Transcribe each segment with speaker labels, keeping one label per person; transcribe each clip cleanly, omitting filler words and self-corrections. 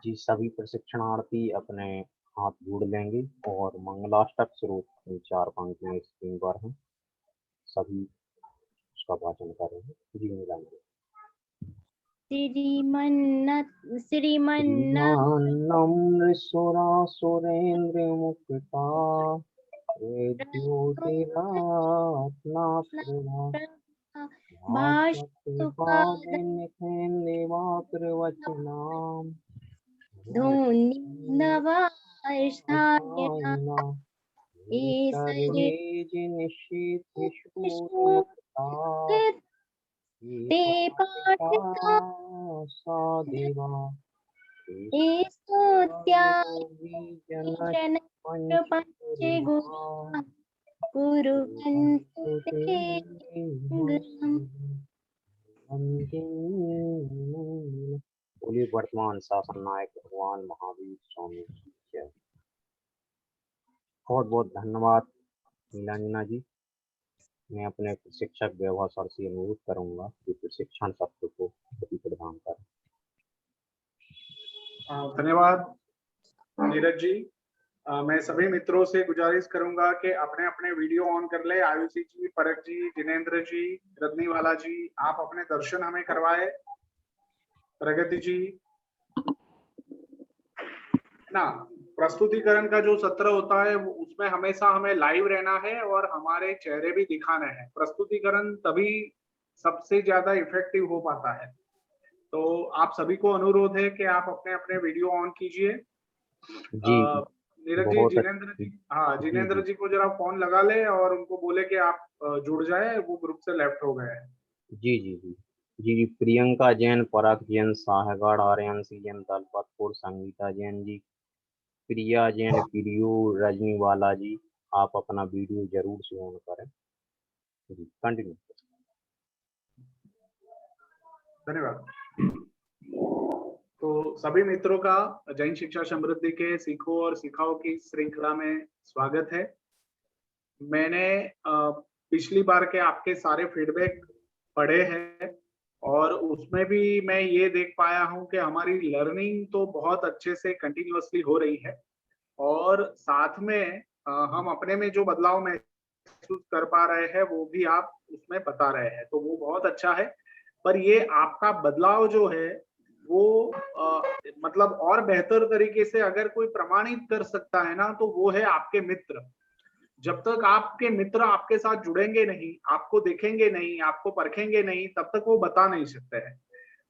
Speaker 1: जी, सभी प्रशिक्षणार्थी अपने हाथ जोड़ लेंगे और मंगलाष्टक स्रोत 4 पंक्तियाँ स्क्रीन पर हैं। सभी उसका वाचन करेंगे। जी, मिलाएँगे।
Speaker 2: श्रीमन्न
Speaker 1: श्रीमान्नम्र सुरासुरेन्द्रमुक्ता विद्युदिरात्नाप्रभा वाक्पतिपादिनिखेन्दिवाकृवचनाम्
Speaker 2: धूनिनवाष्टान्यना ईसरे
Speaker 1: सर्वेजिनिषिद्धशूरमुक्ता ये
Speaker 2: ते
Speaker 1: पाठिका
Speaker 2: पाठिका
Speaker 1: साधिवा
Speaker 2: ये स्तुत्याय जन
Speaker 1: पंचकुर्मा
Speaker 2: पंचगुणा कुर्वन्तु ते मङ्गलम्।
Speaker 1: बोलिए वर्तमान शासन नायक भगवान महावीर स्वामी की जय। बहुत बहुत धन्यवाद नीलांजना जी। मैं अपने प्रशिक्षक वैभव सर से अनुरोध करूंगा कि प्रशिक्षण सत्र को गति प्रदान करें।
Speaker 3: धन्यवाद नीरज जी। मैं सभी मित्रों से गुजारिश करूंगा कि अपने अपने वीडियो ऑन कर ले। आयुषी जी, परक जी, जिनेंद्र जी, रत्नीवाला जी, आप अपने दर्शन हमें करवाए। प्रगति जी ना, प्रस्तुतिकरण का जो सत्र होता है उसमें हमेशा हमें लाइव रहना है और हमारे चेहरे भी दिखाने हैं। प्रस्तुतिकरण तभी सबसे ज्यादा इफेक्टिव हो पाता है। तो आप सभी को अनुरोध है कि आप अपने अपने वीडियो ऑन कीजिए।
Speaker 1: जी
Speaker 3: नीरज जी,
Speaker 1: बहुत
Speaker 3: जिनेंद्र जी, हाँ
Speaker 1: जी
Speaker 3: जिनेंद्र जी को जरा फोन लगा ले और उनको बोले कि आप जुड़ जाए, वो ग्रुप से लेफ्ट हो गए हैं।
Speaker 1: जी जी जी जी प्रियंका जैन, पराग जैन, साहगढ़, आर्यन जैन, दलपतपुर, संगीता जैन जी, प्रिया जैन, प्रियो, रजनीवाला जी, आप अपना वीडियो जरूर से ऑन करें। जी कंटिन्यू।
Speaker 3: धन्यवाद। तो सभी मित्रों का जैन शिक्षा समृद्धि के सीखो और सिखाओ की श्रृंखला में स्वागत है। मैंने पिछली बार के आपके सारे फीडबैक पढ़े हैं और उसमें भी मैं ये देख पाया हूँ कि हमारी लर्निंग तो बहुत अच्छे से कंटिन्यूअसली हो रही है और साथ में हम अपने में जो बदलाव महसूस कर पा रहे हैं वो भी आप उसमें बता रहे हैं, तो वो बहुत अच्छा है। पर ये आपका बदलाव जो है वो मतलब और बेहतर तरीके से अगर कोई प्रमाणित कर सकता है ना, तो वो है आपके मित्र। जब तक आपके मित्र आपके साथ जुड़ेंगे नहीं, आपको देखेंगे नहीं, आपको परखेंगे नहीं, तब तक वो बता नहीं सकते हैं।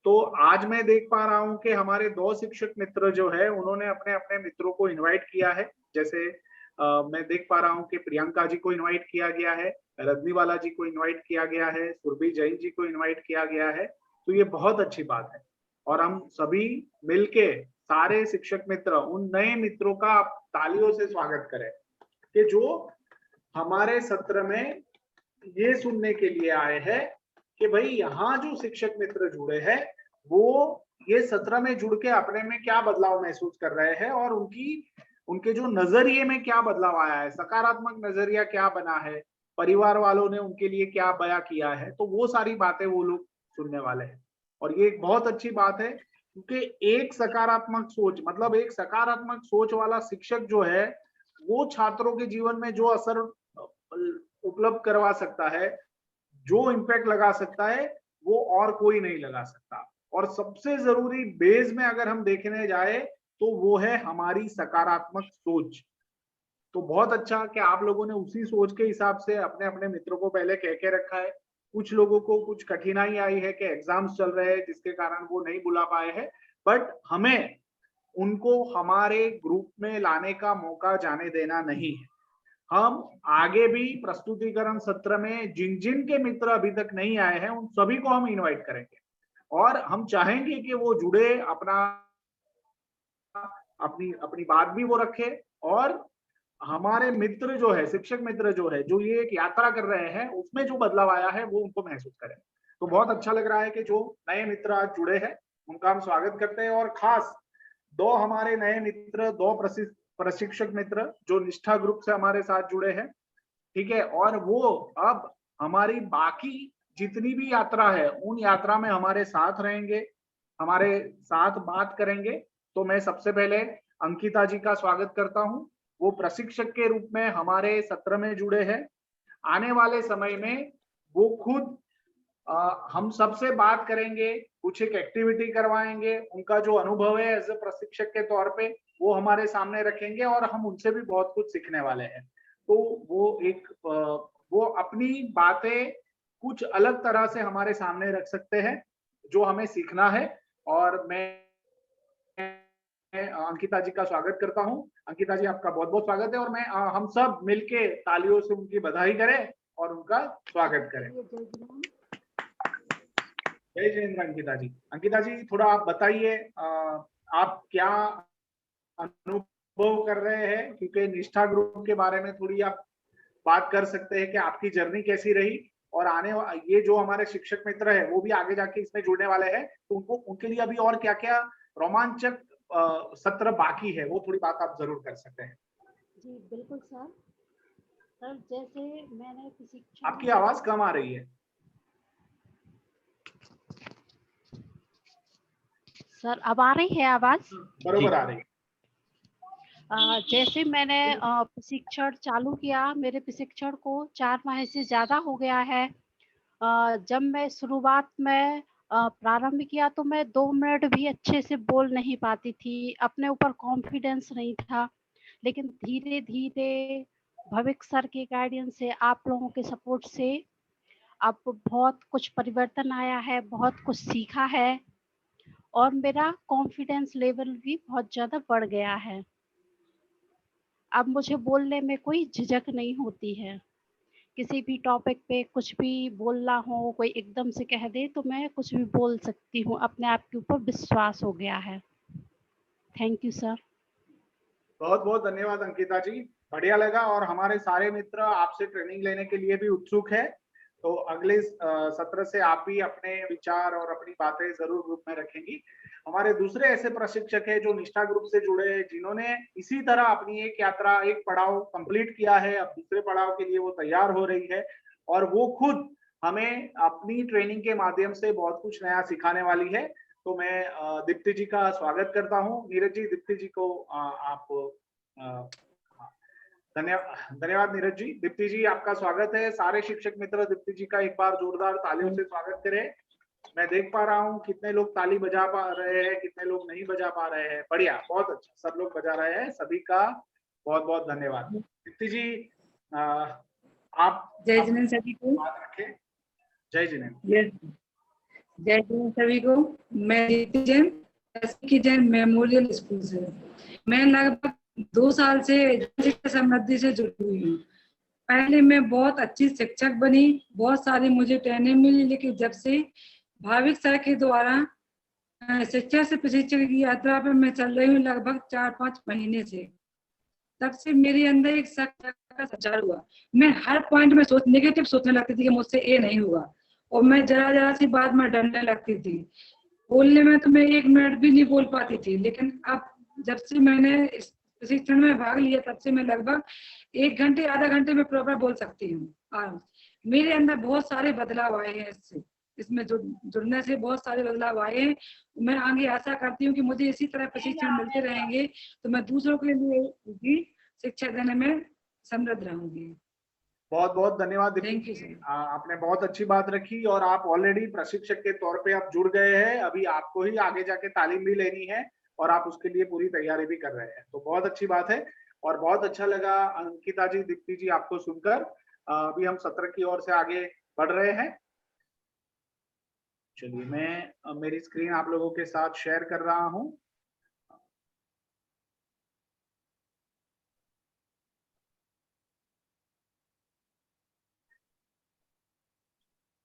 Speaker 3: तो आज मैं देख पा रहा हूं कि हमारे 2 शिक्षक मित्र जो है उन्होंने अपने अपने मित्रों को इनवाइट किया है। जैसे मैं देख पा रहा हूं कि प्रियंका जी को इनवाइट किया गया है, रजनीवाला जी को इनवाइट किया गया है, सुरभि जैन जी को इनवाइट किया गया है। तो ये बहुत अच्छी बात है और हम सभी मिलके सारे शिक्षक मित्र उन नए मित्रों का आप तालियों से स्वागत करें कि जो हमारे सत्र में ये सुनने के लिए आए हैं कि भाई यहाँ जो शिक्षक मित्र जुड़े हैं वो ये सत्र में जुड़ के अपने में क्या बदलाव महसूस कर रहे हैं और उनके जो नजरिए में क्या बदलाव आया है, सकारात्मक नजरिया क्या बना है, परिवार वालों ने उनके लिए क्या बयां किया है, तो वो सारी बातें वो लोग सुनने वाले हैं। और ये एक बहुत अच्छी बात है क्योंकि एक सकारात्मक सोच, मतलब एक सकारात्मक सोच वाला शिक्षक जो है वो छात्रों के जीवन में जो असर उपलब्ध करवा सकता है, जो इम्पैक्ट लगा सकता है, वो और कोई नहीं लगा सकता। और सबसे जरूरी बेस में अगर हम देखने जाए तो वो है हमारी सकारात्मक सोच। तो बहुत अच्छा कि आप लोगों ने उसी सोच के हिसाब से अपने अपने मित्रों को पहले कह के रखा है। कुछ लोगों को कुछ कठिनाई आई है कि एग्जाम्स चल रहे हैं जिसके कारण वो नहीं बुला पाए हैं, बट हमें उनको हमारे ग्रुप में लाने का मौका जाने देना नहीं है। हम आगे भी प्रस्तुतिकरण सत्र में जिन जिन के मित्र अभी तक नहीं आए हैं उन सभी को हम इनवाइट करेंगे और हम चाहेंगे कि वो जुड़े, अपनी अपनी बात भी वो रखे और हमारे मित्र जो है, शिक्षक मित्र जो है, जो ये एक यात्रा कर रहे हैं उसमें जो बदलाव आया है वो उनको महसूस करें। तो बहुत अच्छा लग रहा है कि जो नए मित्र आज जुड़े हैं उनका हम स्वागत करते हैं और खास 2 हमारे नए मित्र, 2 प्रशिक्षक मित्र जो निष्ठा ग्रुप से हमारे साथ जुड़े हैं, ठीक है, और वो अब हमारी बाकी जितनी भी यात्रा है उन यात्रा में हमारे साथ रहेंगे, हमारे साथ बात करेंगे तो मैं सबसे पहले अंकिता जी का स्वागत करता हूं। वो प्रशिक्षक के रूप में हमारे सत्र में जुड़े हैं। आने वाले समय में वो खुद हम सबसे बात करेंगे, कुछ एक एक्टिविटी करवाएंगे, उनका जो अनुभव है एज ए प्रशिक्षक के तौर पे वो हमारे सामने रखेंगे और हम उनसे भी बहुत कुछ सीखने वाले हैं। तो वो अपनी बातें कुछ अलग तरह से हमारे सामने रख सकते हैं जो हमें सीखना है। और मैं अंकिता जी का स्वागत करता हूं। अंकिता जी आपका बहुत बहुत स्वागत है और मैं हम सब मिलके तालियों से उनकी बधाई करें और उनका स्वागत करें। जय जिनेंद्र अंकिता जी। अंकिता जी थोड़ा आप बताइए आप क्या अनुभव कर रहे हैं, क्योंकि निष्ठा ग्रुप के बारे में थोड़ी आप बात कर सकते हैं कि आपकी जर्नी कैसी रही और ये जो हमारे शिक्षक मित्र है वो भी आगे जाके इसमें जुड़ने वाले हैं, तो उनके लिए अभी और क्या क्या रोमांचक सत्र बाकी है वो थोड़ी बात आप जरूर कर सकते हैं।
Speaker 4: जी बिल्कुल सर। सर जैसे मैंने प्रशिक्षण,
Speaker 3: आपकी आवाज कम आ रही है।
Speaker 4: सर अब आ रही है आवाज?
Speaker 3: बरोबर आ रही है।
Speaker 4: जैसे मैंने प्रशिक्षण चालू किया, मेरे प्रशिक्षण को 4 माह से ज्यादा हो गया है। जब मैं शुरुआत में प्रारंभ किया तो मैं 2 मिनट भी अच्छे से बोल नहीं पाती थी, अपने ऊपर कॉन्फिडेंस नहीं था। लेकिन धीरे धीरे भविक सर के गाइडेंस से, आप लोगों के सपोर्ट से अब बहुत कुछ परिवर्तन आया है, बहुत कुछ सीखा है और मेरा कॉन्फिडेंस लेवल भी बहुत ज्यादा बढ़ गया है। अब मुझे बोलने में कोई झिझक नहीं होती है। किसी भी टॉपिक पे कुछ भी बोलना हो, कोई एकदम से कह दे तो मैं कुछ भी बोल सकती हूँ। अपने आप के ऊपर विश्वास हो गया है। Thank you sir.
Speaker 3: बहुत बहुत धन्यवाद अंकिता जी, बढ़िया लगा और हमारे सारे मित्र आपसे ट्रेनिंग लेने के लिए भी उत्सुक है। तो अगले सत्र से आप भी अपने विचार और अपनी बातें जरूर ग्रुप में रखेंगी। हमारे दूसरे ऐसे प्रशिक्षक है जो निष्ठा ग्रुप से जुड़े हैं, जिन्होंने इसी तरह अपनी एक यात्रा, एक पड़ाव कंप्लीट किया है, अब दूसरे पड़ाव के लिए वो तैयार हो रही है और वो खुद हमें अपनी ट्रेनिंग के माध्यम से बहुत कुछ नया सिखाने वाली है। तो मैं दीप्ति जी का स्वागत करता हूँ। नीरज जी, दीप्ति जी को आप धन्यवाद नीरज जी। दीप्ति जी आपका स्वागत है। सारे शिक्षक मित्र दीप्ति जी का एक बार जोरदार तालियों से स्वागत करें। मैं देख पा रहा हूँ कितने लोग ताली बजा पा रहे हैं, कितने लोग नहीं बजा पा रहे हैं। बढ़िया, बहुत अच्छा, सब लोग बजा रहे हैं। सभी का बहुत बहुत धन्यवाद। दीप्ति जी आप
Speaker 5: जय जिनेंद्र सभी को।
Speaker 3: बात रखें। जय जिनेंद्र।
Speaker 5: जय जिनेंद्र सभी को। मैं दीप्ति जैन, की जैन मेमोरियल स्कूल से। मैं लगभग 2 साल से शिक्षा समृद्धि से जुड़ी हुई हूँ। पहले मैं बहुत अच्छी शिक्षक बनी, बहुत सारी मुझे ट्रेनिंग मिली, लेकिन जब से भाविक सर के द्वारा शिक्षा से प्रशिक्षक की यात्रा पर मैं चल रही हूँ लगभग 4-5 महीने से, तब से मेरे अंदर एक सच्चा का संचार हुआ। मैं हर पॉइंट में नेगेटिव सोचने लगती थी कि मुझसे ये नहीं होगा और मैं जरा सी बात में डरने लगती थी। बोलने में तो मैं 1 मिनट भी नहीं बोल पाती थी, लेकिन अब जब से मैंने इस प्रशिक्षण में भाग लिया तब से मैं लगभग 1 घंटे आधा घंटे में प्रॉपर बोल सकती हूँ। मेरे अंदर बहुत सारे बदलाव आए हैं इसमें जुड़ने से बहुत सारे बदलाव आए हैं। मैं आगे आशा करती हूँ कि मुझे इसी तरह प्रशिक्षण मिलते रहेंगे तो मैं दूसरों के लिए भी शिक्षा देने में समृद्ध रहूंगी।
Speaker 3: बहुत बहुत धन्यवाद दीप्ति
Speaker 5: थैंक यू
Speaker 3: जी।
Speaker 5: सर।
Speaker 3: आपने बहुत अच्छी बात रखी और आप ऑलरेडी प्रशिक्षक के तौर पे आप जुड़ गए हैं। अभी आपको ही आगे जाके तालीम भी लेनी है और आप उसके लिए पूरी तैयारी भी कर रहे हैं, तो बहुत अच्छी बात है और बहुत अच्छा लगा अंकिता जी, दीप्ति जी आपको सुनकर। अभी हम सत्र की ओर से आगे बढ़ रहे हैं। चलिए, मैं मेरी स्क्रीन आप लोगों के साथ शेयर कर रहा हूँ।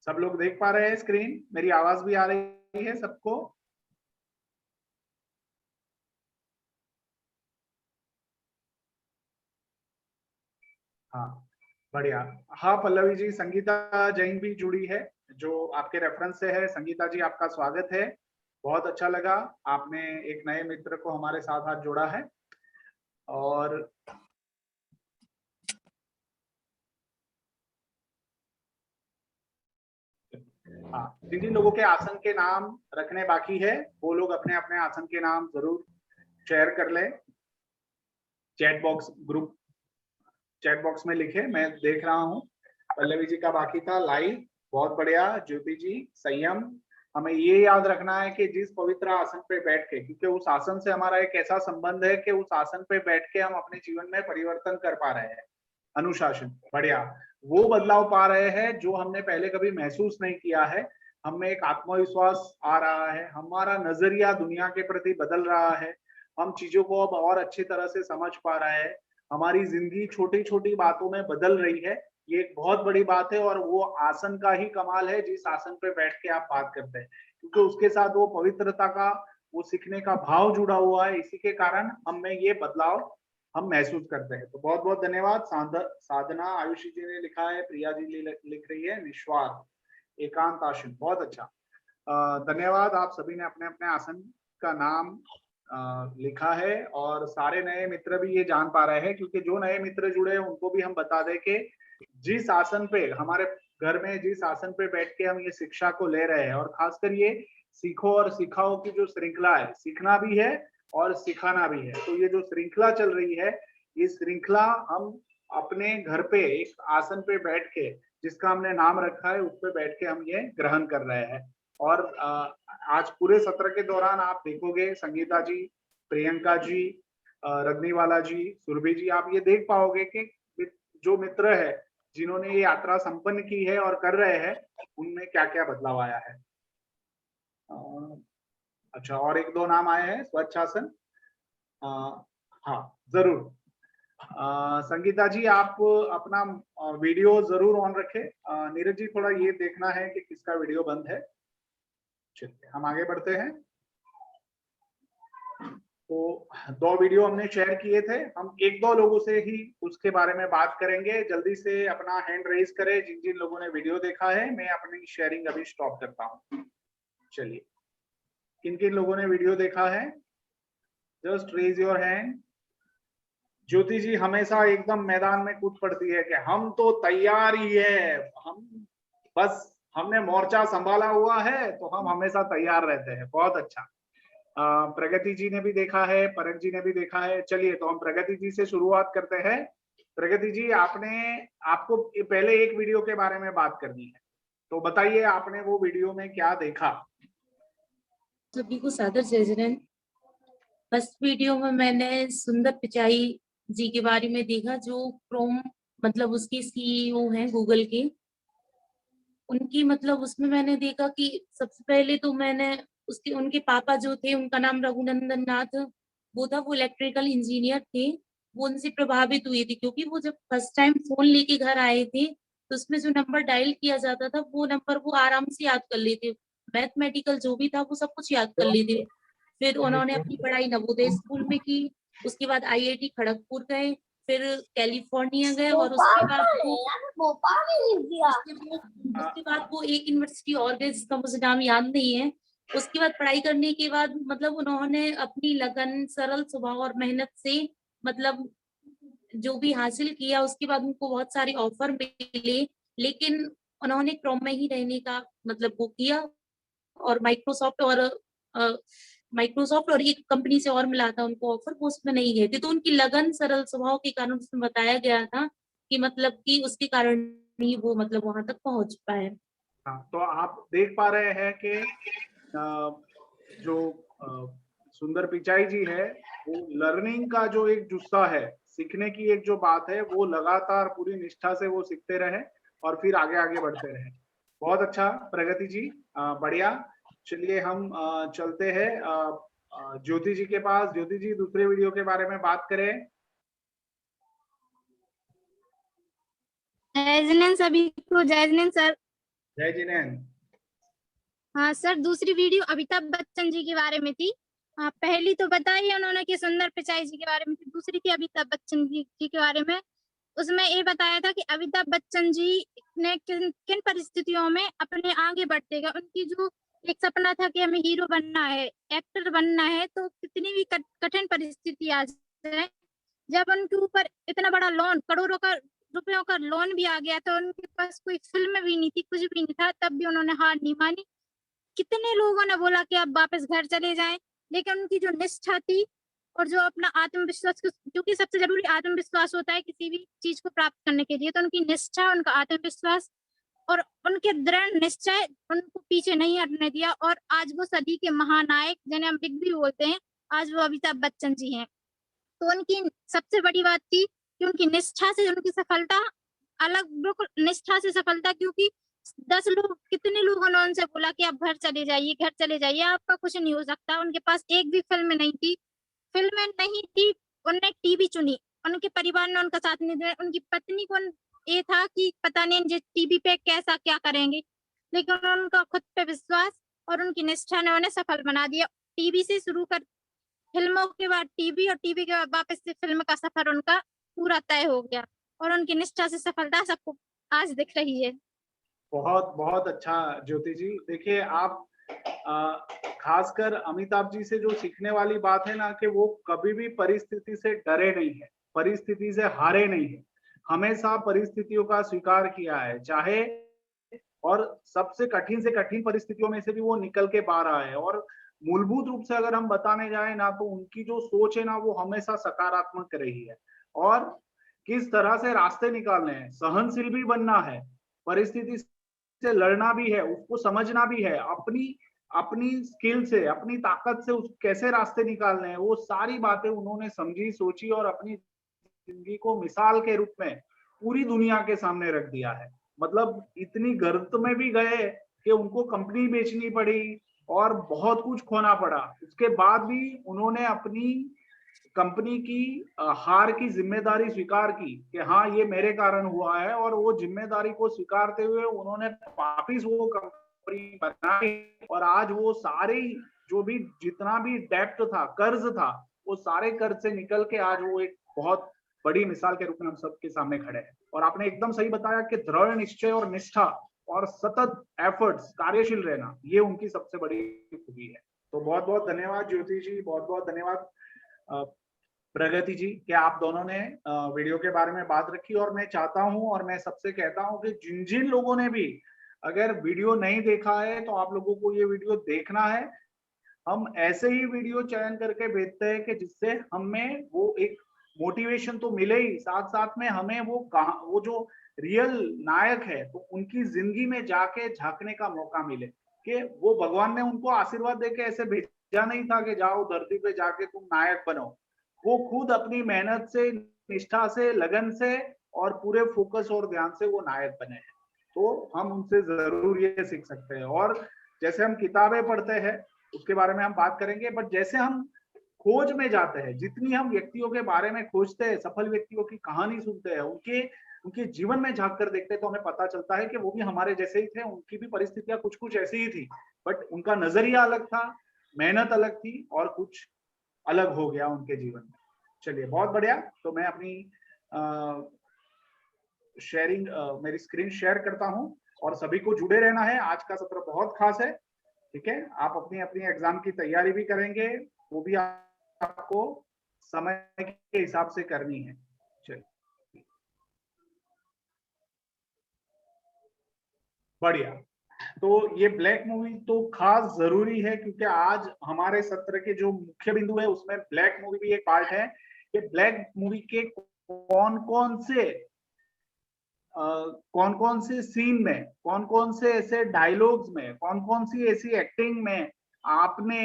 Speaker 3: सब लोग देख पा रहे हैं स्क्रीन? मेरी आवाज भी आ रही है सबको? हाँ, बढ़िया। हाँ पल्लवी जी, संगीता जैन भी जुड़ी है जो आपके रेफरेंस से है। संगीता जी आपका स्वागत है, बहुत अच्छा लगा, आपने एक नए मित्र को हमारे साथ आज जोड़ा है। और हाँ, जिन जिन लोगों के आसन के नाम रखने बाकी है वो लोग अपने अपने आसन के नाम जरूर शेयर कर लें, chat box group chat box में लिखे, मैं देख रहा हूँ। पल्लवी जी का बाकी था लाइव, बहुत बढ़िया। ज्योति जी, संयम, हमें ये याद रखना है कि जिस पवित्र आसन पे बैठ के, क्योंकि उस आसन से हमारा एक ऐसा संबंध है कि उस आसन पे बैठ के हम अपने जीवन में परिवर्तन कर पा रहे हैं। अनुशासन, बढ़िया, वो बदलाव पा रहे हैं जो हमने पहले कभी महसूस नहीं किया है। हमें एक आत्मविश्वास आ रहा है, हमारा नजरिया दुनिया के प्रति बदल रहा है, हम चीजों को अब और अच्छी तरह से समझ पा रहे हैं, हमारी जिंदगी छोटी छोटी बातों में बदल रही है। ये एक बहुत बड़ी बात है और वो आसन का ही कमाल है जिस आसन पे बैठ के आप बात करते हैं, क्योंकि उसके साथ वो पवित्रता का, वो सीखने का भाव जुड़ा हुआ है। इसी के कारण हम में ये बदलाव हम महसूस करते हैं। तो बहुत बहुत धन्यवाद। साधना आयुषी जी ने लिखा है, प्रिया जी लिख रही है निस्वार्थ एकांत आसन, बहुत अच्छा, धन्यवाद। आप सभी ने अपने अपने आसन का नाम लिखा है और सारे नए मित्र भी ये जान पा रहे हैं, क्योंकि जो नए मित्र जुड़े हैं उनको भी हम बता दें कि जिस आसन पे हमारे घर में, जिस आसन पे बैठ के हम ये शिक्षा को ले रहे हैं, और खासकर ये सीखो और सिखाओ की जो श्रृंखला है, सीखना भी है और सिखाना भी है, तो ये जो श्रृंखला चल रही है, ये श्रृंखला हम अपने घर पे एक आसन पे बैठ के, जिसका हमने नाम रखा है, उस पे बैठ के हम ये ग्रहण कर रहे हैं। और आज पूरे सत्र के दौरान आप देखोगे, संगीता जी, प्रियंका जी, रजनीवाला जी, सुरभि जी, आप ये देख पाओगे कि जो मित्र है जिन्होंने ये यात्रा संपन्न की है और कर रहे हैं, उनमें क्या क्या बदलाव आया है। अच्छा, और एक दो नाम आए हैं, स्वच्छासन, हाँ जरूर। संगीता जी, आप अपना वीडियो जरूर ऑन रखें। नीरज जी, थोड़ा ये देखना है कि किसका वीडियो बंद है। चलिए हम आगे बढ़ते हैं। तो 2 वीडियो हमने शेयर किए थे, हम एक दो लोगों से ही उसके बारे में बात करेंगे। जल्दी से अपना हैंड रेज करें जिन जिन लोगों ने वीडियो देखा है, मैं अपनी शेयरिंग अभी स्टॉप करता हूँ। चलिए, किन किन लोगों ने वीडियो देखा है, जस्ट रेज योर हैंड। ज्योति जी हमेशा एकदम मैदान में कूद पड़ती है कि हम तो तैयार ही है, हम बस हमने मोर्चा संभाला हुआ है तो हम हमेशा तैयार रहते हैं, बहुत अच्छा। प्रगति जी ने भी देखा है, परक जी ने भी देखा है। चलिए, तो हम प्रगति जी से शुरुआत करते हैं। प्रगति जी, आपको पहले एक वीडियो के बारे में बात करनी है, तो बताइए आपने वो वीडियो में क्या देखा।
Speaker 6: सभी को सादर जय जैन। फर्स्ट वीडियो में मैंने सुंदर पिचाई जी के बारे में देखा, जो क्रोम मतलब उसके सीईओ हैं गूगल के। उनकी मतलब उसमें मैंने देखा कि सबसे पहले तो मैंने उनके पापा जो थे, उनका नाम रघुनंदन नाथ वो था, वो इलेक्ट्रिकल इंजीनियर थे। वो उनसे प्रभावित हुई थी, क्योंकि वो जब फर्स्ट टाइम फोन लेके घर आए थे तो उसमें जो नंबर डायल किया जाता था, वो नंबर वो आराम से याद कर लेते, मैथमेटिकल जो भी था वो सब कुछ याद कर लेते। फिर उन्होंने अपनी पढ़ाई नवोदय स्कूल में की, उसके बाद IIT खड़गपुर गए, फिर कैलिफोर्निया गए, और उसके बाद वो एक यूनिवर्सिटी और गए जिसका मुझे नाम याद नहीं है। उसके बाद पढ़ाई करने के बाद मतलब उन्होंने अपनी लगन, सरल स्वभाव और मेहनत से मतलब जो भी हासिल किया, उसके बाद उनको बहुत सारे ऑफर मिले, लेकिन उन्होंने क्रोम में ही रहने का मतलब वो किया, और माइक्रोसॉफ्ट और एक कंपनी से और मिला था उनको ऑफर, वो उसमें नहीं गए थे। तो उनकी लगन, सरल स्वभाव के कारण उसमें बताया गया था कि मतलब कि उसके कारण ही वो मतलब वहां तक पहुंच पाए।
Speaker 3: हाँ, तो आप देख पा रहे हैं कि जो सुंदर पिचाई जी है, वो लर्निंग का जो एक जुस्सा है, सीखने की एक जो बात है, वो लगातार पूरी निष्ठा से वो सीखते रहे और फिर आगे आगे बढ़ते रहे। बहुत अच्छा प्रगति जी, बढ़िया। चलिए हम चलते हैं ज्योति जी के पास। ज्योति जी, दूसरे वीडियो के बारे में बात करें।
Speaker 2: जय जिनेन सभी को, जय जिनेन सर।
Speaker 3: जय जिनेन।
Speaker 2: हाँ सर, दूसरी वीडियो अमिताभ बच्चन जी के बारे में थी। पहली तो बताई उन्होंने कि सुंदर पिचाई जी के बारे में थी, दूसरी थी अमिताभ बच्चन जी के बारे में। उसमें ये बताया था कि अमिताभ बच्चन जी ने किन किन परिस्थितियों में अपने आगे बढ़ते गए। उनकी जो एक सपना था कि हमें हीरो बनना है, एक्टर बनना है, तो कितनी भी कठिन परिस्थिति आ जाए, जब उनके ऊपर इतना बड़ा लोन, करोड़ों का रुपयों का लोन भी आ गया, तो उनके पास कोई फिल्म भी नहीं थी, कुछ भी नहीं था, तब भी उन्होंने हार नहीं मानी। कितने लोगों ने बोला कि आप वापस घर चले जाएं, लेकिन उनकी जो निष्ठा थी और जो अपना आत्मविश्वास, क्योंकि सबसे जरूरी आत्मविश्वास होता है किसी भी चीज को प्राप्त करने के लिए, तो उनकी निष्ठा, उनका आत्मविश्वास और उनके दृढ़ निश्चय उनको पीछे नहीं हटने दिया। और आज वो सदी के महानायक, जिन्हें हम बिग बी बोलते हैं, आज वो अमिताभ बच्चन जी हैं। तो उनकी सबसे बड़ी बात थी कि उनकी निष्ठा से उनकी सफलता अलग, बिल्कुल निष्ठा से सफलता, क्योंकि 10 लोग, कितने लोगों ने उनसे बोला कि आप घर चले जाइए, आपका कुछ नहीं हो सकता। उनके पास एक भी फिल्म नहीं थी, उन्होंने टीवी चुनी, उनके परिवार ने उनका साथ नहीं दिया, उनकी पत्नी को ये था कि पता नहीं टीवी पे कैसा क्या करेंगे, लेकिन उनका खुद पे विश्वास और उनकी निष्ठा ने उन्हें सफल बना दिया। टीवी से शुरू कर फिल्मों के बाद टीवी, और टीवी के बाद वापस से फिल्म का सफर उनका पूरा तय हो गया, और उनकी निष्ठा से सफलता सबको आज दिख रही है।
Speaker 3: बहुत बहुत अच्छा ज्योति जी। देखिए, आप खासकर अमिताभ जी से जो सीखने वाली बात है ना, कि वो कभी भी परिस्थिति से डरे नहीं है, परिस्थिति से हारे नहीं है, हमेशा परिस्थितियों का स्वीकार किया है, चाहे और सबसे कठिन से कठिन परिस्थितियों में से भी वो निकल के बाहर आए हैं। और मूलभूत रूप से अगर हम बताने जाए ना, तो उनकी जो सोच है ना, वो हमेशा सकारात्मक रही है। और किस तरह से रास्ते निकालने हैं, सहनशील भी बनना है, परिस्थिति से लड़ना भी है, उसको समझना भी है, अपनी अपनी स्किल से, अपनी ताकत से उस कैसे रास्ते निकालने हैं, वो सारी बातें उन्होंने समझी, सोची और अपनी जिंदगी को मिसाल के रूप में पूरी दुनिया के सामने रख दिया है। मतलब इतनी गर्त में भी गए कि उनको कंपनी बेचनी पड़ी और बहुत कुछ खोना पड़ा, उसके बाद भी उन्होंने अपनी कंपनी की हार की जिम्मेदारी स्वीकार की कि हाँ, ये मेरे कारण हुआ है, और वो जिम्मेदारी को स्वीकारते हुए उन्होंने वापिस वो कंपनी बनाई। और आज वो सारे जो भी जितना भी डेप्ट था, कर्ज था, वो सारे कर्ज से निकल के आज वो एक बहुत बड़ी मिसाल के रूप में हम सबके सामने खड़े हैं। और आपने एकदम सही बताया कि दृढ़ निश्चय और निष्ठा और सतत एफर्ट्स, कार्यशील रहना, ये उनकी सबसे बड़ी खूबी है। तो बहुत बहुत धन्यवाद ज्योति जी, बहुत बहुत धन्यवाद प्रगति जी, कि आप दोनों ने वीडियो के बारे में बात रखी। और मैं चाहता हूं और मैं सबसे कहता हूं कि जिन जिन लोगों ने भी अगर वीडियो नहीं देखा है, तो आप लोगों को ये वीडियो देखना है। हम ऐसे ही वीडियो चयन करके भेजते हैं कि जिससे हमें वो एक मोटिवेशन तो मिले ही, साथ साथ में हमें वो जो रियल नायक है, तो उनकी जिंदगी में जाके झांकने का मौका मिले, कि वो भगवान ने उनको आशीर्वाद देके ऐसे भेजा नहीं था कि जाओ धरती पे जाके तुम नायक बनो। वो खुद अपनी मेहनत से, निष्ठा से, लगन से और पूरे फोकस और ध्यान से वो नायक बने हैं। तो हम उनसे जरूर ये सीख सकते हैं। और जैसे हम किताबें पढ़ते हैं, उसके बारे में हम बात करेंगे, बट जैसे हम खोज में जाते हैं, जितनी हम व्यक्तियों के बारे में खोजते हैं, सफल व्यक्तियों की कहानी सुनते हैं, उनके जीवन में झांक कर देखते हैं, तो हमें पता चलता है कि वो भी हमारे जैसे ही थे, उनकी भी परिस्थितियां कुछ कुछ ऐसी ही थी, बट उनका नजरिया अलग था, मेहनत अलग थी, और कुछ अलग हो गया उनके जीवन में। चलिए, बहुत बढ़िया। तो मैं अपनी शेयरिंग, मेरी स्क्रीन शेयर करता हूं, और सभी को जुड़े रहना है। आज का सत्र बहुत खास है, ठीक है। आप अपनी अपनी एग्जाम की तैयारी भी करेंगे, वो भी आपको समय के हिसाब से करनी है। चलिए, बढ़िया। तो ये ब्लैक मूवी तो खास जरूरी है, क्योंकि आज हमारे सत्र के जो मुख्य बिंदु है, उसमें ब्लैक मूवी भी एक पार्ट है। कि ब्लैक मूवी के कौन कौन से सीन में, कौन कौन से ऐसे डायलॉग्स में, कौन कौन सी ऐसी एक्टिंग में आपने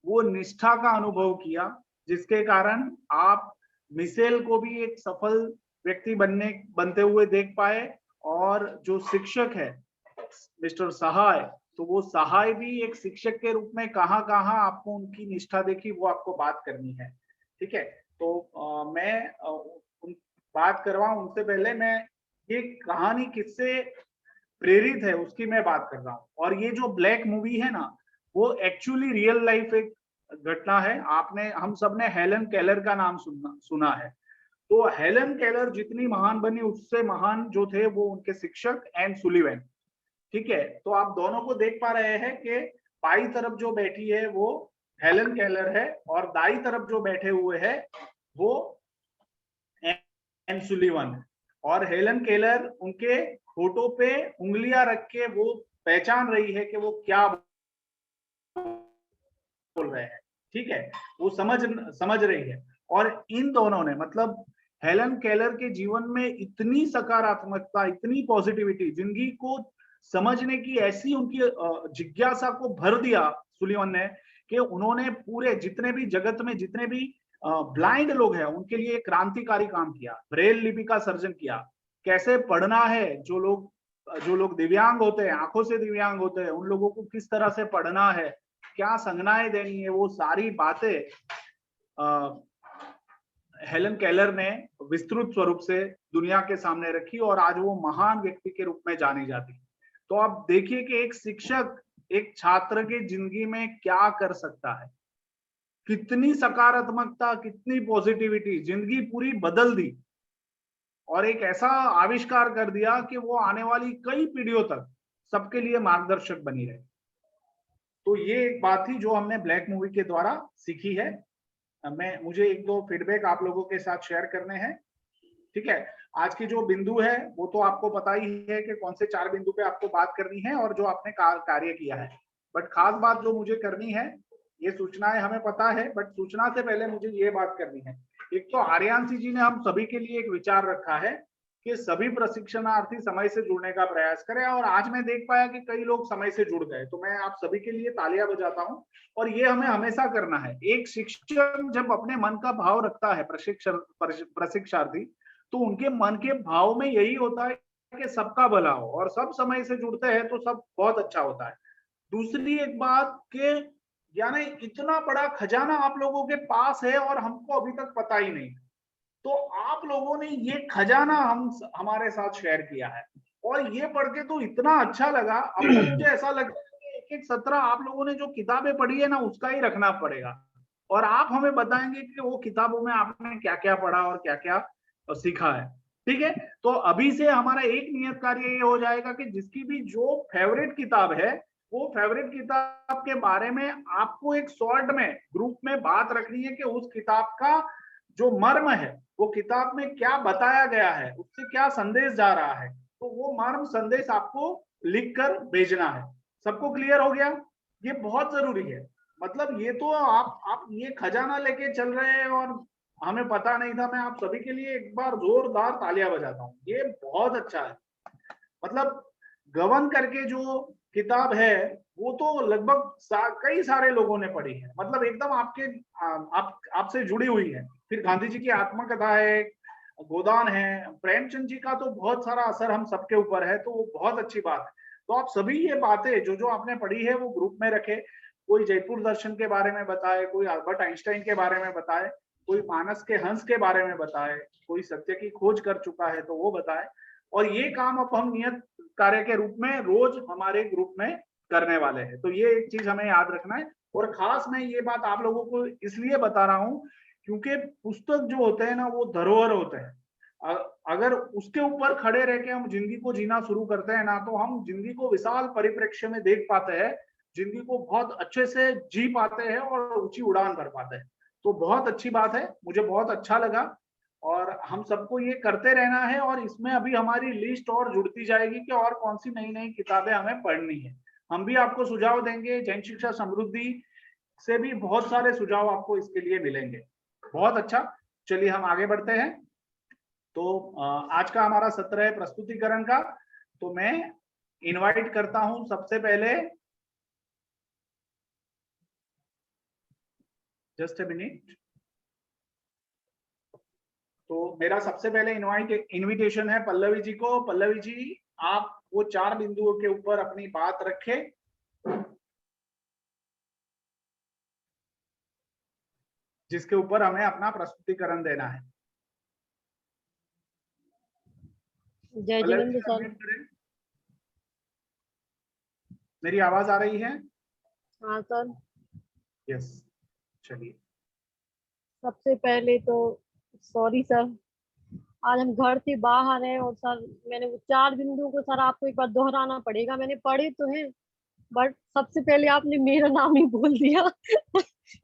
Speaker 3: वो निष्ठा का अनुभव किया, जिसके कारण आप मिसेल को भी एक सफल व्यक्ति बनते हुए देख पाए। और जो शिक्षक है मिस्टर सहाय, तो वो सहाय भी एक शिक्षक के रूप में कहाँ कहाँ आपको उनकी निष्ठा देखी, वो आपको बात करनी है, ठीक है। तो मैं बात करवाऊं उनसे पहले, मैं ये कहानी किससे प्रेरित है उसकी मैं बात कर रहा हूँ। और ये जो ब्लैक मूवी है ना, वो एक्चुअली रियल लाइफ एक घटना है। हम सब ने हेलन केलर का नाम सुना है। तो हेलन केलर जितनी महान बनी, उससे महान जो थे वो उनके शिक्षक एन सुलिवन, ठीक है। तो आप दोनों को देख पा रहे हैं कि बाई तरफ जो बैठी है वो हेलन केलर है, और दाई तरफ जो बैठे हुए हैं वो एन सुलिवन है। और हेलन केलर उनके होठों पे उंगलियां रख के वो पहचान रही है कि वो क्या बोल रहे हैं। ठीक है, वो समझ रही है। और इन दोनों ने मतलब हेलन केलर के जीवन में इतनी सकारात्मकता, इतनी पॉजिटिविटी, जिंदगी को समझने की ऐसी उनकी जिज्ञासा को भर दिया सुलिवन ने कि उन्होंने पूरे जितने भी जगत में जितने भी ब्लाइंड लोग हैं उनके लिए क्रांतिकारी काम किया, ब्रेल लिपि का सर्जन किया, कैसे पढ़ना है, जो लोग दिव्यांग होते हैं, आंखों से दिव्यांग होते हैं, उन लोगों को किस तरह से पढ़ना है, क्या संज्ञाएं देनी है, वो सारी बातें हेलन केलर ने विस्तृत स्वरूप से दुनिया के सामने रखी और आज वो महान व्यक्ति के रूप में जानी जाती है। तो आप देखिए कि एक शिक्षक एक छात्र की जिंदगी में क्या कर सकता है, कितनी सकारात्मकता, कितनी पॉजिटिविटी, जिंदगी पूरी बदल दी और एक ऐसा आविष्कार कर दिया कि वो आने वाली कई पीढ़ियों तक सबके लिए मार्गदर्शक बनी रहे। तो ये एक बात थी जो हमने ब्लैक मूवी के द्वारा सीखी है। मुझे एक दो फीडबैक आप लोगों के साथ शेयर करने हैं, ठीक है। आज की जो बिंदु है वो तो आपको पता ही है कि कौन से 4 बिंदु पे आपको बात करनी है और जो आपने कार्य किया है। बट खास बात जो मुझे करनी है, ये सूचनाएं हमें पता है, बट सूचना से पहले मुझे ये बात करनी है। एक तो आर्यांशी जी ने हम सभी के लिए एक विचार रखा है कि सभी प्रशिक्षणार्थी समय से जुड़ने का प्रयास करें, और आज मैं देख पाया कि कई लोग समय से जुड़ गए, तो मैं आप सभी के लिए तालियां बजाता हूं। और ये हमें हमेशा करना है। एक शिक्षक जब अपने मन का भाव रखता है प्रशिक्षार्थी, तो उनके मन के भाव में यही होता है कि सबका भला हो, और सब समय से जुड़ते हैं तो सब बहुत अच्छा होता है। दूसरी एक बात कि यानी इतना बड़ा खजाना आप लोगों के पास है और हमको अभी तक पता ही नहीं, तो आप लोगों ने ये खजाना हमारे साथ शेयर किया है, और ये पढ़ के तो इतना अच्छा लगा। अब तो मुझे ऐसा लगता है कि एक सत्र आप लोगों ने जो किताबें पढ़ी है ना, उसका ही रखना पड़ेगा, और आप हमें बताएंगे कि वो किताबों में आपने क्या क्या पढ़ा और क्या क्या सीखा है, ठीक है। तो अभी से हमारा एक नियत कार्य ये हो जाएगा कि जिसकी भी जो फेवरेट किताब है, वो फेवरेट किताब के बारे में आपको एक शॉर्ट में ग्रुप में बात रखनी है कि उस किताब का जो मर्म है, वो किताब में क्या बताया गया है, उससे क्या संदेश जा रहा है, तो वो मर्म संदेश आपको लिखकर भेजना है। सबको क्लियर हो गया? ये बहुत जरूरी है। मतलब ये तो आप ये खजाना लेके चल रहे हैं और हमें पता नहीं था। मैं आप सभी के लिए एक बार जोरदार तालियां बजाता हूँ, ये बहुत अच्छा है। मतलब गवन करके जो किताब है वो तो लगभग कई सारे लोगों ने पढ़ी है, मतलब एकदम आपसे जुड़ी हुई है। फिर गांधी जी की आत्मकथा है, गोदान है, प्रेमचंद जी का तो बहुत सारा असर हम सबके ऊपर है, तो वो बहुत अच्छी बात है। तो आप सभी ये बातें जो जो आपने पढ़ी है वो ग्रुप में रखे। कोई जयपुर दर्शन के बारे में बताए, कोई अल्बर्ट आइंस्टाइन के बारे में बताए, कोई मानस के हंस के बारे में बताए, कोई सत्य की खोज कर चुका है तो वो बताए। और ये काम अब हम नियत कार्य के रूप में रोज हमारे ग्रुप में करने वाले हैं। तो ये एक चीज हमें याद रखना है। और खास मैं ये बात आप लोगों को इसलिए बता रहा हूँ क्योंकि पुस्तक जो होते हैं ना, वो धरोहर होते हैं। अगर उसके ऊपर खड़े रह के हम जिंदगी को जीना शुरू करते हैं ना, तो हम जिंदगी को विशाल परिप्रेक्ष्य में देख पाते हैं, जिंदगी को बहुत अच्छे से जी पाते हैं और ऊंची उड़ान भर पाते हैं। तो बहुत अच्छी बात है, मुझे बहुत अच्छा लगा, और हम सबको ये करते रहना है। और इसमें अभी हमारी लिस्ट और जुड़ती जाएगी कि और कौन सी नई नई किताबें हमें पढ़नी है। हम भी आपको सुझाव देंगे, जैन शिक्षा समृद्धि से भी बहुत सारे सुझाव आपको इसके लिए मिलेंगे। बहुत अच्छा, चलिए हम आगे बढ़ते हैं। तो आज का हमारा सत्र है प्रस्तुतिकरण का। तो मैं इनवाइट करता हूं सबसे पहले, जस्ट ए मिनट। तो मेरा सबसे पहले इनविटेशन है पल्लवी जी को। पल्लवी जी, आप वो 4 बिंदुओं के ऊपर अपनी बात रखें जिसके ऊपर हमें अपना प्रस्तुतिकरण देना है।
Speaker 7: जय जिनेंद्र सर।
Speaker 3: मेरी आवाज आ रही है?
Speaker 7: हाँ सर।
Speaker 3: यस, चलिए।
Speaker 7: सबसे पहले तो सॉरी सर, आज हम घर से बाहर हैं और सर मैंने वो 4 बिंदुओं को सर आपको एक बार दोहराना पड़ेगा। मैंने पढ़े तो हैं बट सबसे पहले आपने मेरा नाम ही बोल दिया।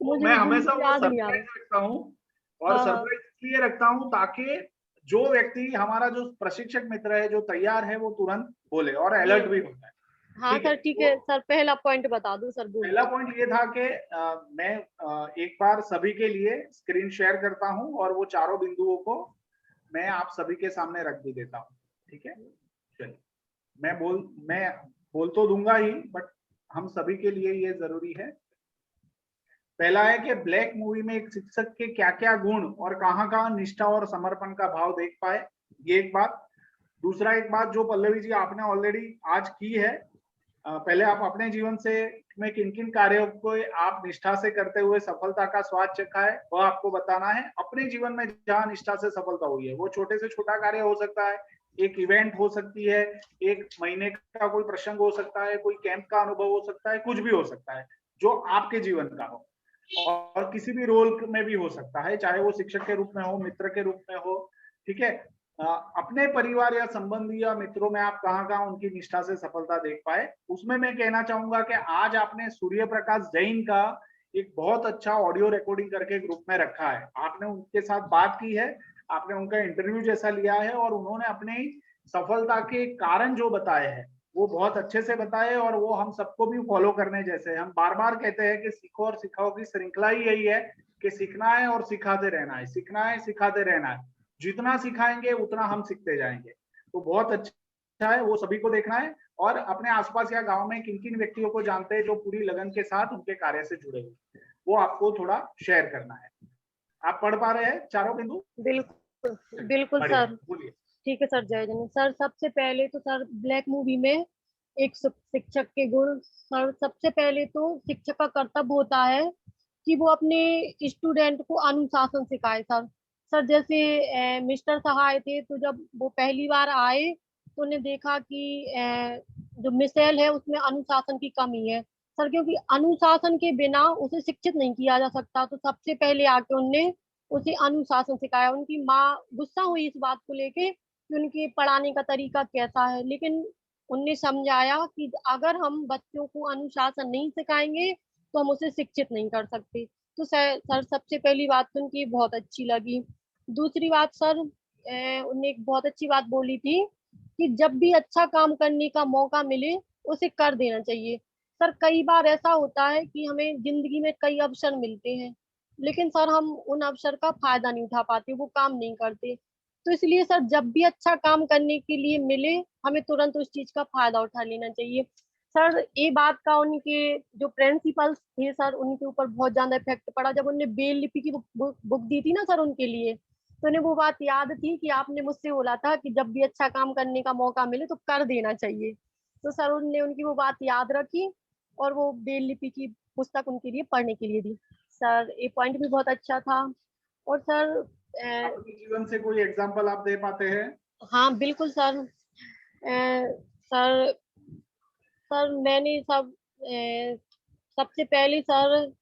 Speaker 7: मुझे
Speaker 3: मैं हमेशा वो
Speaker 7: याद नहीं आ
Speaker 3: सरप्राइज
Speaker 7: रहा।
Speaker 3: रखता हूँ, और सरप्राइज इसलिए रखता हूँ ताकि जो व्यक्ति हमारा जो प्रशिक्षक मित्र है जो तैयार है वो तुरंत बोले और अलर्ट भी होता है।
Speaker 7: हाँ
Speaker 3: ठीक है,
Speaker 7: सर ठीक
Speaker 3: तो
Speaker 7: है सर, पहला पॉइंट बता दो सर, बोल
Speaker 3: पहला
Speaker 7: दो।
Speaker 3: पॉइंट ये था कि मैं एक बार सभी के लिए स्क्रीन शेयर करता हूं और वो चारों बिंदुओं को मैं आप सभी के सामने रख भी देता हूं। ठीक है, चलिए मैं बोल तो दूंगा ही, बट हम सभी के लिए ये जरूरी है। पहला है कि ब्लैक मूवी में एक शिक्षक के क्या क्या गुण और कहाँ कहाँ निष्ठा और समर्पण का भाव देख पाए, ये एक बात। दूसरा एक बात जो पल्लवी जी आपने ऑलरेडी आज की है, पहले आप अपने जीवन से में किन किन कार्यों को आप निष्ठा से करते हुए सफलता का स्वाद चखा है, वह आपको बताना है। अपने जीवन में जहां निष्ठा से सफलता हुई है, वो छोटे से छोटा कार्य हो सकता है, एक इवेंट हो सकती है, एक महीने का कोई प्रसंग हो सकता है, कोई कैंप का अनुभव हो सकता है, कुछ भी हो सकता है जो आपके जीवन का हो, और किसी भी रोल में भी हो सकता है, चाहे वो शिक्षक के रूप में हो, मित्र के रूप में हो। ठीक है, अपने परिवार या संबंधी या मित्रों में आप कहाँ कहाँ उनकी निष्ठा से सफलता देख पाए, उसमें मैं कहना चाहूंगा कि आज आपने सूर्य प्रकाश जैन का एक बहुत अच्छा ऑडियो रिकॉर्डिंग करके ग्रुप में रखा है। आपने उनके साथ बात की है, आपने उनका इंटरव्यू जैसा लिया है, और उन्होंने अपनी सफलता के कारण जो बताए हैं वो बहुत अच्छे से बताए, और वो हम सबको भी फॉलो करने जैसे हैं। हम बार बार कहते हैं कि सीखो और सिखाओ की श्रृंखला ही यही है कि सीखना है और सिखाते रहना है, सीखना है सिखाते रहना है। जितना सिखाएंगे उतना हम सीखते जाएंगे। तो बहुत अच्छा है, वो सभी को देखना है, और अपने आसपास या गांव में किन किन व्यक्तियों को जानते हैं जो पूरी लगन के साथ उनके कार्य से जुड़े हुए, वो आपको थोड़ा शेयर करना है। आप पढ़ पा रहे हैं चारों बिंदु?
Speaker 7: बिल्कुल बिल्कुल
Speaker 3: बढ़िया,
Speaker 7: सर।
Speaker 3: बोलिए।
Speaker 7: ठीक है सर, जय जन सर। सबसे पहले तो सर ब्लैक मूवी में एक शिक्षक के गुण। सर सबसे पहले तो शिक्षक का कर्तव्य होता है कि वो अपने स्टूडेंट को अनुशासन सिखाए। सर सर जैसे मिस्टर सहाय थे, तो जब वो पहली बार आए तो उन्हें देखा कि जो मिसाइल है उसमें अनुशासन की कमी है। सर क्योंकि अनुशासन के बिना उसे शिक्षित नहीं किया जा सकता, तो सबसे पहले आके उनने उसे अनुशासन सिखाया। उनकी माँ गुस्सा हुई इस बात को लेके कि उनके पढ़ाने का तरीका कैसा है, लेकिन उनने समझाया कि अगर हम बच्चों को अनुशासन नहीं सिखाएंगे तो हम उसे शिक्षित नहीं कर सकते। तो सर सबसे पहली बात तो उनकी बहुत अच्छी लगी। दूसरी बात सर, उनने एक बहुत अच्छी बात बोली थी कि जब भी अच्छा काम करने का मौका मिले उसे कर देना चाहिए। सर कई बार ऐसा होता है कि हमें जिंदगी में कई अवसर मिलते हैं, लेकिन सर हम उन अवसर का फायदा नहीं उठा पाते, वो काम नहीं करते। तो इसलिए सर जब भी अच्छा काम करने के लिए मिले, हमें तुरंत उस चीज का फायदा उठा लेना चाहिए। सर ये बात का उनके जो प्रिंसिपल्स थे सर, उनके ऊपर बहुत ज्यादा इफेक्ट पड़ा। जब उन्होंने बेल लिपि की बुक दी थी ना सर उनके लिए, तो उन्हें वो बात याद थी कि आपने मुझसे बोला था कि जब भी अच्छा काम करने का मौका मिले तो कर देना चाहिए। तो सर उनने उनकी वो बात याद रखी और वो बेल लिपि की पुस्तक उनके लिए पढ़ने के लिए दी। सर ये पॉइंट भी बहुत अच्छा था। और सर
Speaker 3: अपने जीवन से कोई एग्जांपल आप दे पाते हैं?
Speaker 7: हाँ बिल्कुल सर। सर सर मैंने सबसे पहले सर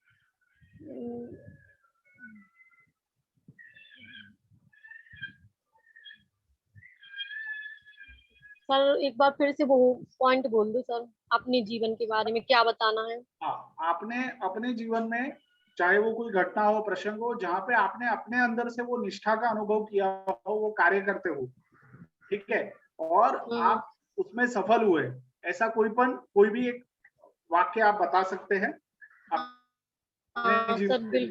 Speaker 7: सर एक बार फिर से वो पॉइंट बोल दो सर, अपने जीवन के बारे में क्या बताना है।
Speaker 3: हाँ, आपने अपने जीवन में चाहे वो कोई घटना हो, प्रसंग हो, जहाँ पे आपने अपने अंदर से वो निष्ठा का अनुभव किया हो, वो कार्य करते हो, ठीक है, और आप उसमें सफल हुए, ऐसा कोई भी एक वाक्य आप बता सकते हैं अपने
Speaker 7: हाँ
Speaker 3: जीवन
Speaker 7: सर
Speaker 3: से?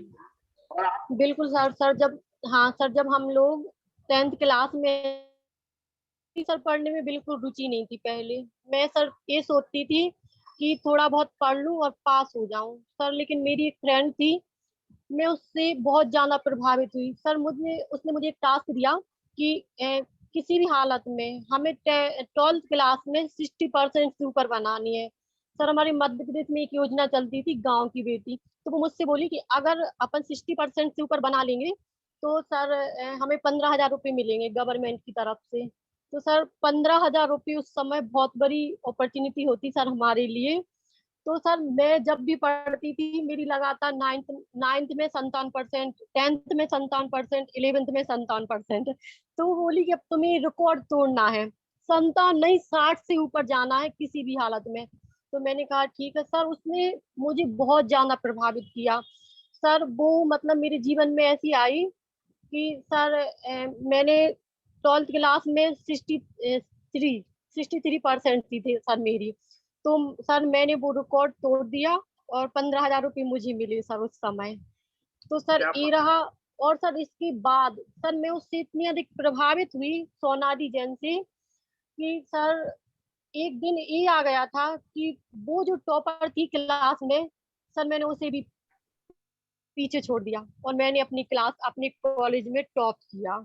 Speaker 3: और आप
Speaker 7: बिल्कुल सर। सर जब हम लोग 10th क्लास में, सर पढ़ने में बिल्कुल रुचि नहीं थी पहले। मैं सर ये सोचती थी कि थोड़ा बहुत पढ़ लूं और पास हो जाऊं सर, लेकिन मेरी एक फ्रेंड थी, मैं उससे बहुत ज्यादा प्रभावित हुई सर। उसने मुझे एक टास्क दिया कि किसी भी हालत में हमें 12th क्लास में 60% से ऊपर बनानी है। सर हमारे मध्य प्रदेश में एक योजना चलती थी गांव की बेटी, तो वो मुझसे बोली कि अगर अपन 60% से ऊपर बना लेंगे तो सर हमें 15,000 रुपये मिलेंगे गवर्नमेंट की तरफ से। तो सर 15,000 रुपये उस समय बहुत बड़ी अपॉर्चुनिटी होती सर हमारे लिए। तो सर मैं जब भी पढ़ती थी, मेरी लगातार नाइन्थ में 57%, 10th में 57%, 11th में 57%। तो वो बोली कि अब तुम्हें रिकॉर्ड तोड़ना है, 57 नहीं 60 से ऊपर जाना है किसी भी हालत में। तो मैंने कहा ठीक है सर। उसने मुझे बहुत ज्यादा प्रभावित किया सर। वो मतलब मेरे जीवन में ऐसी आई कि सर मैंने 12th क्लास में 63% थी सर मेरी। तो सर मैंने वो रिकॉर्ड तोड़ दिया और 15,000 रुपये मुझे मिले सर उस समय। तो सर
Speaker 3: क्या
Speaker 7: ये रहा। और सर इसके बाद सर मैं उससे इतनी अधिक प्रभावित हुई सोनाली जैन से कि सर एक दिन ये आ गया था कि वो जो टॉपर थी क्लास में, सर मैंने उसे भी पीछे छोड़ दिया और मैंने अपनी क्लास अपने कॉलेज में टॉप किया।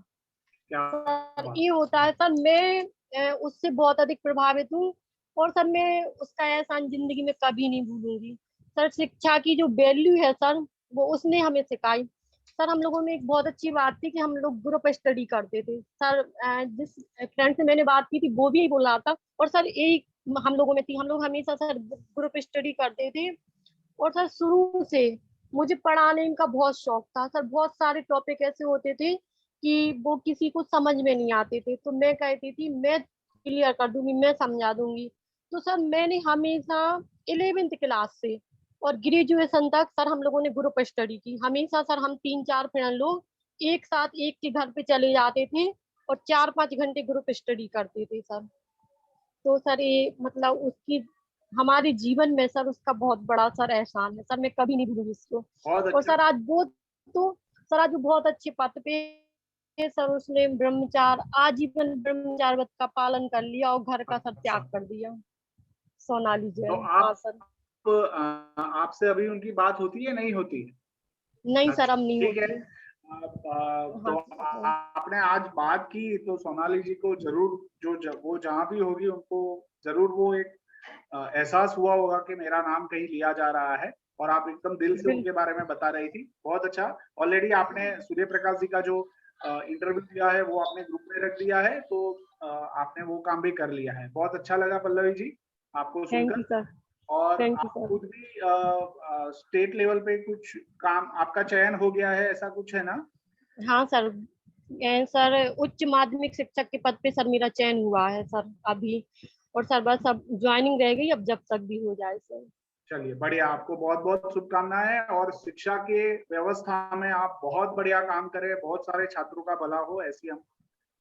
Speaker 3: क्या
Speaker 7: सर
Speaker 3: बात।
Speaker 7: ये होता है सर, मैं उससे बहुत अधिक प्रभावित हूँ और सर मैं उसका एहसान जिंदगी में कभी नहीं भूलूंगी। सर शिक्षा की जो वैल्यू है सर, वो उसने हमें सिखाई। सर हम लोगों में एक बहुत अच्छी बात थी कि हम लोग ग्रुप स्टडी करते थे। सर जिस फ्रेंड से मैंने बात की थी वो भी यही बोल रहा था। और सर एक हम लोगों में थी, हम लोग हमेशा सर ग्रुप स्टडी करते थे। और सर शुरू से मुझे पढ़ाने का बहुत शौक था सर। बहुत सारे टॉपिक ऐसे होते थे कि वो किसी को समझ में नहीं आते थे, तो मैं कहती थी मैं क्लियर कर दूंगी, मैं समझा दूंगी। तो सर मैंने हमेशा 11th क्लास से और ग्रेजुएशन तक सर हम लोगों ने ग्रुप स्टडी की। हमेशा सर हम 3-4 फ्रेंड लोग एक साथ एक के घर पे चले जाते थे और 4-5 घंटे ग्रुप स्टडी करते थे सर। तो सर ये मतलब उसकी हमारे जीवन में सर उसका बहुत बड़ा सर एहसान है सर, मैं कभी नहीं भूलूंगी इसको।
Speaker 3: बहुत
Speaker 7: और
Speaker 3: अच्छा।
Speaker 7: सर आज वो तो सर आज वो बहुत अच्छे पद पे है सर। उसने आजीवन ब्रह्मचार्य व्रत का पालन कर लिया और घर का सर त्याग कर दिया। सोनाली
Speaker 3: तो
Speaker 7: जैन। हाँ सर।
Speaker 3: आपसे अभी उनकी बात होती है नहीं होती है?
Speaker 7: नहीं
Speaker 3: अच्छा,
Speaker 7: सर अब नहीं
Speaker 3: ठीक है।
Speaker 7: होती।
Speaker 3: तो
Speaker 7: हाँ सर।
Speaker 3: आपने आज बात की तो सोनाली जी को जरूर वो जहाँ भी होगी उनको जरूर वो एक एहसास हुआ होगा कि मेरा नाम कहीं लिया जा रहा है, और आप एकदम दिल से
Speaker 7: बिल्कुल।
Speaker 3: उनके बारे में बता रही थी। बहुत अच्छा। ऑलरेडी आपने सूर्य प्रकाश जी का जो इंटरव्यू दिया है वो आपने ग्रुप में रख दिया है, तो आपने वो काम भी कर लिया है। बहुत अच्छा लगा पल्लवी जी आपको
Speaker 7: थैंक यू
Speaker 3: सुनकर।
Speaker 7: सर।
Speaker 3: और
Speaker 7: थैंक यू
Speaker 3: आप
Speaker 7: सर।
Speaker 3: खुद भी स्टेट लेवल पे कुछ काम आपका चयन हो गया है, ऐसा कुछ है ना?
Speaker 7: हाँ सर। सर उच्च माध्यमिक शिक्षक के पद पे सर मेरा चयन हुआ है सर अभी। और सर बस अब ज्वाइनिंग रह गई, अब जब तक भी हो जाए सर।
Speaker 3: चलिए बढ़िया, आपको बहुत बहुत शुभकामनाएं, और शिक्षा के व्यवस्था में आप बहुत बढ़िया काम करें, बहुत सारे छात्रों का भला हो, ऐसी हम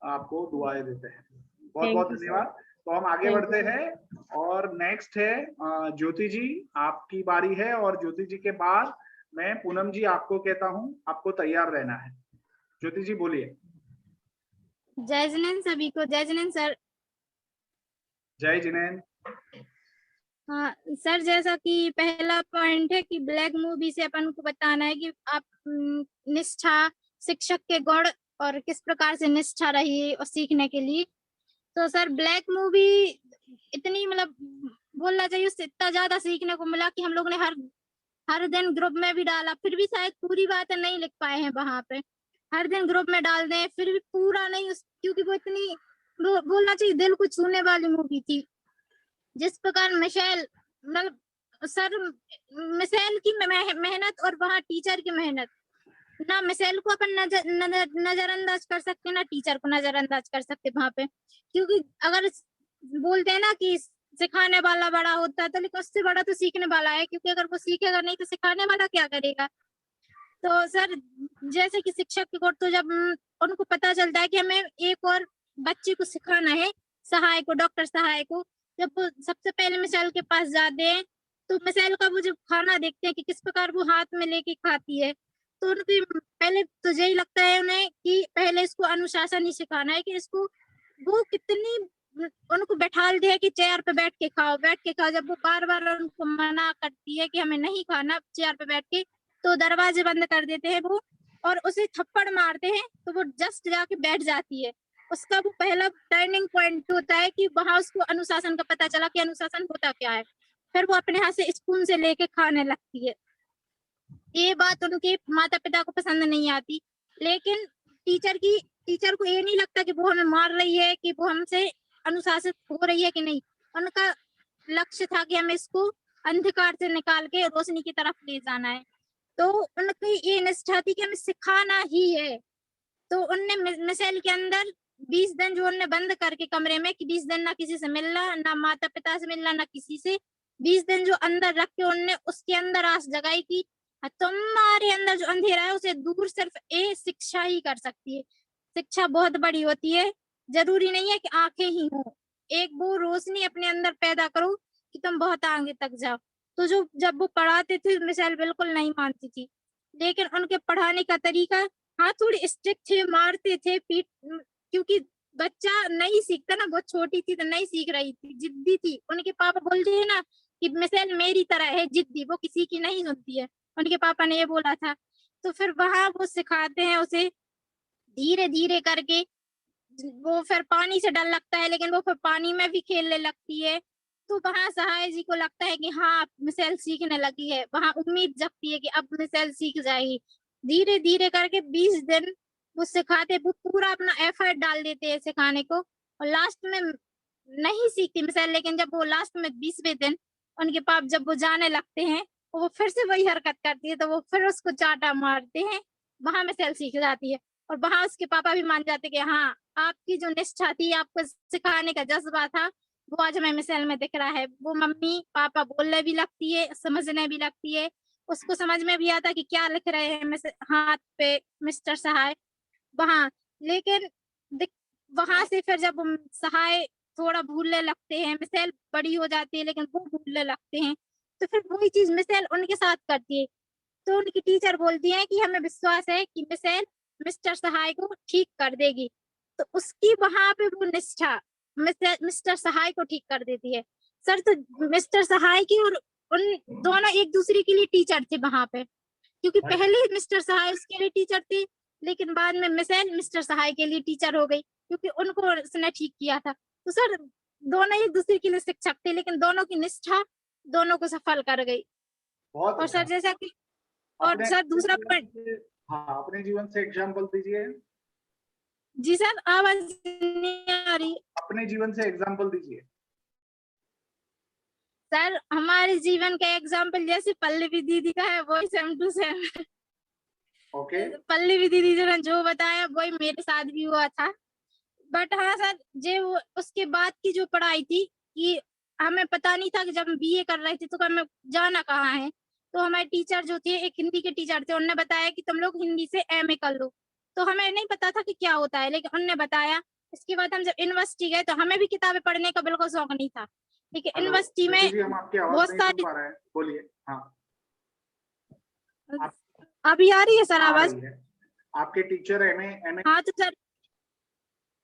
Speaker 3: आपको दुआएं देते हैं। बहुत
Speaker 7: थैंक
Speaker 3: बहुत
Speaker 7: यू सर।
Speaker 3: धन्यवाद। तो हम आगे
Speaker 7: थैंक
Speaker 3: बढ़ते
Speaker 7: यू सर।
Speaker 3: हैं और नेक्स्ट है ज्योति जी, आपकी बारी है। और ज्योति जी के बाद मैं पूनम जी आपको कहता हूँ, आपको तैयार रहना है। ज्योति जी बोलिए।
Speaker 2: जय जिनेंद्र सभी को, जय जिनेंद्र सर।
Speaker 3: जय जिनेंद्र।
Speaker 2: हाँ सर, जैसा कि पहला पॉइंट है कि ब्लैक मूवी से अपन को बताना है कि आप निष्ठा, शिक्षक के गुण और किस प्रकार से निष्ठा रही और सीखने के लिए। तो सर ब्लैक मूवी इतनी मतलब बोलना चाहिए, उससे इतना ज्यादा सीखने को मिला कि हम लोग ने हर दिन ग्रुप में भी डाला, फिर भी शायद पूरी बातें नहीं लिख पाए हैं वहां पे। हर दिन ग्रुप में डाल दें फिर भी पूरा नहीं, क्योंकि वो इतनी बोलना चाहिए दिल को छूने वाली मूवी थी। जिस प्रकार मिशेल मतलब सर मिशेल की मेहनत और वहाँ टीचर की मेहनत, ना मिशेल को अपन नजरअंदाज कर सकते ना टीचर को नजरअंदाज कर सकते वहां पे। क्योंकि अगर बोलते हैं ना कि सिखाने वाला बड़ा होता है, तो लेकिन उससे बड़ा तो सीखने वाला है, क्योंकि अगर वो सीखेगा नहीं तो सिखाने वाला क्या करेगा। तो सर जैसे कि शिक्षक के कोर्स, तो जब उनको पता चलता है कि हमें एक और बच्चे को सिखाना है, सहाय को, डॉक्टर सहाय को, जब वो सबसे पहले मिसाइल के पास जाते हैं तो मिसाइल का वो जब खाना देखते हैं कि किस प्रकार वो हाथ में लेके खाती है, तो उनकी पहले तो यही लगता है उन्हें कि पहले इसको अनुशासन ही सिखाना है, कि इसको वो कितनी उनको बैठाल दिया कि चेयर पे बैठ के खाओ, बैठ के खाओ। जब वो बार बार उनको मना करती है कि हमें नहीं खाना चेयर पे बैठ के, तो दरवाजे बंद कर देते हैं वो और उसे थप्पड़ मारते हैं, तो वो जस्ट जाके बैठ जाती है। उसका वो पहला टर्निंग पॉइंट होता है कि वहां उसको अनुशासन का पता चला कि अनुशासन होता क्या है। फिर वो अपने हाथ से स्पून से लेके खाने लगती है। ये बात उनके माता पिता को पसंद नहीं आती, लेकिन टीचर को ये नहीं लगता कि वो हमें मार रही है, कि वो हमसे अनुशासित हो रही है कि नहीं। उनका लक्ष्य था कि हमें इसको अंधकार से निकाल के रोशनी की तरफ ले जाना है। तो उनकी ये निष्ठा थी कि हमें सिखाना ही है। तो उनने मिसाइल के अंदर 20 दिन जो उनने बंद करके कमरे में, कि 20 दिन ना किसी से मिलना, ना माता पिता से मिलना, ना किसी से, 20 दिन जो अंदर रख के उनने उसके अंदर आस जगाई कि तुम्हारे अंदर जो अंधेरा है उसे दूर सिर्फ शिक्षा ही कर सकती है। शिक्षा बहुत बड़ी होती है, जरूरी नहीं है कि आंखें ही हो। एक वो रोशनी अपने अंदर पैदा करो कि तुम बहुत आगे तक जाओ। तो जब वो पढ़ाते थे मिसाइल बिल्कुल नहीं मानती थी, लेकिन उनके पढ़ाने का तरीका, हाँ थोड़ी स्ट्रिक्ट थे, मारते थे, क्योंकि बच्चा नहीं सीखता ना, बहुत छोटी थी तो नहीं सीख रही थी, जिद्दी थी। उनके पापा बोलते हैं ना कि मिसाइल मेरी तरह है जिद्दी, वो किसी की नहीं सुनती है, उनके पापा ने ये बोला था। तो फिर वहां वो सिखाते हैं उसे धीरे धीरे करके। वो फिर पानी से डर लगता है, लेकिन वो फिर पानी में भी खेलने लगती है। तो वहां सहाय जी को लगता है कि हाँ अब मिसाइल सीखने लगी है, वहां उम्मीद जगती है कि अब मिसाइल सीख जाएगी। धीरे धीरे करके 20 दिन वो सिखाते, वो पूरा अपना एफर्ट डाल देते हैं सिखाने को, और लास्ट में नहीं सीखती मिसाइल। लेकिन जब वो लास्ट में 20वें दिन उनके पाप जब वो जाने लगते हैं, तो वो फिर से वही हरकत करती है, तो वो फिर उसको चाटा मारते हैं, वहां मिसाइल सीख जाती है। और वहां उसके पापा भी मान जाते कि हाँ आपकी जो निष्ठा थी, आपको सिखाने का जज्बा था, वो आज हमें मिसाइल में दिख रहा है। वो मम्मी पापा बोलने भी लगती है, समझने भी लगती है, उसको समझ में भी आता कि क्या लिख रहे हैं हाथ पे मिस्टर सहाय वहां। लेकिन वहां से फिर जब सहाय थोड़ा भूलने लगते हैं, मिसाइल बड़ी हो जाती है लेकिन वो भूलने लगते हैं, तो फिर वही चीज मिसाइल उनके साथ करती है। तो उनकी टीचर बोलती है कि हमें विश्वास है कि मिसाइल मिस्टर सहाय को ठीक कर देगी। तो उसकी वहां पे वो निष्ठा मिस्टर सहाय को ठीक कर देती है। सर तो मिस्टर सहाय की और उन दोनों एक दूसरे के लिए टीचर थे वहां पे, क्योंकि पहले मिस्टर सहाय उसके लिए टीचर थे, लेकिन बाद में मिसाइल मिस्टर सहाय के लिए टीचर हो गई, क्योंकि उनको उसने ठीक किया था। तो सर दोनों एक दूसरे के लिए शिक्षक थे, लेकिन दोनों की निष्ठा दोनों को सफल कर गई।
Speaker 3: बहुत
Speaker 2: और
Speaker 3: अच्छा।
Speaker 2: सर जैसा कि और सर दूसरा पॉइंट,
Speaker 3: हाँ अपने जीवन से एग्जाम्पल दीजिए।
Speaker 2: जी सर आवाज नहीं आ रही।
Speaker 3: अपने जीवन से एग्जाम्पल दीजिए।
Speaker 2: सर हमारे जीवन का एग्जाम्पल जैसे पल्लवी दीदी का है, वही same to same.
Speaker 3: Okay.
Speaker 2: Pallavi दीदी ने जो बताया वही मेरे साथ भी हुआ था। बट हाँ सर, जो उसके बाद की जो पढ़ाई थी कि हमें पता नहीं था कि जब हम बीए कर रहे थे तो हमें जाना कहाँ है। तो हमारे टीचर जो थे, एक हिंदी के टीचर थे, उन्होंने बताया कि तुम लोग हिंदी से एमए कर लो। तो हमें नहीं पता था कि क्या होता है, लेकिन उन्होंने बताया। इसके बाद हम जब यूनिवर्सिटी गए तो हमें भी किताबें पढ़ने का बिल्कुल शौक नहीं था, लेकिन
Speaker 3: हेलो
Speaker 2: यूनिवर्सिटी में
Speaker 3: जी, हम आपकी आवाज
Speaker 2: बहुत
Speaker 3: नहीं सुन
Speaker 2: सारी।
Speaker 3: पा रहे हैं, बोलिए। हाँ
Speaker 2: अभी आ रही है सर
Speaker 3: आ
Speaker 2: आवाज?
Speaker 3: रही है। आपके टीचर एमए
Speaker 2: हाँ तो सर,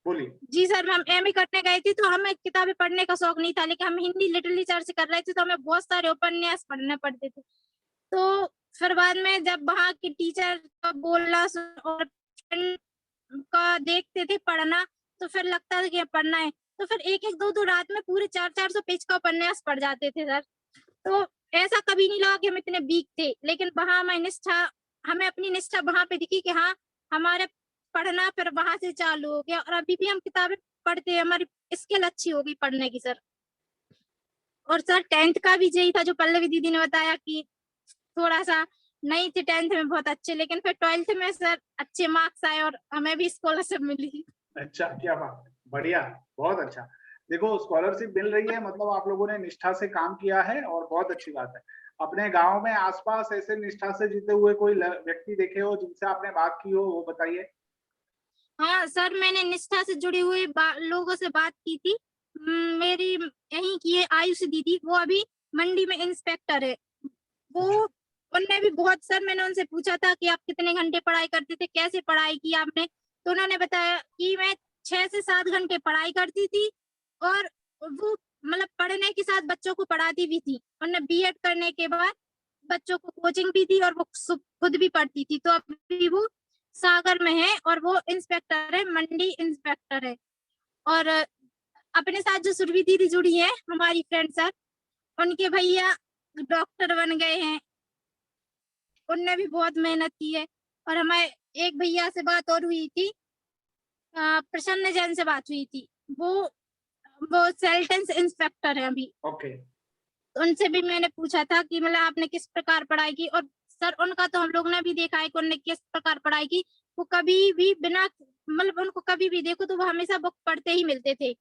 Speaker 3: बोलिए।
Speaker 2: जी सर, हम एमए करने गए थे तो हमें किताबें पढ़ने का शौक नहीं था, लेकिन हम हिंदी लिटरेचर से कर रहे थे, तो हमें बहुत सारे उपन्यास पढ़ने पड़ते थे। तो फिर बाद में जब वहाँ के टीचर का बोलना और का देखते थे पढ़ना, तो फिर लगता था कि पढ़ना है। तो फिर एक एक दो दो रात में पूरे 400-400 पेज का उपन्यास पढ़ जाते थे सर। तो ऐसा कभी नहीं लगा कि हम इतने वीक थे, लेकिन वहां हमें अपनी निष्ठा वहां पे दिखी कि हाँ हमारे पढ़ना फिर वहां से चालू हो गया, और अभी भी हम किताबें पढ़ते हैं, हमारी स्किल अच्छी हो गई पढ़ने की सर। और सर 10th का भी यही था जो पल्लवी दीदी ने बताया कि थोड़ा सा नहीं थे 10th में बहुत अच्छे, लेकिन फिर 12th में सर अच्छे मार्क्स आए और हमें भी स्कॉलरशिप मिली।
Speaker 3: अच्छा, क्या बात है, बढ़िया, बहुत अच्छा। देखो स्कॉलरशिप मिल रही है, मतलब आप लोगों ने निष्ठा से काम किया है और बहुत अच्छी बात है। अपने गांव में आसपास ऐसे निष्ठा से जीते हुए कोई व्यक्ति देखे हो जिनसे आपने बात की हो, वो बताइए।
Speaker 2: हाँ सर, मैंने निष्ठा से जुड़े हुए लोगों से बात की थी। मेरी यहीं की है आयुष दीदी, वो अभी मंडी में इंस्पेक्टर है। वो उनने भी बहुत, सर मैंने उनसे पूछा था कि आप कितने घंटे पढ़ाई करते थे, कैसे पढ़ाई की आपने, तो उन्होंने बताया कि मैं 6 से 7 घंटे पढ़ाई करती थी, और वो मतलब पढ़ने के साथ बच्चों को पढ़ाती भी थी। उन्होंने बीएड करने के बाद बच्चों को कोचिंग भी दी और वो खुद भी पढ़ती थी। तो अभी वो सागर में है और वो इंस्पेक्टर है, मंडी इंस्पेक्टर है। और अपने साथ जो सुरभि दीदी जुड़ी है हमारी फ्रेंड सर, उनके भैया डॉक्टर बन गए हैं, उनने भी बहुत मेहनत की है। और हमारे एक भैया से बात और हुई थी, प्रसन्न जैन से बात हुई थी, वो सेल्टेंस इंस्पेक्टर है अभी।
Speaker 3: ओके।
Speaker 2: उनसे भी मैंने पूछा था कि मतलब आपने किस प्रकार पढ़ाई की, और सर उनका तो हम लोग ने भी देखा है कि उन्होंने किस प्रकार पढ़ाई की। वो कभी भी बिना मतलब उनको कभी भी देखो तो वो हमेशा बुक पढ़ते ही मिलते थे,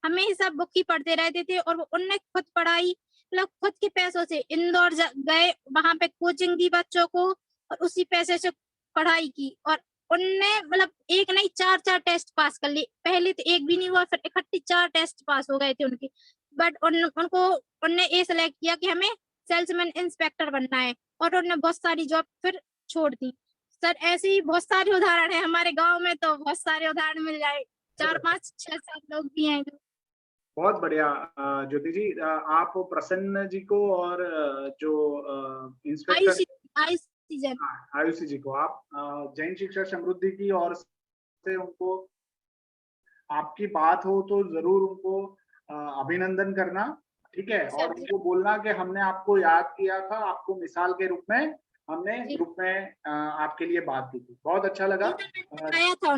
Speaker 2: हमेशा बुक ही पढ़ते रहते थे। और वो उनने खुद पढ़ाई मतलब खुद के पैसों से इंदौर गए, वहां पे कोचिंग दी बच्चों को और उसी पैसे से पढ़ाई की। और उनने मतलब एक नहीं 4-4 टेस्ट पास कर लिए, पहले तो एक भी नहीं हुआ, फिर इकट्ठे 4 टेस्ट पास हो गए थे उनके। बट उनने ये सेलेक्ट किया कि हमें सेल्समैन इंस्पेक्टर बनना है, और उन्होंने बहुत सारी जॉब फिर छोड़ दी। सर ऐसे ही बहुत सारे उदाहरण है हमारे गांव में, तो बहुत सारे उदाहरण मिल जाए, 4 5 6 7 लोग भी हैं जो।
Speaker 3: बहुत बढ़िया। ज्योति जी, आप प्रसन्न जी को और जो इंस्पेक्टर
Speaker 2: आयुषी जैन,
Speaker 3: आयुषी जी को आप जैन शिक्षा समृद्धि की और से उनको आपकी बात हो तो जरूर उनको अभिनंदन करना, ठीक है, और उनको बोलना कि हमने आपको याद किया था, आपको मिसाल के रूप में हमने ग्रुप में आपके लिए बात की थी। बहुत अच्छा लगा।
Speaker 2: बताया था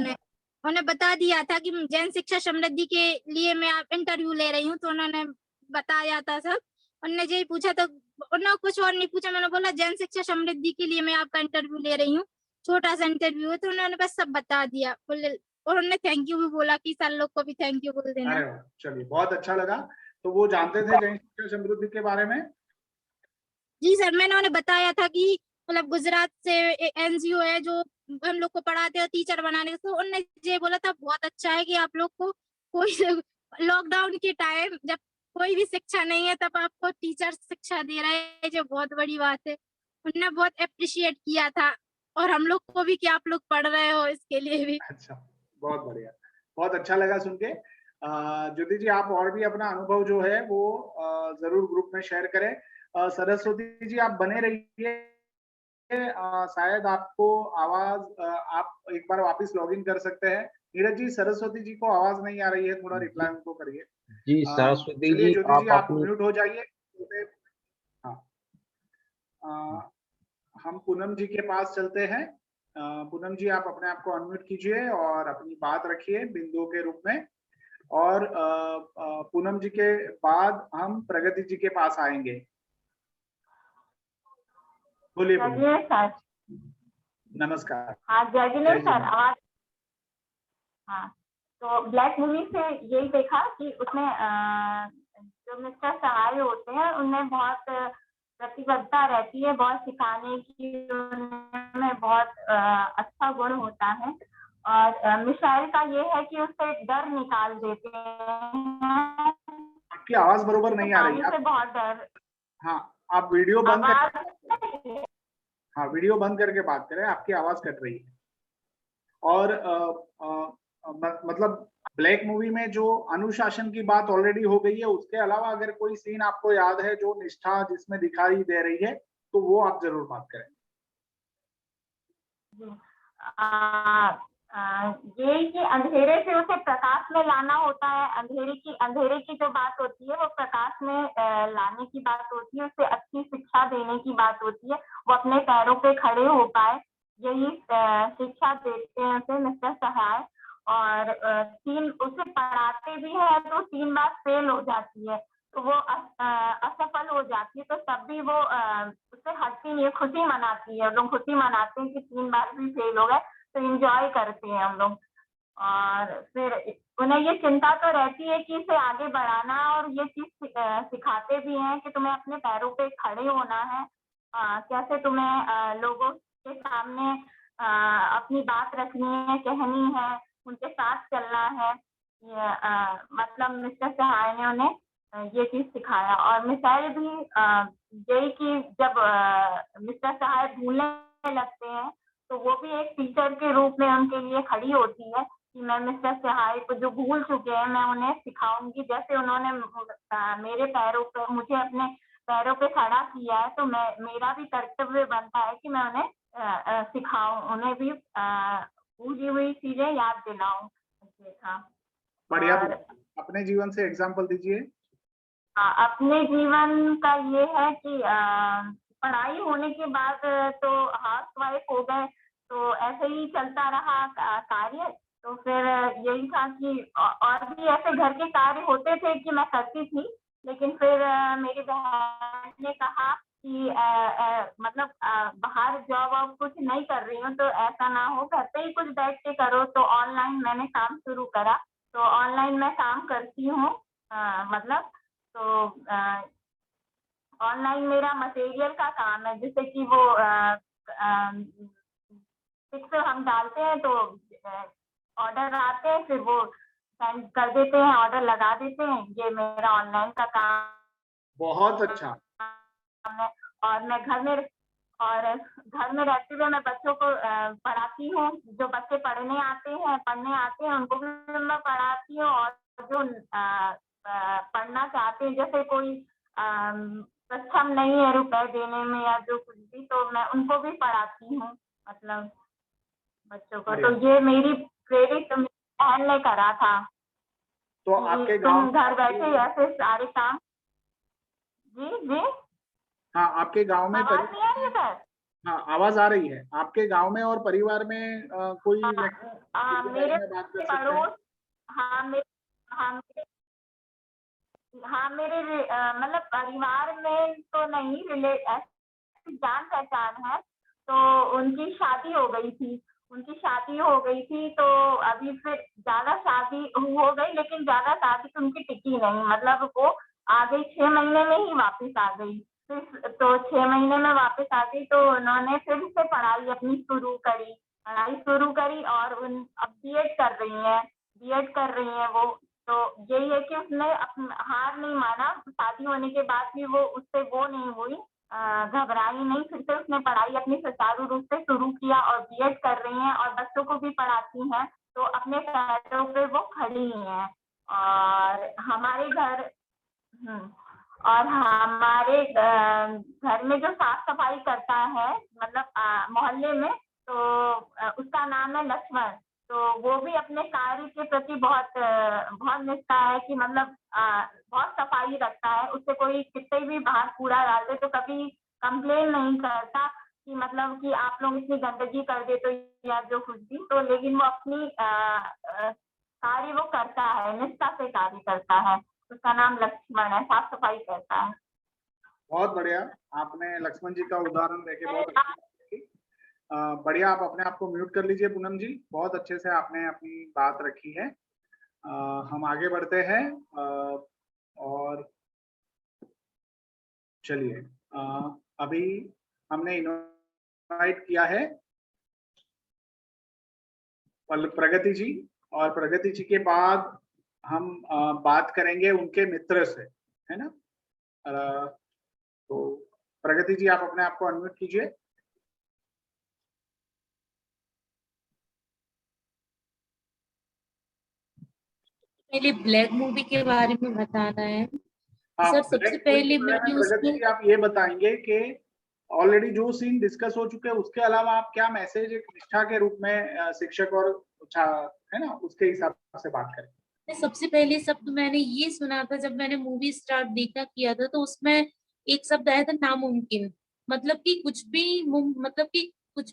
Speaker 2: उन्हें बता दिया था कि जैन शिक्षा समृद्धि के लिए मैं आप इंटरव्यू ले रही हूँ, तो उन्होंने बताया था सब। उन्होंने यही पूछा तो उन्होंने कुछ और नहीं पूछा, मैंने बोला जैन शिक्षा समृद्धि के लिए मैं आपका इंटरव्यू ले रही हूँ, छोटा सा इंटरव्यू है, तो उन्होंने बस सब बता दिया। और उन्होंने थैंक यू भी बोला कि सर लोग को भी थैंक यू बोल देना।
Speaker 3: अरे चलिए, बहुत अच्छा लगा। तो वो जानते थे जैन शिक्षा समृद्धि के बारे में?
Speaker 2: जी सर, मैंने उन्हें बताया था कि मतलब गुजरात से एनजीओ है जो हम लोग को पढ़ाते हैं टीचर बनाने का, तो उन्होंने ये बोला था बहुत अच्छा है कि आप लोग को कोई लॉकडाउन के टाइम जब कोई भी शिक्षा नहीं है तब आपको टीचर शिक्षा दे रहे हैं, जो बहुत बड़ी बात है। उन्होंने बहुत अप्रिशिएट किया था, और हम लोग को भी कि आप लोग पढ़ रहे हो, इसके लिए भी।
Speaker 3: अच्छा, बहुत बढ़िया, बहुत अच्छा लगा सुन के। ज्योति जी, आप और भी अपना अनुभव जो है वो जरूर ग्रुप में शेयर करें। सरस्वती जी, आप बने रहिए। शायद आपको आवाज आप एक बार वापस लॉगिन कर सकते हैं। नीरज जी, सरस्वती जी को आवाज नहीं आ रही है, थोड़ा रिप्लाई उनको करिए।
Speaker 1: जी सरस्वती
Speaker 3: चलिए
Speaker 1: जी,
Speaker 3: ज्योति जी, आप
Speaker 1: अपनी
Speaker 3: म्यूट हो जाइए। हाँ, हम पूनम जी के पास चलते हैं। पूनम जी, आप अपने आप को अनम्यूट कीजिए और अपनी बात रखिए बिंदु के रूप में। और पूनम जी के बाद हम प्रगति जी के पास आएंगे। बोलिए
Speaker 8: सर।
Speaker 3: नमस्कार।
Speaker 8: हाँ, जय जिनेन्द्र सर, आवाज। हाँ, तो ब्लैक मूवी से यही देखा कि उसमें जो मिस्टर सहाय होते हैं उनमें बहुत प्रतिबद्धता रहती है, बहुत सिखाने की उनमें बहुत अच्छा गुण होता है। और मिसाइल का ये है कि उससे डर निकाल देते हैं।
Speaker 3: आपकी आवाज बरोबर नहीं आ रही है।
Speaker 8: से बहुत डर।
Speaker 3: हाँ, आप वीडियो बंद कर, हाँ वीडियो बंद करके बात करें, आपकी आवाज कट रही है। और मतलब ब्लैक मूवी में जो अनुशासन की बात ऑलरेडी हो गई है, उसके अलावा अगर कोई सीन आपको याद है जो निष्ठा जिसमें दिखाई दे रही है, तो वो आप जरूर बात करें।
Speaker 8: ये कि अंधेरे से उसे प्रकाश में लाना होता है। अंधेरे की जो बात होती है वो प्रकाश में लाने की बात होती है, उसे अच्छी शिक्षा देने की बात होती है, वो अपने पैरों पे खड़े हो पाए, यही शिक्षा देते हैं उसे मिस्टर सहाय। और उसे पढ़ाते भी है तो 3 बार फेल हो जाती है, तो वो असफल हो जाती है, तो तब भी वो उससे हटती नहीं है, खुशी मनाती है। लोग खुशी मनाते हैं कि 3 बार भी फेल हो गए, तो एंजॉय करते हैं हम लोग। और फिर उन्हें ये चिंता तो रहती है कि इसे आगे बढ़ाना, और ये चीज सिखाते भी हैं कि तुम्हें अपने पैरों पे खड़े होना है, कैसे तुम्हें लोगों के सामने अपनी बात रखनी है, कहनी है, उनके साथ चलना है। मतलब मिस्टर सहाय ने उन्हें ये चीज सिखाया। और मिसाइल भी यही कि जब मिस्टर सहाय भूलने लगते हैं तो वो भी एक टीचर के रूप में उनके लिए खड़ी होती है कि मैं मिस्टर सहाय को जो भूल चुके हैं मैं उन्हें सिखाऊंगी, जैसे उन्होंने मेरे पैरों पे, मुझे अपने पैरों पे खड़ा किया है, तो मेरा भी कर्तव्य बनता है कि मैं उन्हें सिखाऊं, उन्हें भी भूली हुई चीजें याद दिलाऊं।
Speaker 3: बढ़िया। अपने जीवन से एग्जाम्पल दीजिए।
Speaker 8: अपने जीवन का ये है कि पढ़ाई होने के बाद तो हाउसवाइफ हो गए, तो ऐसे ही चलता रहा कार्य। तो फिर यही था कि और भी ऐसे घर के कार्य होते थे कि मैं करती थी, लेकिन फिर मेरी बहन ने कहा कि मतलब बाहर जॉब वॉब कुछ नहीं कर रही हूँ तो ऐसा ना हो, घर पे ही कुछ बैठ के करो। तो ऑनलाइन मैंने काम शुरू करा, तो ऑनलाइन मैं काम करती हूँ। मतलब तो ऑनलाइन मेरा मटेरियल का काम है, जैसे कि वो पिक्चर हम डालते हैं तो ऑर्डर आते हैं, फिर वो सेंड कर देते हैं, ऑर्डर लगा देते हैं। ये मेरा ऑनलाइन का काम
Speaker 3: बहुत अच्छा।
Speaker 8: है। और मैं घर में रहते हुए मैं बच्चों को पढ़ाती हूँ। जो बच्चे पढ़ने आते हैं उनको भी मैं पढ़ाती हूँ, और जो पढ़ना चाहते हैं, जैसे कोई सक्षम नहीं है रुपए देने में या जो कुछ भी, तो मैं उनको भी पढ़ाती हूँ, मतलब बच्चों को। तो ये मेरी प्रेरित बहन ने करा था।
Speaker 3: तो आपके
Speaker 8: तुम
Speaker 3: गांव
Speaker 8: घर बैठे ऐसे सारे काम। जी
Speaker 3: हाँ, आपके गांव में
Speaker 8: आवाज नहीं आ रही है सर?
Speaker 3: हाँ, आवाज आ रही है। आपके गांव में और परिवार में कोई व्यक्ति
Speaker 8: मेरे
Speaker 3: बात कर सकते हैं?
Speaker 8: पड़ोस, मेरे मतलब परिवार में तो नहीं, जान पहचान है। तो उनकी शादी हो गई थी, तो अभी फिर ज्यादा शादी हो गई, लेकिन ज्यादा शादी तो उनकी टिकी नहीं, मतलब वो आ गई 6 महीने में ही वापस आ गई। तो 6 महीने में वापस आ गई, तो उन्होंने फिर से पढ़ाई अपनी शुरू करी और अब बीएड कर रही हैं वो। तो यही है कि उसने हार नहीं माना, शादी होने के बाद भी वो उससे वो नहीं हुई, घबराई नहीं, फिर से उसने पढ़ाई अपनी सुचारू रूप से शुरू किया और बीएड कर रही हैं और बच्चों को भी पढ़ाती हैं। तो अपने पैरों पे वो खड़ी हैं। और हमारे घर में जो साफ सफाई करता है, मतलब मोहल्ले में, तो उसका नाम है लक्ष्मण। तो वो भी अपने कार्य के प्रति बहुत निष्ठा है, कि मतलब बहुत सफाई रखता है। उससे कोई कितने भी बाहर कूड़ा डाल दे तो कभी कंप्लेन नहीं करता कि मतलब कि आप लोग इतनी गंदगी कर दे, तो या जो कुछ भी, तो लेकिन वो अपनी कार्य वो करता है, निष्ठा से कार्य करता है। उसका नाम लक्ष्मण है, साफ सफाई करता है।
Speaker 3: बहुत बढ़िया, आपने लक्ष्मण जी का उदाहरण देके बहुत अच्छी बढ़िया। आप अपने आप को म्यूट कर लीजिए पूनम जी, बहुत अच्छे से आपने अपनी बात रखी है। हम आगे बढ़ते हैं और चलिए, अभी हमने इनवाइट किया है प्रगति जी, और प्रगति जी के बाद हम बात करेंगे उनके मित्र से, है ना। तो प्रगति जी, आप अपने आप को अनम्यूट कीजिए।
Speaker 6: पहले ब्लैक मूवी के बारे में बताना है।
Speaker 3: हाँ,
Speaker 6: सर सबसे पहले मैंने
Speaker 3: प्रगति जी आप ये बताएंगे कि ऑलरेडी जो सीन डिस्कस हो चुके हैं, उसके अलावा आप क्या मैसेज एक निष्ठा के रूप में शिक्षक और है ना, उसके हिसाब से बात करें।
Speaker 6: सबसे पहले शब्द मैंने ये सुना था जब मैंने मूवी स्टार्ट देखना किया था, तो उसमें एक शब्द आया था नामुमकिन। मतलब कि कुछ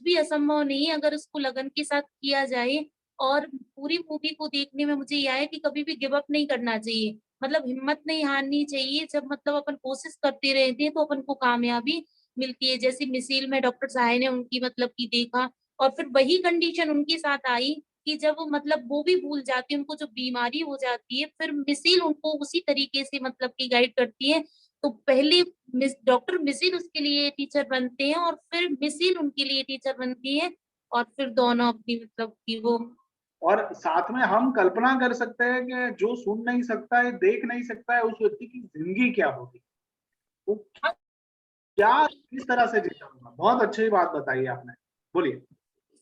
Speaker 6: भी असंभव नहीं है अगर उसको लगन के साथ किया जाए। और पूरी मूवी को देखने में मुझे यह है कि कभी भी गिव अप नहीं करना चाहिए, मतलब हिम्मत नहीं हारनी चाहिए। जब मतलब अपन कोशिश करते रहते हैं तो अपन को कामयाबी मिलती है। जैसे मिसाल में डॉक्टर साहे ने उनकी मतलब की देखा, और फिर वही कंडीशन उनके साथ आई कि जब मतलब वो भी भूल जाती है, उनको जो बीमारी हो जाती है, फिर मिसाल उनको उसी तरीके से मतलब की गाइड करती है। तो पहले डॉक्टर मिसाल उसके लिए टीचर बनते हैं, और फिर मिसाल उनके लिए टीचर बनती है, और फिर दोनों अपनी मतलब की वो।
Speaker 3: और साथ में हम कल्पना कर सकते हैं कि जो सुन नहीं सकता है, देख नहीं सकता है, उस व्यक्ति की जिंदगी क्या होगी, वो क्या किस तरह से जीता होगा। बहुत अच्छी बात बताई आपने, बोलिए।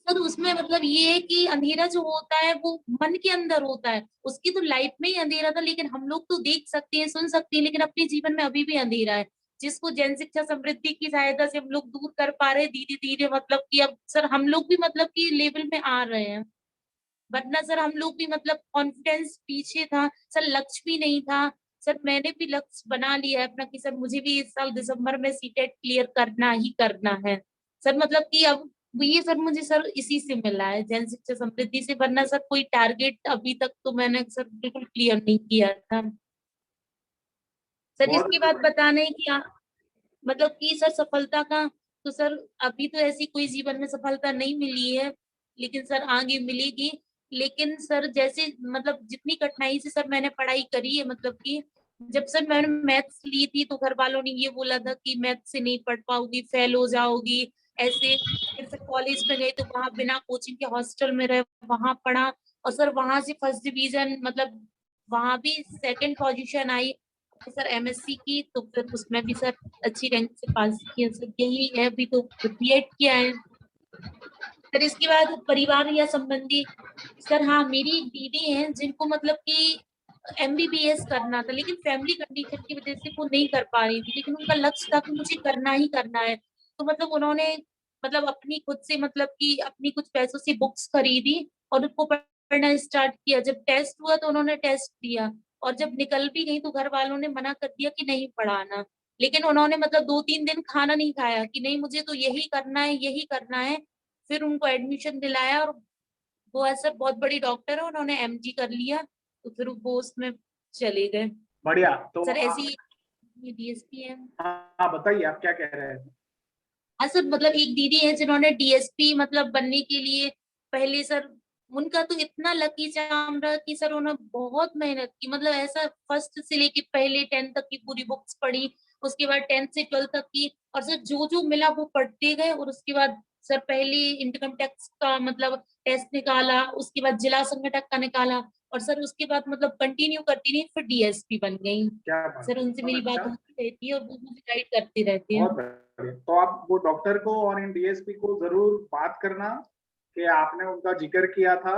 Speaker 6: सर उसमें मतलब ये है कि अंधेरा जो होता है वो मन के अंदर होता है। उसकी तो लाइफ में ही अंधेरा था, लेकिन हम लोग तो देख सकते हैं, सुन सकते हैं, लेकिन अपने जीवन में अभी भी अंधेरा है, जिसको जन शिक्षा समृद्धि की सहायता से हम लोग दूर कर पा रहे हैं धीरे धीरे। मतलब कि अब सर हम लोग भी मतलब कि लेवल में आ रहे हैं, वरना सर हम लोग भी मतलब कॉन्फिडेंस पीछे था सर, लक्ष्य भी नहीं था। सर मैंने भी लक्ष्य बना लिया है अपना कि सर मुझे भी इस साल दिसंबर में सीटेट क्लियर करना ही करना है सर। मतलब कि अब ये सर मुझे सर इसी से मिला है, जन शिक्षा समृद्धि से, वरना सर कोई टारगेट अभी तक तो मैंने सर बिल्कुल क्लियर नहीं किया था सर। इसके बाद बताने की मतलब कि सर सफलता का, तो सर अभी तो ऐसी कोई जीवन में सफलता नहीं मिली है, लेकिन सर आगे मिलेगी। लेकिन सर जैसे मतलब जितनी कठिनाई से सर मैंने पढ़ाई करी है, मतलब कि जब सर मैंने मैथ्स ली थी तो घर वालों ने ये बोला था कि मैथ्स से नहीं पढ़ पाओगी, फेल हो जाओगी ऐसे। फिर से कॉलेज में गए तो वहां बिना कोचिंग के हॉस्टल में रहे, वहां पढ़ा, और सर वहां से फर्स्ट डिवीजन, मतलब वहां भी सेकंड पोजीशन आई सर एमएससी की, तो फिर उसमें भी सर अच्छी रैंक से पास किया सर। यही है, अभी तो बीएड किया है सर। इसके बाद परिवार या संबंधी सर, हाँ मेरी एक दीदी है जिनको मतलब कि एमबीबीएस करना था, लेकिन फैमिली कंडीशन की वजह से वो नहीं कर पा रही थी, लेकिन उनका लक्ष्य था कि मुझे करना ही करना है। तो मतलब उन्होंने मतलब अपनी खुद से मतलब कि अपनी कुछ पैसों से बुक्स खरीदी और उनको पढ़ना स्टार्ट किया। जब टेस्ट हुआ तो उन्होंने टेस्ट दिया, और जब निकल भी गई तो घर वालों ने मना कर दिया कि नहीं पढ़ाना। लेकिन उन्होंने मतलब 2-3 दिन खाना नहीं खाया कि नहीं मुझे तो यही करना है, यही करना है। फिर उनको एडमिशन दिलाया, और वो ऐसा बहुत बड़ी डॉक्टर है, उन्होंने एमडी कर लिया, तो फिर वो उसमें चले गए
Speaker 3: बढ़िया। तो
Speaker 6: सर। ऐसी डीएसपी है।
Speaker 3: हाँ बताइए, आप क्या कह रहे हैं?
Speaker 6: हाँ सर, मतलब एक दीदी है जिन्होंने डीएसपी मतलब बनने के लिए पहले सर, उनका तो इतना लकी चार्म रहा कि सर उन्होंने बहुत मेहनत की, मतलब ऐसा फर्स्ट से लेके पहले 10th तक की पूरी बुक्स पढ़ी, उसके बाद 10th से 12th तक की, और सर जो जो मिला वो पढ़ते गए। और उसके बाद सर पहले इनकम टैक्स का मतलब टेस्ट निकाला, उसके बाद जिला संगठक का निकाला, और सर उसके बाद मतलब कंटिन्यू करती रही, फिर डीएसपी बन गई
Speaker 3: क्या बात
Speaker 6: सर।
Speaker 3: है,
Speaker 6: उनसे
Speaker 3: बहुत
Speaker 6: मेरी बात
Speaker 3: अच्छा,
Speaker 6: होती रहती है और वो मुझे गाइड करती रहती है।
Speaker 3: बहुत बढ़िया। तो आप वो डॉक्टर को और इन डीएसपी को जरूर बात करना कि आपने उनका जिक्र किया था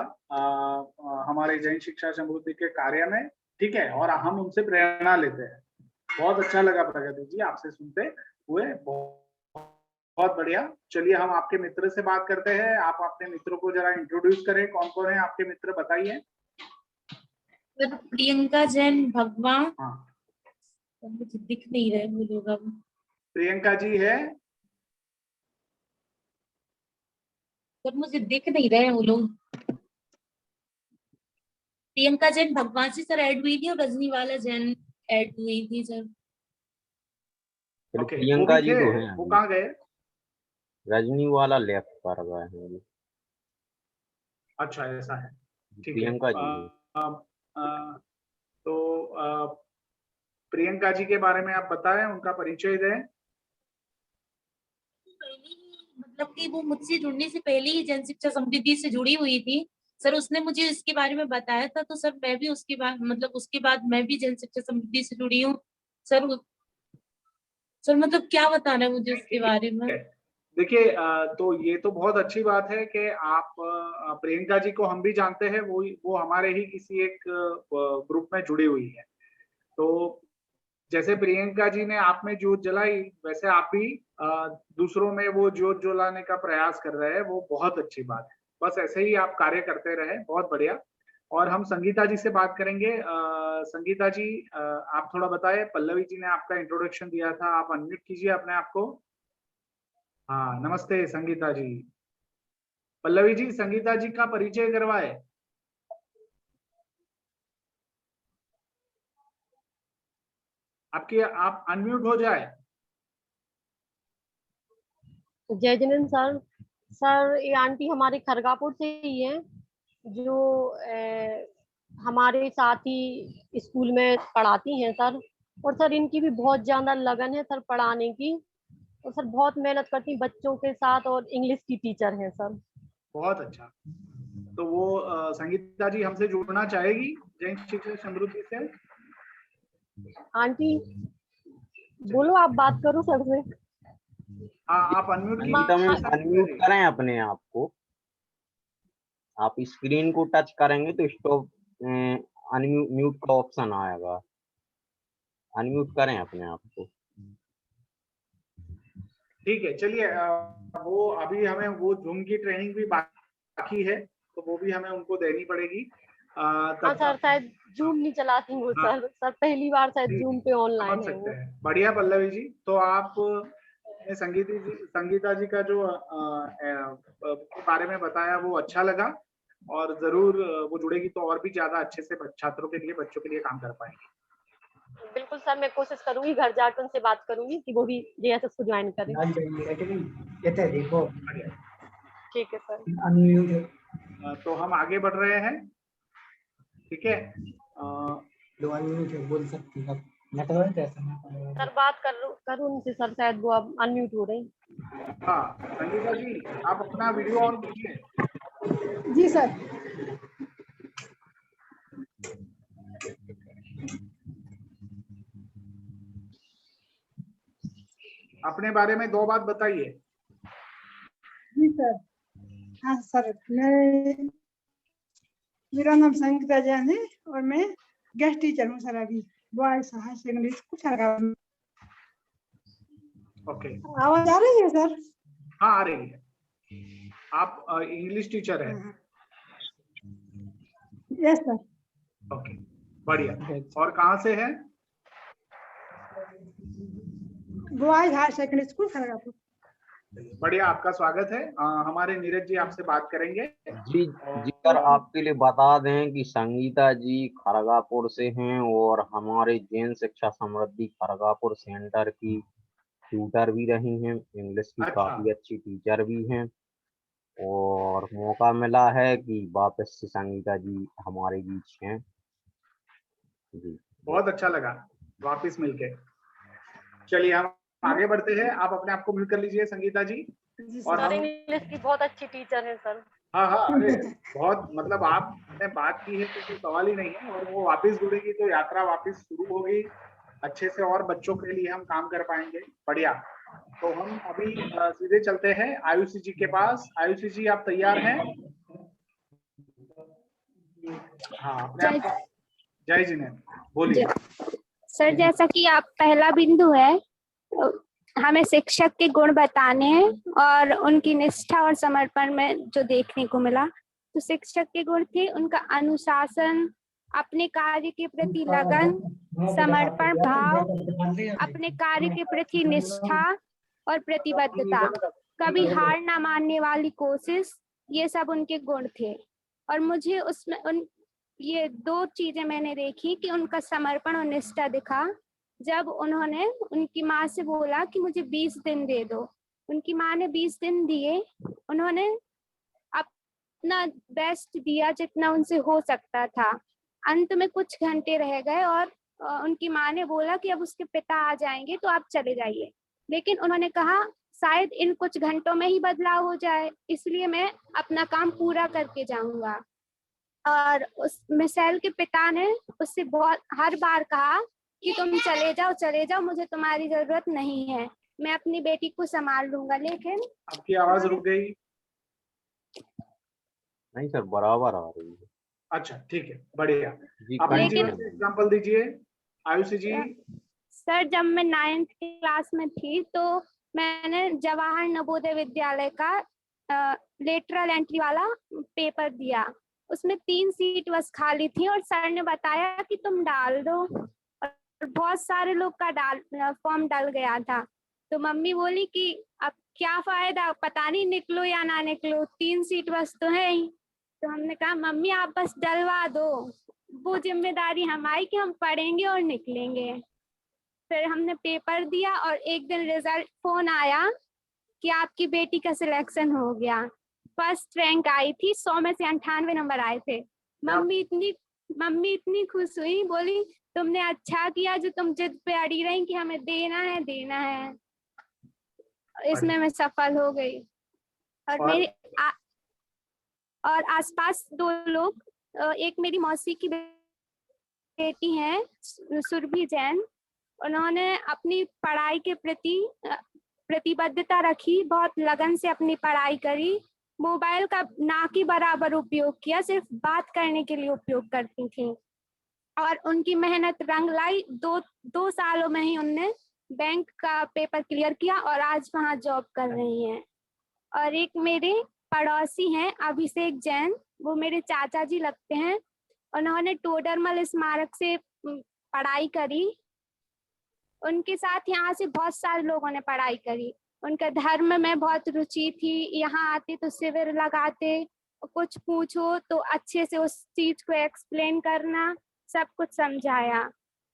Speaker 3: हमारे जैन शिक्षा समृद्धि के कार्य में, ठीक है, और हम उनसे प्रेरणा लेते हैं। बहुत अच्छा लगा प्रगति जी आपसे सुनते हुए, बहुत बढ़िया। चलिए हम आपके मित्र से बात करते हैं। आप अपने मित्रों को जरा इंट्रोड्यूस करें, कौन कौन है आपके मित्र, बताइए।
Speaker 6: सर प्रियंका जैन भगवान,
Speaker 3: हाँ,
Speaker 6: मुझे दिख नहीं रहे वो लोग अब।
Speaker 3: प्रियंका जी है,
Speaker 6: सर मुझे दिख नहीं रहे वो लोग। प्रियंका जैन भगवान से सर ऐड हुई थी, और रजनीवाला जैन ऐड हुई थी सर।
Speaker 1: फिर
Speaker 3: ओके, वो
Speaker 1: प्रियंका
Speaker 3: भी
Speaker 1: जी
Speaker 3: थे,
Speaker 1: तो हैं
Speaker 3: वो
Speaker 1: अभी,
Speaker 3: कहाँ गए?
Speaker 1: रजनी वाला लेफ्ट कर गए हैं अभी।
Speaker 3: अच्छा ऐसा है, ठीक है।
Speaker 1: प्रियंका जी हैं।
Speaker 3: तो प्रियंका जी के बारे में आप बताएं, उनका परिचय दें।
Speaker 6: मतलब कि वो मुझसे जुड़ने से पहले ही जन शिक्षा समृद्धि से जुड़ी हुई थी सर। उसने मुझे इसके बारे में बताया था, तो सर मैं भी उसके बाद मतलब उसके बाद मैं भी जन शिक्षा समृद्धि से जुड़ी हूँ सर। सर मतलब क्या बताना है मुझे उसके बारे में।
Speaker 3: देखिए, तो ये तो बहुत अच्छी बात है कि आप प्रियंका जी को हम भी जानते हैं, वो हमारे ही किसी एक ग्रुप में जुड़ी हुई है। तो जैसे प्रियंका जी ने आप में जोत जलाई, वैसे आप भी दूसरों में वो जोत जलाने का प्रयास कर रहे हैं, वो बहुत अच्छी बात है। बस ऐसे ही आप कार्य करते रहे, बहुत बढ़िया। और हम संगीता जी से बात करेंगे। संगीता जी, आप थोड़ा बताएं, पल्लवी जी ने आपका इंट्रोडक्शन दिया था, आप अनम्यूट कीजिए अपने आप को। हाँ, नमस्ते संगीता जी। पल्लवी जी, संगीता जी का परिचय करवाए। आपकी आप अनम्यूट हो जाए।
Speaker 7: जय जिनेन्द्र सर। सर ये आंटी हमारे खरगापुर से ही है, जो हमारे साथ ही स्कूल में पढ़ाती हैं सर। और सर इनकी भी बहुत ज्यादा लगन है सर पढ़ाने की, और सर बहुत मेहनत करती हैं बच्चों के साथ, और इंग्लिश की टीचर हैं सर।
Speaker 3: बहुत अच्छा। तो वो संगीता जी हमसे जुड़ना चाहेगी जैन शिक्षा समृद्धि से।
Speaker 7: आंटी बोलो, आप बात करो सर से।
Speaker 3: हाँ, आप अनम्यूट
Speaker 1: संगीता मैम
Speaker 3: कीजिए
Speaker 1: अनम्यूट
Speaker 3: संगीता जी।
Speaker 1: करें अपने आप को। आप स्क्रीन को टच करेंगे तो स्टॉप अनम्यूट का ऑप्शन आएगा। अनम्यूट करें अपने आप को।
Speaker 3: ठीक है, चलिए, वो अभी हमें वो जूम की ट्रेनिंग भी बाकी है, तो वो भी हमें उनको देनी पड़ेगी।
Speaker 7: हाँ
Speaker 3: तब
Speaker 7: सर, शायद जूम नहीं चलाती वो
Speaker 3: हाँ,
Speaker 7: सर पहली बार शायद
Speaker 3: ठीक
Speaker 7: जूम
Speaker 3: है,
Speaker 7: पे
Speaker 3: समझ
Speaker 7: ऑनलाइन है
Speaker 3: सकते
Speaker 7: वो।
Speaker 3: हैं। बढ़िया पल्लवी जी, तो आप ने संगीता जी का जो के बारे में बताया वो अच्छा लगा, और जरूर वो जुड़ेगी तो और भी ज्यादा अच्छे से छात्रों के लिए, बच्चों के लिए काम कर पाएंगे।
Speaker 7: बिल्कुल सर, मैं कोशिश करूंगी, घर जाकर उनसे बात करूंगी कि वो भी जेएसएस को ज्वाइन करें।
Speaker 3: बढ़िया।
Speaker 7: ठीक है सर।
Speaker 3: तो हम आगे बढ़ रहे हैं, ठीक है।
Speaker 9: बोल सकती है नेटवर्क ऐसा
Speaker 7: सर बात करूँ उनसे सर, शायद वो अब अनम्यूट हो रही।
Speaker 3: हाँ संगीता जी, आप अपना वीडियो ऑन कीजिए।
Speaker 9: जी सर।
Speaker 3: अपने बारे में 2 बात बताइए।
Speaker 10: जी सर। हाँ सर, मेरा नाम संगीता जैन है और मैं गेस्ट टीचर हूँ सर अभी boys higher secondary school Kharagpur में।
Speaker 3: ओके,
Speaker 10: आवाज आ रही है सर?
Speaker 3: हाँ आ रही है। आप इंग्लिश टीचर है?
Speaker 10: Yes sir.
Speaker 3: ओके, बढ़िया। और कहाँ से है?
Speaker 10: Boys higher secondary school Kharagpur.
Speaker 3: बढ़िया, आपका स्वागत है। हमारे नीरज जी आपसे बात करेंगे।
Speaker 1: जी जी सर, आपके लिए बता दें कि संगीता जी खड़गपुर से हैं और हमारे जैन शिक्षा समृद्धि खड़गपुर सेंटर की ट्यूटर भी रही हैं, इंग्लिश की
Speaker 3: अच्छा।
Speaker 1: काफी अच्छी टीचर भी हैं और मौका मिला है कि वापस से संगीता जी हमारे बीच हैं। जी
Speaker 3: बहुत अच्छा लगा वापस मिलके। चलिए हम आगे बढ़ते हैं। आप अपने आप को म्यूट कर लीजिए संगीता जी। और
Speaker 7: सर
Speaker 3: हम
Speaker 7: इंग्लिश की बहुत अच्छी टीचर है सर।
Speaker 3: हाँ हाँ, अरे बहुत, मतलब आपने बात की है तो कोई सवाल ही नहीं है। और वो वापस जुड़ेगी तो यात्रा वापस शुरू होगी अच्छे से और बच्चों के लिए हम काम कर पाएंगे। बढ़िया। तो हम अभी सीधे चलते हैं आयुषी जी के पास। आयुषी जी आप तैयार हैं? हाँ, अपने आप को जय जी ने बोलिए।
Speaker 11: सर जैसा कि आप पहला बिंदु है, हमें शिक्षक के गुण बताने हैं और उनकी निष्ठा और समर्पण में जो देखने को मिला, तो शिक्षक के गुण थे उनका अनुशासन, अपने कार्य के प्रति लगन, समर्पण भाव, अपने कार्य के प्रति निष्ठा और प्रतिबद्धता, कभी हार ना मानने वाली कोशिश, ये सब उनके गुण थे। और मुझे उसमें ये 2 चीजें मैंने देखी कि उनका समर्पण और निष्ठा दिखा जब उन्होंने उनकी माँ से बोला कि मुझे 20 दिन दे दो। उनकी माँ ने 20 दिन दिए, उन्होंने अपना बेस्ट दिया जितना उनसे हो सकता था। अंत में कुछ घंटे रह गए और उनकी माँ ने बोला कि अब उसके पिता आ जाएंगे तो आप चले जाइए, लेकिन उन्होंने कहा शायद इन कुछ घंटों में ही बदलाव हो जाए, इसलिए मैं अपना काम पूरा करके जाऊंगा। और उस मिसाइल के पिता ने उससे बहुत हर बार कहा कि तुम चले जाओ, मुझे तुम्हारी जरूरत नहीं है, मैं अपनी बेटी को संभाल लूंगा। लेकिन
Speaker 3: आपकी आवाज रुक गई।
Speaker 1: नहीं सर, बराबर आ रही है।
Speaker 3: अच्छा ठीक है, बढ़िया।
Speaker 1: जी
Speaker 3: अपने
Speaker 11: लेकिन-
Speaker 3: जीवन से एग्जांपल दीजिए आयुषी जी।
Speaker 11: सर जब मैं 9th क्लास में थी तो मैंने जवाहर नवोदय विद्यालय का लेटरल एंट्री वाला पेपर दिया। उसमें 3 सीट बस खाली थी और सर ने बताया कि तुम डाल दो, और बहुत सारे लोग का फॉर्म डल गया था। तो मम्मी बोली कि अब क्या फायदा, पता नहीं निकलो या ना निकलो, 3 सीट बस तो है ही। तो हमने कहा मम्मी आप बस डलवा दो, वो जिम्मेदारी हमारी कि हम पढ़ेंगे और निकलेंगे। फिर हमने पेपर दिया और एक दिन रिजल्ट फोन आया कि आपकी बेटी का सिलेक्शन हो गया। फर्स्ट रैंक आई थी, 100 में से 98 नंबर आए थे। मम्मी इतनी खुश हुई, बोली तुमने अच्छा किया जो तुम जिद पे अड़ी रही कि हमें देना है। इसमें मैं सफल हो गई। और मेरे और आसपास 2 लोग, एक मेरी मौसी की बेटी है सुरभि जैन, उन्होंने अपनी पढ़ाई के प्रति प्रतिबद्धता रखी, बहुत लगन से अपनी पढ़ाई करी, मोबाइल का ना के बराबर उपयोग किया, सिर्फ बात करने के लिए उपयोग करती थी। और उनकी मेहनत रंग लाई। 2 सालों में ही उनने बैंक का पेपर क्लियर किया और आज वहाँ जॉब कर रही हैं। और एक मेरे पड़ोसी हैं अभिषेक जैन, वो मेरे चाचा जी लगते हैं। उन्होंने टोडरमल स्मारक से पढ़ाई करी। उनके साथ यहाँ से बहुत सारे लोगों ने पढ़ाई करी। उनका धर्म में बहुत रुचि थी, यहाँ आते तो शिविर लगाते, कुछ पूछो तो अच्छे से उस चीज को एक्सप्लेन करना, सब कुछ समझाया।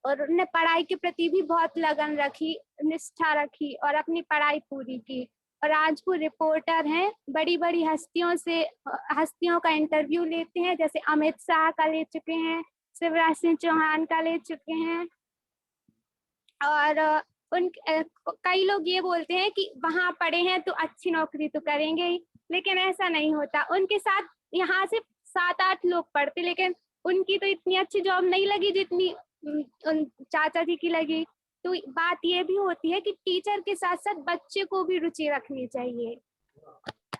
Speaker 11: और उन्होंने पढ़ाई के प्रति भी बहुत लगन रखी, निष्ठा रखी और अपनी पढ़ाई पूरी की। और आज वो रिपोर्टर हैं, बड़ी बड़ी हस्तियों का इंटरव्यू लेते हैं, जैसे अमित शाह का ले चुके हैं, शिवराज सिंह चौहान का ले चुके हैं। और कई लोग ये बोलते हैं कि वहां पढ़े हैं तो अच्छी नौकरी तो करेंगे ही, लेकिन ऐसा नहीं होता। उनके साथ यहाँ से 7-8 लोग पढ़ते, लेकिन उनकी तो इतनी अच्छी जॉब नहीं लगी जितनी उन चाचा जी की लगी। तो बात ये भी होती है कि टीचर के साथ साथ बच्चे को भी रुचि रखनी चाहिए,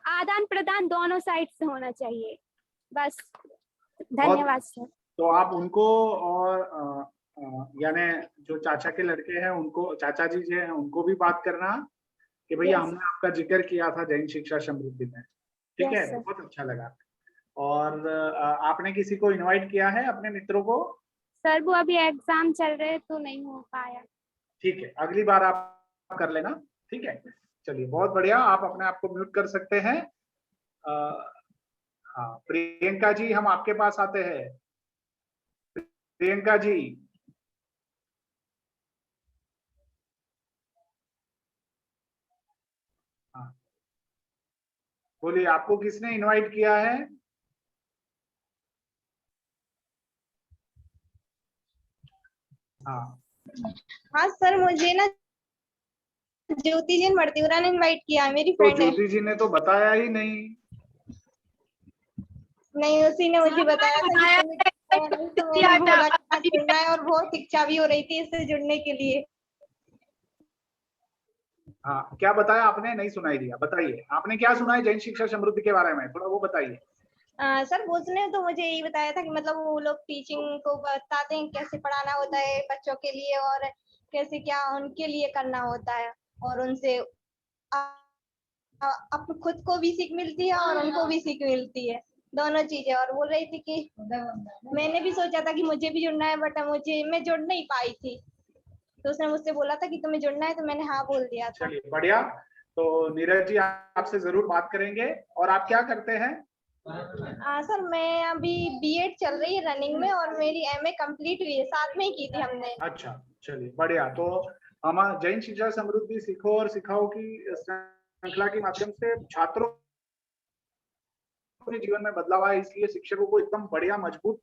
Speaker 11: आदान प्रदान दोनों साइड से होना चाहिए। बस, धन्यवाद सर।
Speaker 3: तो आप उनको और यानी जो चाचा के लड़के हैं उनको, चाचा जी जो हैं उनको भी बात करना कि भैया हमने आपका जिक्र किया था जैन शिक्षा समृद्धि में, ठीक है, बहुत अच्छा लगा। और आपने किसी को इनवाइट किया है अपने मित्रों को?
Speaker 11: सर वो अभी एग्जाम चल रहे हैं तो नहीं हो पाया।
Speaker 3: ठीक है, अगली बार आप कर लेना, ठीक है। चलिए, बहुत बढ़िया, आप अपने आप को म्यूट कर सकते हैं। हाँ, प्रियंका जी, हम आपके पास आते हैं। प्रियंका जी, हाँ बोलिए, आपको किसने इनवाइट किया है?
Speaker 12: हाँ सर, मुझे ना ज्योति जी मर्तिवरा ने इनवाइट किया, मेरी
Speaker 3: तो
Speaker 12: फ्रेंड है।
Speaker 3: ज्योति जी ने तो बताया ही नहीं।
Speaker 12: नहीं, उसी ने मुझे बताया था तो मैंने बोला कि जुड़ना है और बहुत इच्छा भी हो रही थी इससे जुड़ने के लिए।
Speaker 3: हाँ, क्या बताया आपने? नहीं सुनाई दिया, बताइए आपने क्या सुना है जैन शिक्षा समृद्धि के बारे में, थोड़ा वो बताइए।
Speaker 12: सर उसने तो मुझे यही बताया था कि मतलब वो लोग टीचिंग को बताते हैं कैसे पढ़ाना होता है बच्चों के लिए और कैसे क्या उनके लिए करना होता है, और उनसे अब खुद को भी सीख मिलती है और उनको भी सीख मिलती है, दोनों चीजें। और बोल रही थी कि मैंने भी सोचा था कि मुझे भी जुड़ना है, बट मैं जुड़ नहीं पाई थी, तो उसने मुझसे बोला था कि तुम्हें जुड़ना है, तो मैंने हाँ बोल दिया था।
Speaker 3: चलिए, बढ़िया। तो नीरज जी आपसे जरूर बात करेंगे। और आप क्या करते हैं?
Speaker 12: सर मैं अभी बीएड चल रही है रनिंग में और मेरी एमए कंप्लीट हुई है, साथ में ही की थी हमने।
Speaker 3: अच्छा, चलिए बढ़िया। तो हम जैन शिक्षा समृद्धि सीखो और सिखाओ की श्रृंखला के माध्यम से छात्रों के जीवन में बदलाव आए, इसलिए शिक्षकों को एकदम बढ़िया मजबूत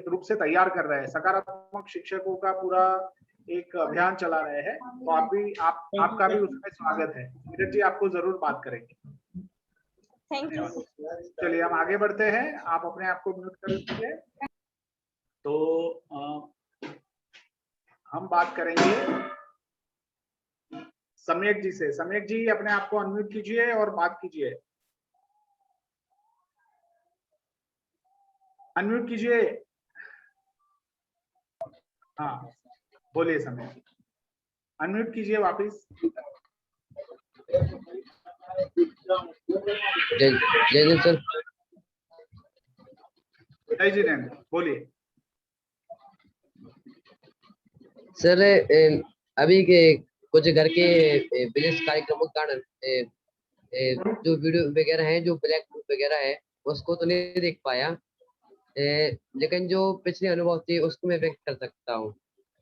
Speaker 3: रूप से तैयार कर रहे हैं। सकारात्मक शिक्षकों का पूरा एक अभियान चला रहे हैं, तो आपका भी उसमें स्वागत है। नीरज जी आपको जरूर बात करेंगे।
Speaker 12: Thank you.
Speaker 3: चलिए, हम आगे बढ़ते हैं, आप अपने आप को म्यूट कर दीजिए। तो हम बात करेंगे सम्यक जी से। सम्यक जी अपने आप को अनम्यूट कीजिए और बात कीजिए, अनम्यूट कीजिए। हाँ बोलिए सम्यक, अनम्यूट कीजिए वापिस।
Speaker 13: जय सर।
Speaker 3: जय जिनेन्द्र, बोलिए
Speaker 13: सर। अभी के कुछ घर के विशेष कार्यक्रमों के कारण जो वीडियो वगैरह है, जो ब्लैक बुक वगैरह है, उसको तो नहीं देख पाया, लेकिन जो पिछले अनुभव थे उसको मैं व्यक्त कर सकता हूँ।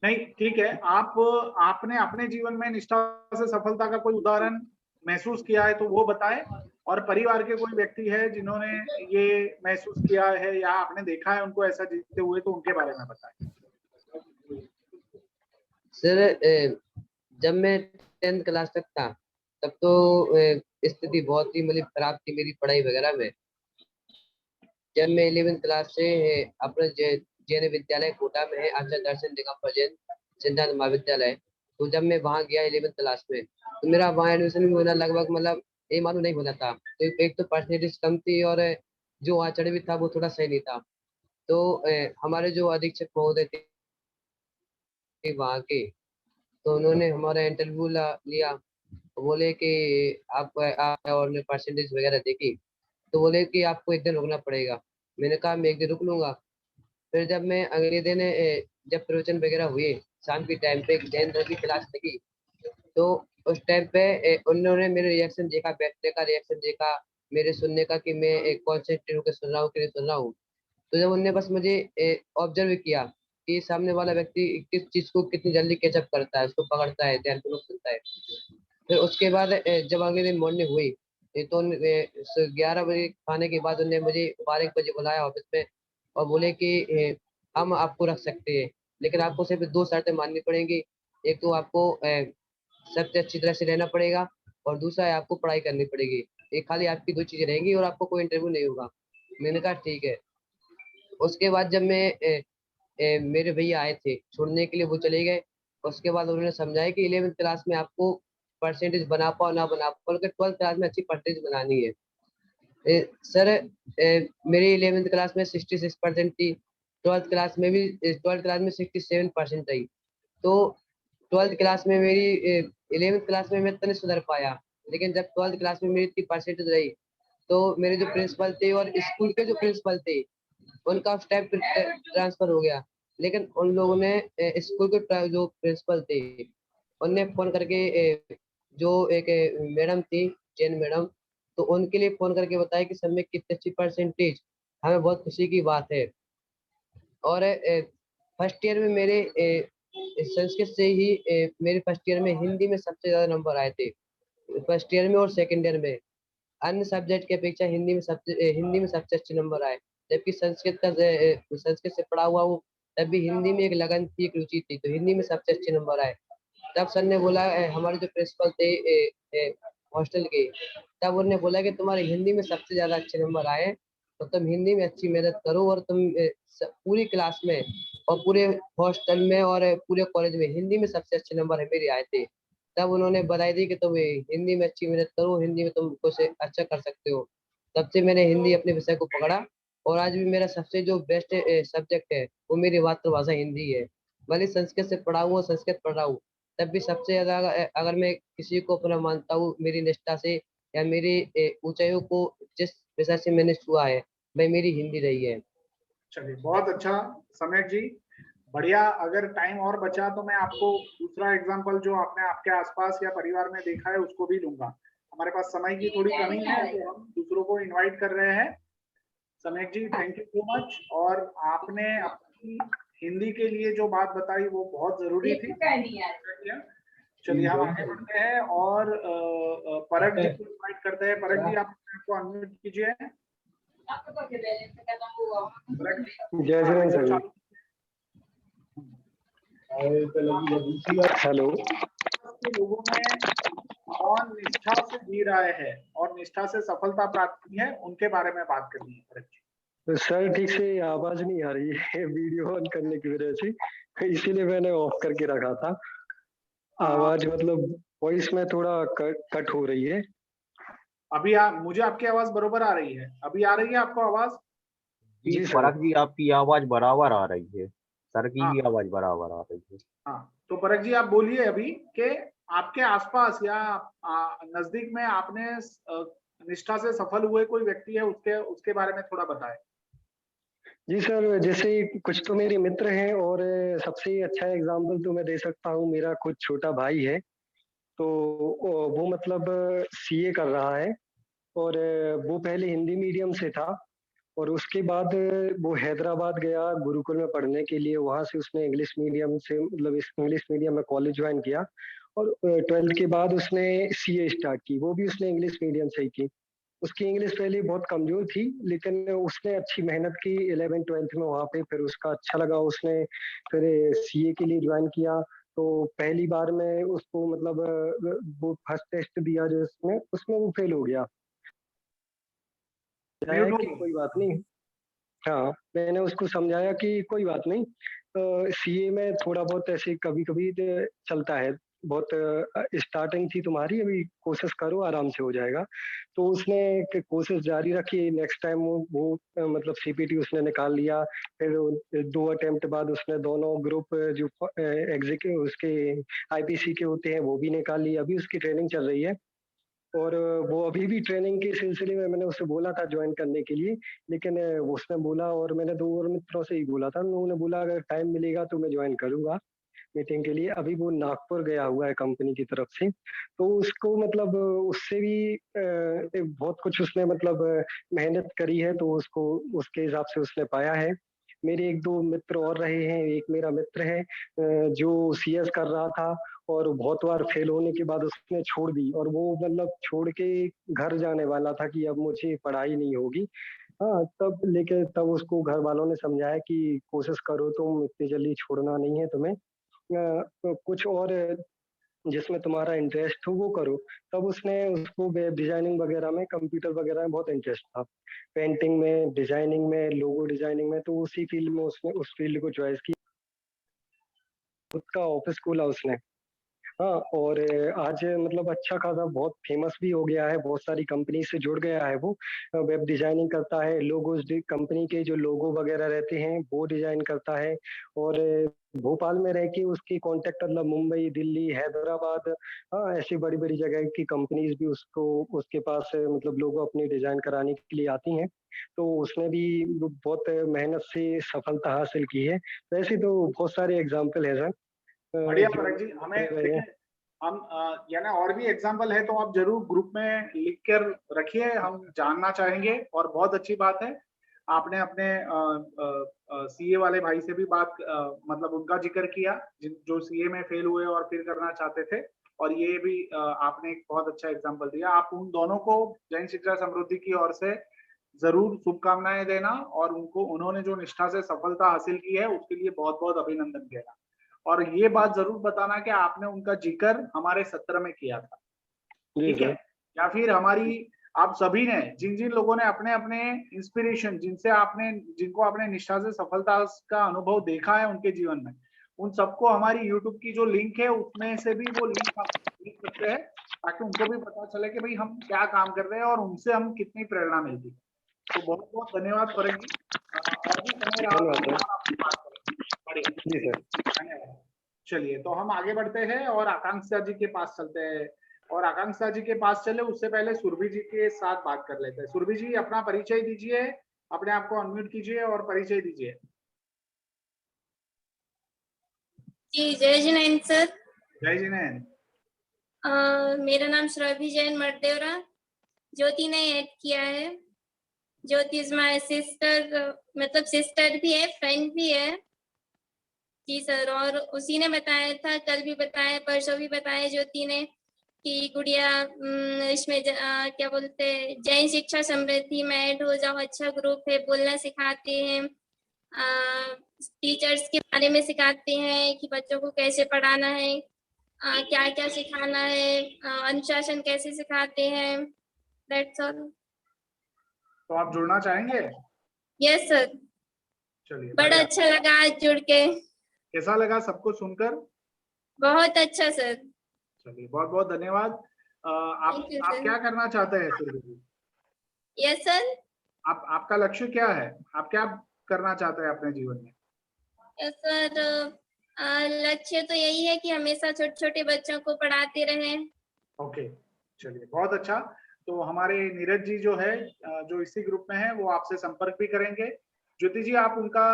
Speaker 3: नहीं, ठीक है। आपने अपने जीवन में निष्ठा से सफलता का कोई उदाहरण महसूस किया है तो वो बताएं, और परिवार के कोई व्यक्ति है जिन्होंने ये महसूस किया है या आपने देखा है उनको ऐसा जीते हुए, तो उनके बारे में बताएं।
Speaker 13: सर जब मैं 10th क्लास तक था तब तो स्थिति बहुत ही मतलब खराब थी मेरी पढ़ाई वगैरह में। जब मैं 11th क्लास से अपने जैन विद्यालय कोटा में है, आचार्य दर्शन दिगंबर जैन सिद्धांत महाविद्यालय, तो जब मैं वहाँ गया 11th क्लास में, तो मेरा वहाँ एडमिशन भी होना लगभग मतलब एक मालूम नहीं होना था। तो एक तो परसेंटेज कम थी और जो आचरण भी था वो थोड़ा सही नहीं था। तो हमारे जो अधीक्षक महोदय थे वहाँ के, तो उन्होंने हमारा इंटरव्यू लिया, बोले कि आप और परसेंटेज वगैरह देखी, तो बोले कि आपको एक दिन रुकना पड़ेगा। मैंने कहा मैं एक दिन रुक लूंगा। फिर जब मैं अगले दिन जब प्रवचन वगैरह हुए शाम के टाइम पे जैन धर्म की क्लास लगी, तो उस टाइम पे उन्होंने मेरे रिएक्शन देखा, बैठने का रिएक्शन देखा, मेरे सुनने का कि मैं कॉन्सेंट्रेट होकर सुन रहा हूँ कि नहीं सुन रहा हूँ। तो जब उन्होंने बस मुझे ऑब्जर्व किया कि सामने वाला व्यक्ति किस चीज को कितनी जल्दी कैचअप करता है, उसको पकड़ता है, ध्यानपूर्वक सुनता है। फिर उसके बाद जब अगले दिन मॉर्निंग हुई तो 11 बजे खाने के बाद उन्होंने मुझे 12 बजे बुलाया ऑफिस में और बोले कि हम आपको रख सकते हैं, लेकिन आपको सिर्फ 2 शर्तें माननी पड़ेंगी। एक तो आपको सबसे अच्छी तरह से रहना पड़ेगा और दूसरा है आपको पढ़ाई करनी पड़ेगी। एक खाली आपकी 2 चीजें रहेंगी और आपको कोई इंटरव्यू नहीं होगा। मैंने कहा ठीक है। उसके बाद जब मैं मेरे भैया आए थे छोड़ने के लिए, वो चले गए, उसके बाद उन्होंने समझाया कि 11वीं क्लास में आपको परसेंटेज बना पाओ ना बना पाओ, बल्कि 12th क्लास में अच्छी परसेंटेज बनानी है। सर मेरी 11वीं क्लास में 66% थी, 12th क्लास में भी 67% आई। तो 12th क्लास में मेरी 11वीं क्लास में मैं इतना नहीं सुधर पाया, लेकिन जब 12th क्लास में मेरी इतनी परसेंटेज रही तो मेरे जो प्रिंसिपल थे और स्कूल के जो प्रिंसिपल थे उनका स्टेप ट्रांसफर हो गया। लेकिन उन लोगों ने स्कूल के जो प्रिंसिपल थे उनने फोन करके जो एक मैडम थी, जैन मैडम, तो उनके लिए फोन करके बताया कि सब में कितनी अच्छी परसेंटेज, हमें बहुत खुशी की बात है। और फर्स्ट ईयर में मेरे संस्कृत से ही मेरे फर्स्ट ईयर में हिंदी में सबसे ज्यादा नंबर आए थे, फर्स्ट ईयर में और सेकंड ईयर में। अन्य सब्जेक्ट की अपेक्षा हिंदी में सबसे अच्छे नंबर आए, जबकि संस्कृत से पढ़ा हुआ हूँ, तब भी हिंदी में एक लगन थी, एक रुचि थी, तो हिंदी में सबसे अच्छे नंबर आए। तब सर ने बोला, हमारे जो प्रिंसिपल थे हॉस्टल के, तब उन्होंने बोला कि तुम्हारे हिंदी में सबसे ज्यादा अच्छे नंबर आए, तो तुम हिंदी में अच्छी मेहनत करो और तुम पूरी क्लास में और पूरे हॉस्टल में और पूरे कॉलेज में हिंदी में सबसे अच्छे नंबर मेरे आए थे। तब उन्होंने बधाई दी कि तुम हिंदी में अच्छी मेहनत करो, हिंदी में तुम कुछ अच्छा कर सकते हो। तब से मैंने हिंदी अपने विषय को पकड़ा और आज भी मेरा सबसे जो बेस्ट सब्जेक्ट है वो मेरी मातृभाषा हिंदी है। भले संस्कृत से पढ़ा हुआ, संस्कृत पढ़ रहा हूँ, तब भी सबसे ज्यादा अगर मैं किसी को अपना मानता हूँ मेरी निष्ठा से या मेरी ऊंचाइयों को जिस विषय से मैंने छुआ है वह मेरी हिंदी रही है।
Speaker 3: चलिए, बहुत अच्छा सम्यक जी, बढ़िया। अगर टाइम और बचा तो मैं आपको दूसरा एग्जांपल जो आपने आपके आसपास या परिवार में देखा है उसको भी दूंगा। हमारे पास समय की थोड़ी कमी है तो हम दूसरों को इनवाइट कर रहे हैं। सम्यक जी, थैंक यू सो मच। और आपने अपनी हिंदी के लिए जो बात बताई वो बहुत जरूरी थी। चलिए हम आगे बढ़ते हैं और परक जी को इनवाइट करते हैं। परक जी, आप आपको अनम्यूट कीजिए।
Speaker 14: जय श्री राम सर। हेलो।
Speaker 3: लोगों में कौन निष्ठा से जी रहे हैं और निष्ठा से सफलता प्राप्त की है, उनके बारे में बात करनी है परक जी।
Speaker 14: तो सर ठीक से आवाज नहीं आ रही है वीडियो ऑन करने की वजह से, इसीलिए मैंने ऑफ करके रखा था। आवाज मतलब वॉइस में थोड़ा कट हो रही है।
Speaker 3: अभी मुझे आपकी आवाज बरोबर आ रही है। अभी आ रही है आपको आवाज?
Speaker 1: जी परक जी, आपकी आवाज बराबर आ रही है, सर की भी आवाज बराबर आ रही है।
Speaker 3: हाँ, तो परक जी आप बोलिए अभी कि आपके आसपास या नजदीक में आपने निष्ठा से सफल हुए कोई व्यक्ति है, उसके बारे में थोड़ा बताएं।
Speaker 14: जी सर, जैसे कुछ तो मेरे मित्र हैं और सबसे अच्छा एग्जाम्पल तो मैं दे सकता हूँ, मेरा कुछ छोटा भाई है, तो वो मतलब सीए कर रहा है और वो पहले हिंदी मीडियम से था और उसके बाद वो हैदराबाद गया गुरुकुल में पढ़ने के लिए। वहां से उसने इंग्लिश मीडियम से मतलब इंग्लिश मीडियम में कॉलेज ज्वाइन किया और 12th के बाद उसने सीए स्टार्ट की, वो भी उसने इंग्लिश मीडियम से ही की। उसकी इंग्लिश पहले बहुत कमजोर थी लेकिन उसने अच्छी मेहनत की 11th-12th में वहाँ पे, फिर उसका अच्छा लगा, उसने फिर सीए के लिए ज्वाइन किया। तो पहली बार में उसको मतलब वो फर्स्ट टेस्ट दिया जो उसमें वो फेल हो गया। कि कोई बात नहीं, हाँ मैंने उसको समझाया कि कोई बात नहीं, सीए में थोड़ा बहुत ऐसे कभी कभी चलता है, बहुत स्टार्टिंग थी तुम्हारी, अभी कोशिश करो आराम से हो जाएगा। तो उसने कोशिश जारी रखी। नेक्स्ट टाइम वो मतलब सीपीटी उसने निकाल लिया। फिर 2 अटेम्प्ट बाद उसने दोनों ग्रुप जो एग्जीक्यूटिव उसके आईपीसी के होते हैं वो भी निकाल लिए। अभी उसकी ट्रेनिंग चल रही है और वो अभी भी ट्रेनिंग के सिलसिले में मैंने उसे बोला था ज्वाइन करने के लिए, लेकिन उसने बोला और मैंने 2 और मित्रों से ही बोला था, उन्होंने बोला अगर टाइम मिलेगा तो मैं ज्वाइन करूंगा मीटिंग के लिए। अभी वो नागपुर गया हुआ है कंपनी की तरफ से, तो उसको मतलब उससे भी बहुत कुछ उसने मतलब मेहनत करी है, तो उसको उसके हिसाब से उसने पाया है। मेरे 1-2 मित्र और रहे हैं। एक मेरा मित्र है जो सीएस कर रहा था और बहुत बार फेल होने के बाद उसने छोड़ दी और वो मतलब छोड़ के घर जाने वाला था कि अब मुझे पढ़ाई नहीं होगी। हाँ, तब उसको घर वालों ने समझाया कि कोशिश करो, तुम इतनी जल्दी छोड़ना नहीं है तुम्हें, कुछ और जिसमें तुम्हारा इंटरेस्ट हो वो करो। तब उसको वेब डिजाइनिंग वगैरह में, कंप्यूटर वगैरह में बहुत इंटरेस्ट था, पेंटिंग में, डिजाइनिंग में, लोगो डिजाइनिंग में, तो उसी फील्ड में उसने उस फील्ड को चॉइस की। खुद का ऑफिस खोला उसने। हाँ, और आज मतलब अच्छा खासा बहुत फेमस भी हो गया है, बहुत सारी कंपनी से जुड़ गया है वो। वेब डिजाइनिंग करता है, लोगोस कंपनी के जो लोगो वगैरह रहते हैं वो डिजाइन करता है। और भोपाल में रह के उसकी कॉन्टेक्ट मतलब मुंबई, दिल्ली, हैदराबाद, हाँ, ऐसी बड़ी-बड़ी जगह की कंपनीज़ भी उसको उसके पास मतलब लोगो अपनी डिजाइन कराने के लिए आती हैं। तो उसने भी बहुत मेहनत से सफलता हासिल की है। वैसे तो बहुत सारे एग्ज़ाम्पल हैं सर।
Speaker 3: बढ़िया
Speaker 14: जो
Speaker 3: पराग जी, हमें
Speaker 14: रहे
Speaker 3: देखिए
Speaker 14: हैं।
Speaker 3: हम यानी और भी एग्जाम्पल है तो आप जरूर ग्रुप में लिख कर रखिए, हम जानना चाहेंगे। और बहुत अच्छी बात है, आपने अपने सीए वाले भाई से भी बात मतलब उनका जिक्र किया जो सीए में फेल हुए और फिर करना चाहते थे। और ये भी आपने एक बहुत अच्छा एग्जाम्पल दिया। आप उन दोनों को जैन शिक्षा समृद्धि की ओर से जरूर शुभकामनाएं देना, और उनको उन्होंने जो निष्ठा से सफलता हासिल की है उसके लिए बहुत बहुत अभिनंदन देना। और ये बात जरूर बताना कि आपने उनका जिक्र हमारे सत्र में किया था,
Speaker 14: जी
Speaker 3: ठीक है?
Speaker 14: सर।
Speaker 3: या फिर हमारी आप सभी ने जिन जिन लोगों ने अपने अपने इंस्पिरेशन जिनको आपने निष्ठा से सफलता का अनुभव देखा है उनके जीवन में, उन सबको हमारी यूट्यूब की जो लिंक है उसमें से भी वो लिंक आप लिख सकते हैं, ताकि उनको भी पता चले कि भाई हम क्या काम कर रहे हैं और उनसे हम कितनी प्रेरणा मिलती है। तो बहुत बहुत धन्यवाद परक जी। और भी समय रहा तो
Speaker 14: धन्यवाद
Speaker 3: दोबारा आपसे बात करेंगे। बढ़िया,
Speaker 14: सर। जी सर।
Speaker 3: धन्यवाद। चलिए, तो हम आगे बढ़ते हैं और आकांक्षा जी के पास चलते हैं। और आकांक्षा जी के पास चले उससे पहले सुरभि जी के साथ बात कर लेते हैं। सुरभि जी, अपना परिचय दीजिए, अपने आप को अनम्यूट कीजिए और परिचय दीजिए।
Speaker 15: जी, जय जिनेंद्र सर।
Speaker 3: जय जिनेंद्र।
Speaker 15: मेरा नाम सुरभि जैन मरदेवरा। ज्योति ने ऐड किया है। ज्योति इज माय सिस्टर, मतलब सिस्टर भी है, फ्रेंड भी है। जी सर, और उसी ने बताया था, कल भी बताया, परसों भी बताया ज्योति ने कि गुड़िया इसमें क्या बोलते हैं, जैन शिक्षा समृद्धि में ऐड हो जाओ। अच्छा ग्रुप है, बोलना सिखाते हैं, टीचर्स के बारे में सिखाते हैं कि बच्चों को कैसे पढ़ाना है, क्या क्या सिखाना है, अनुशासन कैसे सिखाते हैं। That's all.
Speaker 3: तो आप जुड़ना चाहेंगे?
Speaker 15: Yes sir.
Speaker 3: चलिए,
Speaker 15: बड़ा
Speaker 3: बढ़िया।
Speaker 15: अच्छा लगा आज जुड़ के।
Speaker 3: कैसा लगा सबको सुनकर?
Speaker 15: बहुत अच्छा सर।
Speaker 3: चलिए, बहुत बहुत धन्यवाद। आप क्या करना चाहते हैं सुरभि जी?
Speaker 15: Yes sir.
Speaker 3: आपका लक्ष्य क्या है? आप क्या करना चाहते हैं अपने जीवन में?
Speaker 15: यस सर, लक्ष्य तो यही है कि हमेशा छोटे छोटे बच्चों को पढ़ाते रहें।
Speaker 3: ओके, चलिए, बहुत अच्छा। तो हमारे नीरज जी जो है, जो इसी ग्रुप में है, वो आपसे संपर्क भी करेंगे। ज्योति जी, आप उनका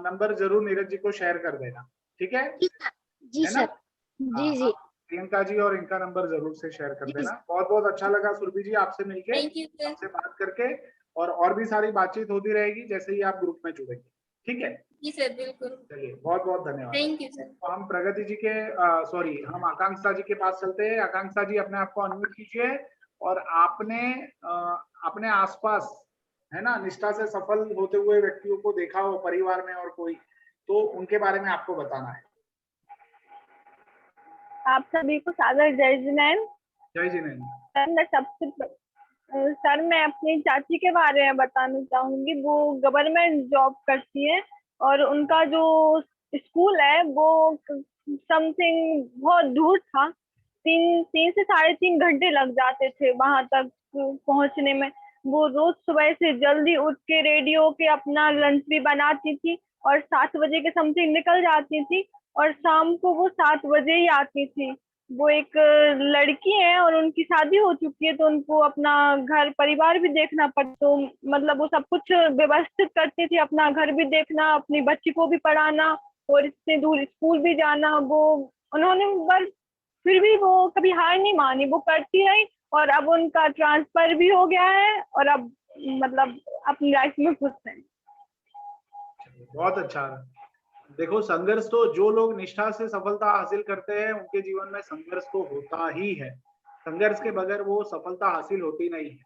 Speaker 3: नंबर जरूर नीरज जी को शेयर कर देना, ठीक है?
Speaker 11: जी
Speaker 3: है ना?
Speaker 11: सर। जी जी।
Speaker 3: प्रियंका जी और इनका नंबर जरूर से शेयर कर देना। बहुत बहुत अच्छा लगा सुरभि जी आपसे मिलके,
Speaker 15: थैंक यू सर।
Speaker 3: आपसे बात करके। और भी सारी बातचीत होती रहेगी जैसे ही आप ग्रुप में जुड़ेंगे, ठीक है?
Speaker 15: जी सर, बिल्कुल।
Speaker 3: चलिए, बहुत बहुत धन्यवाद।
Speaker 15: Thank you sir.
Speaker 3: तो हम प्रगति जी के सॉरी, हम आकांक्षा जी के पास चलते हैं। आकांक्षा जी, अपने आप को अनम्यूट कीजिए और आपने अपने आसपास, है ना, निष्ठा से सफल होते हुए व्यक्तियों को देखा हो परिवार में और कोई, तो उनके बारे में आपको बताना है।
Speaker 16: आप सभी को सादर जय जिनेंद्र।
Speaker 3: जय जिनेंद्र।
Speaker 16: सर, मैं अपनी चाची के बारे में बताना चाहूंगी। वो गवर्नमेंट जॉब करती है और उनका जो स्कूल है वो समथिंग बहुत दूर था। 3 से 3.5 घंटे लग जाते थे वहां तक पहुंचने में। वो रोज सुबह से जल्दी उठ के रेडियो के अपना लंच भी बनाती थी और 7 बजे के समथिंग निकल जाती थी और शाम को वो 7 बजे ही आती थी। वो एक लड़की है और उनकी शादी हो चुकी है, तो उनको अपना घर परिवार भी देखना पड़ता, तो मतलब वो सब कुछ व्यवस्थित करती थी, अपना घर भी देखना, अपनी बच्ची को भी पढ़ाना और इतने दूर स्कूल भी जाना। वो उन्होंने बस फिर भी वो कभी हार नहीं मानी, वो करती रही और अब उनका ट्रांसफर भी हो गया है और अब मतलब अपनी लाइफ में खुश है।
Speaker 3: बहुत अच्छा। देखो, संघर्ष तो जो लोग निष्ठा से सफलता हासिल करते हैं उनके जीवन में संघर्ष तो होता ही है। संघर्ष के बगैर वो सफलता हासिल होती नहीं है,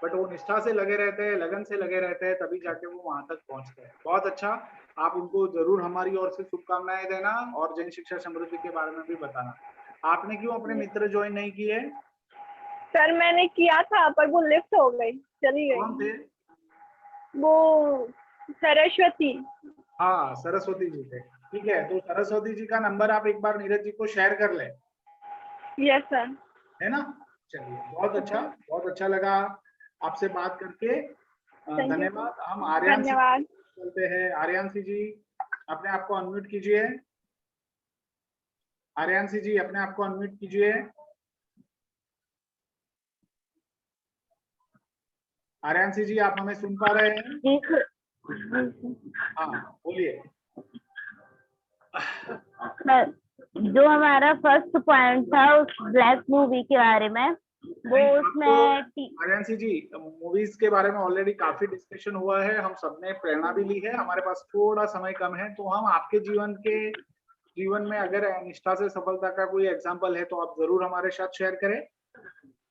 Speaker 3: बट वो निष्ठा से लगे रहते हैं, लगन से लगे रहते हैं, तभी जाके वो वहां तक पहुंचते हैं। बहुत अच्छा। आप उनको जरूर हमारी ओर से शुभकामनाएं देना और जैन शिक्षा समृद्धि के बारे में भी बताना। आपने क्यों अपने मित्र ज्वाइन नहीं किए?
Speaker 16: सर, मैंने किया था पर वो लिफ्ट हो गई, चली गई।
Speaker 3: कौन थे?
Speaker 16: वो सरस्वती।
Speaker 3: हाँ, सरस्वती जी थे। ठीक है, तो सरस्वती जी का नंबर आप एक बार नीरज जी को शेयर कर ले,
Speaker 16: यस सर।
Speaker 3: है ना। चलिए, बहुत अच्छा लगा आपसे बात करके। धन्यवाद। हम आर्यान जी
Speaker 16: धन्यवाद।
Speaker 3: चलते हैं। आर्यांशी जी अपने आप को अनम्यूट कीजिए। आर्यांशी जी अपने आप को अनम्यूट कीजिए। आर्यांशी जी, आप हमें सुन पा रहे हैं? हाँ, बोलिए।
Speaker 17: जो हमारा फर्स्ट पॉइंट था उस ब्लैक मूवी के बारे में, वो उसमें
Speaker 3: आर्यांशी जी, मूवीज के बारे में ऑलरेडी काफी डिस्कशन हुआ है, हम सबने प्रेरणा भी ली है। हमारे पास थोड़ा समय कम है, तो हम आपके जीवन में अगर निष्ठा से सफलता का कोई एग्जाम्पल है तो आप जरूर हमारे साथ शेयर करें।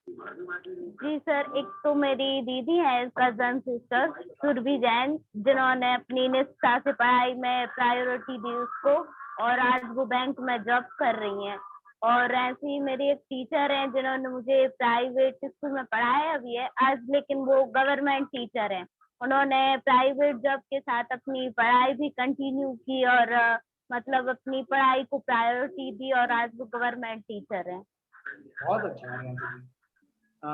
Speaker 17: जी सर, एक तो मेरी दीदी है, कजन सिस्टर सुरभि जैन, जिन्होंने अपनी निष्ठा से पढ़ाई में प्रायोरिटी दी उसको, और आज वो बैंक में जॉब कर रही हैं। और ऐसे ही मेरी एक टीचर है जिन्होंने मुझे प्राइवेट स्कूल में पढ़ाया भी है आज, लेकिन वो गवर्नमेंट टीचर है। उन्होंने प्राइवेट जॉब के साथ अपनी पढ़ाई भी कंटिन्यू की और मतलब अपनी पढ़ाई को प्रायोरिटी दी, और आज वो गवर्नमेंट टीचर है।
Speaker 3: बहुत अच्छा है।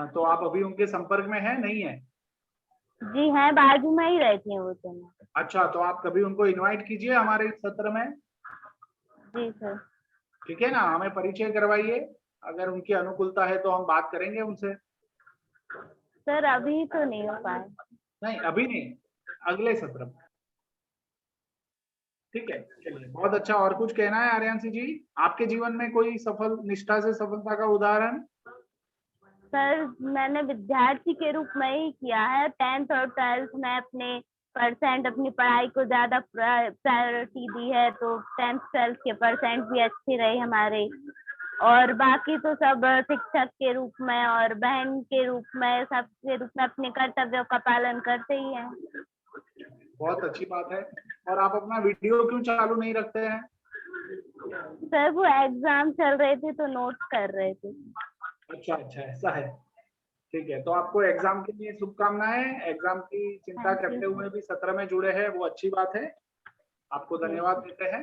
Speaker 3: तो आप अभी उनके संपर्क में है, नहीं है?
Speaker 17: जी है, बाजू में ही रहती हैं वो तो।
Speaker 3: अच्छा, तो आप कभी उनको इनवाइट कीजिए हमारे सत्र में।
Speaker 17: जी सर।
Speaker 3: ठीक है ना, हमें परिचय करवाइए, अगर उनकी अनुकूलता है तो हम बात करेंगे उनसे।
Speaker 17: सर अभी तो नहीं हो पाए।
Speaker 3: नहीं, अभी नहीं, अगले सत्र में। ठीक है, चलिए, बहुत अच्छा। और कुछ कहना है आर्यांशी जी? आपके जीवन में कोई निष्ठा से सफलता का उदाहरण?
Speaker 17: सर मैंने विद्यार्थी के रूप में ही किया है। 10th और 12th में अपने परसेंट अपनी पढ़ाई को ज्यादा प्रायोरिटी दी है, तो 10th 12th के परसेंट भी अच्छे रहे हमारे। और बाकी तो सब शिक्षक के रूप में और बहन के रूप में, सबके रूप में अपने कर्तव्यों का पालन करते ही हैं।
Speaker 3: बहुत अच्छी बात है। और आप अपना वीडियो क्यों चालू नहीं रखते हैं?
Speaker 17: सर वो एग्जाम चल रहे थे तो नोट कर रहे थे।
Speaker 3: अच्छा, ऐसा है। ठीक है, तो आपको एग्जाम के लिए शुभकामनाएं। एग्जाम की चिंता करते हुए भी सत्र में जुड़े हैं, वो अच्छी बात है। आपको धन्यवाद देते हैं,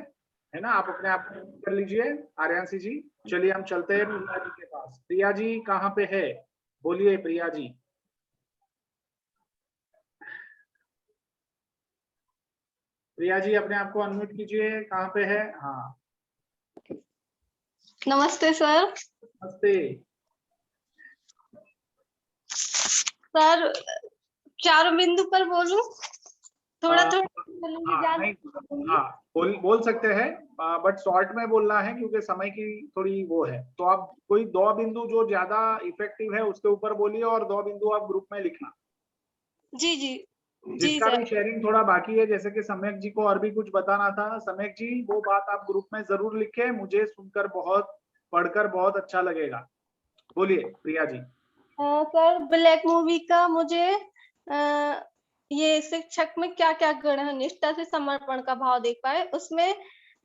Speaker 3: है ना। आप अपने आप को कर लीजिए आर्यांशी जी। चलिए, हम चलते हैं प्रिया जी के पास। प्रिया जी कहाँ पे है? बोलिए प्रिया जी। प्रिया जी अपने आप को अनम्यूट कीजिए, कहाँ पे है? हाँ,
Speaker 12: नमस्ते सर।
Speaker 3: नमस्ते
Speaker 12: सर, चारों बिंदु पर बोलूं? थोड़ा
Speaker 3: बोल सकते हैं, बट शॉर्ट में बोलना है क्योंकि समय की थोड़ी वो है। तो आप कोई 2 बिंदु जो ज्यादा इफेक्टिव है उसके ऊपर बोलिए, और 2 बिंदु आप ग्रुप में लिखना।
Speaker 12: जी जी
Speaker 3: जिसका भी शेयरिंग थोड़ा बाकी है, जैसे कि सम्यक जी को और भी कुछ बताना था, सम्यक जी वो बात आप ग्रुप में जरूर लिखे, मुझे सुनकर पढ़कर बहुत अच्छा लगेगा। बोलिए Priya ji.
Speaker 12: Sir, black movie का मुझे ये शिक्षक में क्या क्या गुण है, निष्ठा से समर्पण का भाव देख पाए उसमें।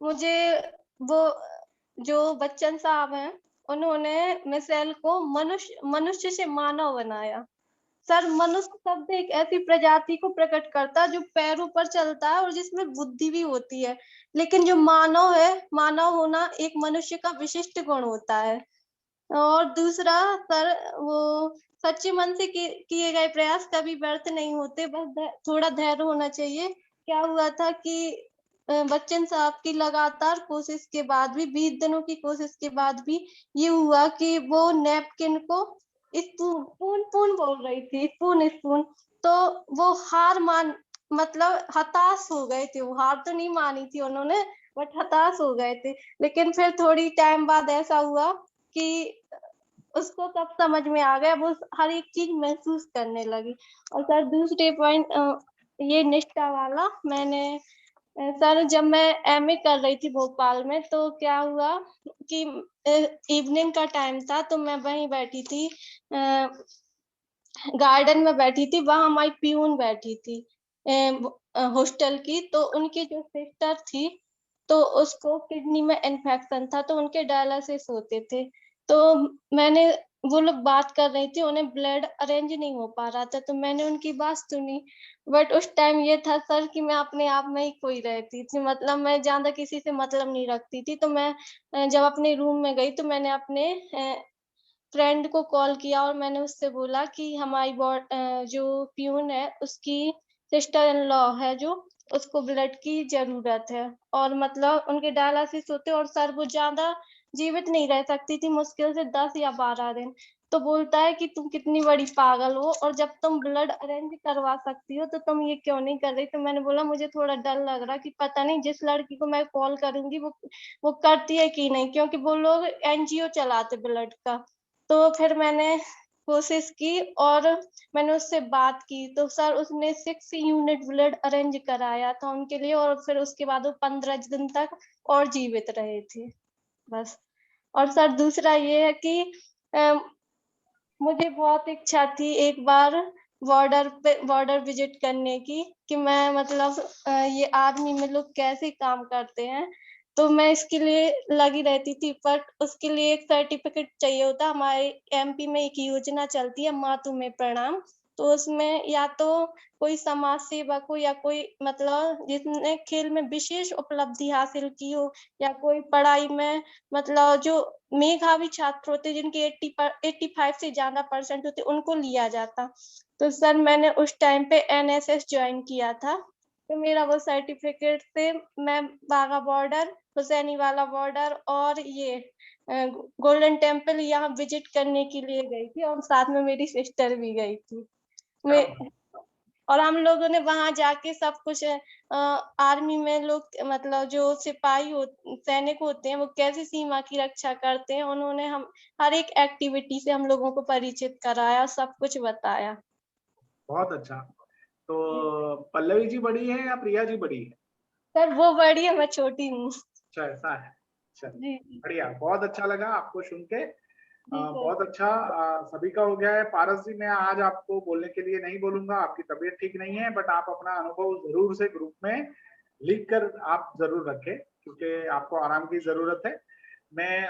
Speaker 12: मुझे वो जो बच्चन साहब हैं, उन्होंने मिसाइल को मनुष्य से मानव बनाया। सर, मनुष्य शब्द एक ऐसी प्रजाति को प्रकट करता है जो पैरों पर चलता है और जिसमें बुद्धि भी होती है, लेकिन जो मानव है, मानव होना एक मनुष्य का विशिष्ट गुण होता है। और दूसरा सर, वो सच्चे मन से किए गए प्रयास कभी व्यर्थ नहीं होते, बस थोड़ा धैर्य होना चाहिए। क्या हुआ था कि बच्चन साहब की लगातार कोशिश के बाद भी, 20 दिनों की कोशिश के बाद भी ये हुआ कि वो नैपकिन को स्पून बोल रही थी, स्पून, तो वो मतलब हताश हो गए थे। वो हार तो नहीं मानी थी उन्होंने, बट हताश हो गए थे। लेकिन फिर थोड़ी टाइम बाद ऐसा हुआ कि उसको सब समझ में आ गया, वो हर एक चीज महसूस करने लगी। और सर, दूसरे पॉइंट ये निष्ठा वाला, मैंने सर जब मैं एमए कर रही थी भोपाल में, तो क्या हुआ कि इवनिंग का टाइम था, तो मैं वहीं बैठी थी, गार्डन में बैठी थी। वहां हमारी पियून बैठी थी हॉस्टल की, तो उनकी जो सिस्टर थी, तो उसको किडनी में इन्फेक्शन था, तो उनके डायलिसिस होते थे।
Speaker 7: तो मैंने वो लोग बात कर रही थी, उन्हें ब्लड अरेंज नहीं हो पा रहा था, तो मैंने उनकी बात सुनी। बट उस टाइम ये था सर कि मैं अपने आप में ही खोई रहती थी, मतलब मैं ज़्यादा किसी से मतलब नहीं रखती थी। तो मैं जब अपने रूम में गई तो मैंने अपने फ्रेंड को कॉल किया और मैंने उससे बोला कि हमारी जो प्यून है उसकी सिस्टर इन लॉ है जो, उसको ब्लड की ज़रूरत है और मतलब उनके डायलिसिस होते और सर वो ज़्यादा जीवित नहीं रह सकती थी, मुश्किल से 10 या 12 दिन। तो बोलता है कि तुम कितनी बड़ी पागल हो और जब तुम ब्लड अरेंज करवा सकती हो तो तुम ये क्यों नहीं कर रही? तो मैंने बोला मुझे थोड़ा डर लग रहा कि पता नहीं जिस लड़की को मैं कॉल करूँगी वो करती है कि नहीं, क्योंकि वो लोग एनजीओ चलाते ब्लड का। तो फिर मैंने कोशिश की और मैंने उससे बात की, तो सर उसने 6 यूनिट ब्लड अरेंज कराया था उनके लिए और फिर उसके बाद वो 15 दिन तक और जीवित रहे थे, बस। और सर दूसरा ये है कि मुझे बहुत इच्छा थी एक बार बॉर्डर विजिट करने की, कि मैं मतलब ये आर्मी में लोग कैसे काम करते हैं, तो मैं इसके लिए लगी रहती थी। बट उसके लिए एक सर्टिफिकेट चाहिए होता। हमारे एमपी में एक योजना चलती है माँ तुम्हें प्रणाम, तो उसमें या तो कोई समाज सेवक हो या कोई मतलब जिसने खेल में विशेष उपलब्धि हासिल की हो या कोई पढ़ाई में मतलब जो मेधावी छात्र होते जिनके 85 से ज्यादा परसेंट होते उनको लिया जाता। तो सर मैंने उस टाइम पे एनएसएस ज्वाइन किया था, तो मेरा वो सर्टिफिकेट से मैं बाघा बॉर्डर, हुसैनीवाला बॉर्डर और ये गोल्डन टेम्पल यहाँ विजिट करने के लिए गई थी और साथ में मेरी सिस्टर भी गई थी। मैं और हम लोगों ने वहां जाके सब कुछ आर्मी में लोग मतलब जो सिपाही सैनिक होते हैं वो कैसे सीमा की रक्षा करते हैं, उन्होंने हम हर एक एक्टिविटी से हम लोगों को परिचित कराया, सब कुछ बताया।
Speaker 3: बहुत अच्छा। तो पल्लवी जी बड़ी है या प्रिया जी बड़ी है?
Speaker 7: सर वो बड़ी है, मैं छोटी हूँ।
Speaker 3: अच्छा ऐसा है।
Speaker 7: जी
Speaker 3: चलिए बढ़िया, बहुत अच्छा लगा आपको सुन के।
Speaker 7: जी सर।
Speaker 3: बहुत अच्छा। सभी का हो गया है। पारस जी मैं आज आपको बोलने के लिए नहीं बोलूंगा, आपकी तबीयत ठीक नहीं है, बट आप अपना अनुभव जरूर से ग्रुप में लिख कर आप जरूर रखें क्योंकि आपको आराम की जरूरत है। मैं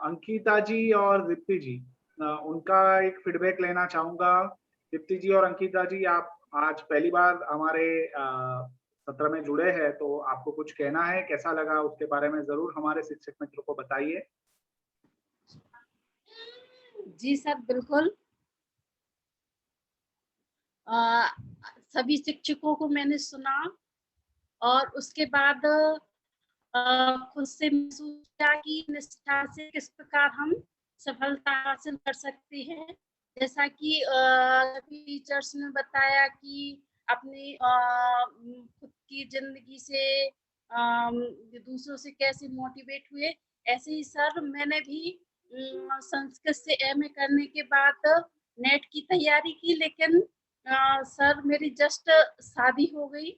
Speaker 3: अंकिता जी और दीप्ति जी उनका एक फीडबैक लेना चाहूंगा। दीप्ति जी और अंकिता जी, आप आज पहली बार हमारे सत्र में जुड़े हैं, तो आपको कुछ कहना है, कैसा लगा उसके बारे में जरूर हमारे शिक्षक मित्रों को बताइए।
Speaker 4: जी सर बिल्कुल। सभी शिक्षकों को मैंने सुना और उसके बाद खुद से महसूस किया कि निष्ठा से किस प्रकार हम सफलता हासिल कर सकते हैं। जैसा कि टीचर्स ने बताया कि अपनी खुद की जिंदगी से दूसरों से कैसे मोटिवेट हुए, ऐसे ही सर मैंने भी संस्कृत से एमए करने के बाद नेट की तैयारी की, लेकिन सर मेरी जस्ट शादी हो गई।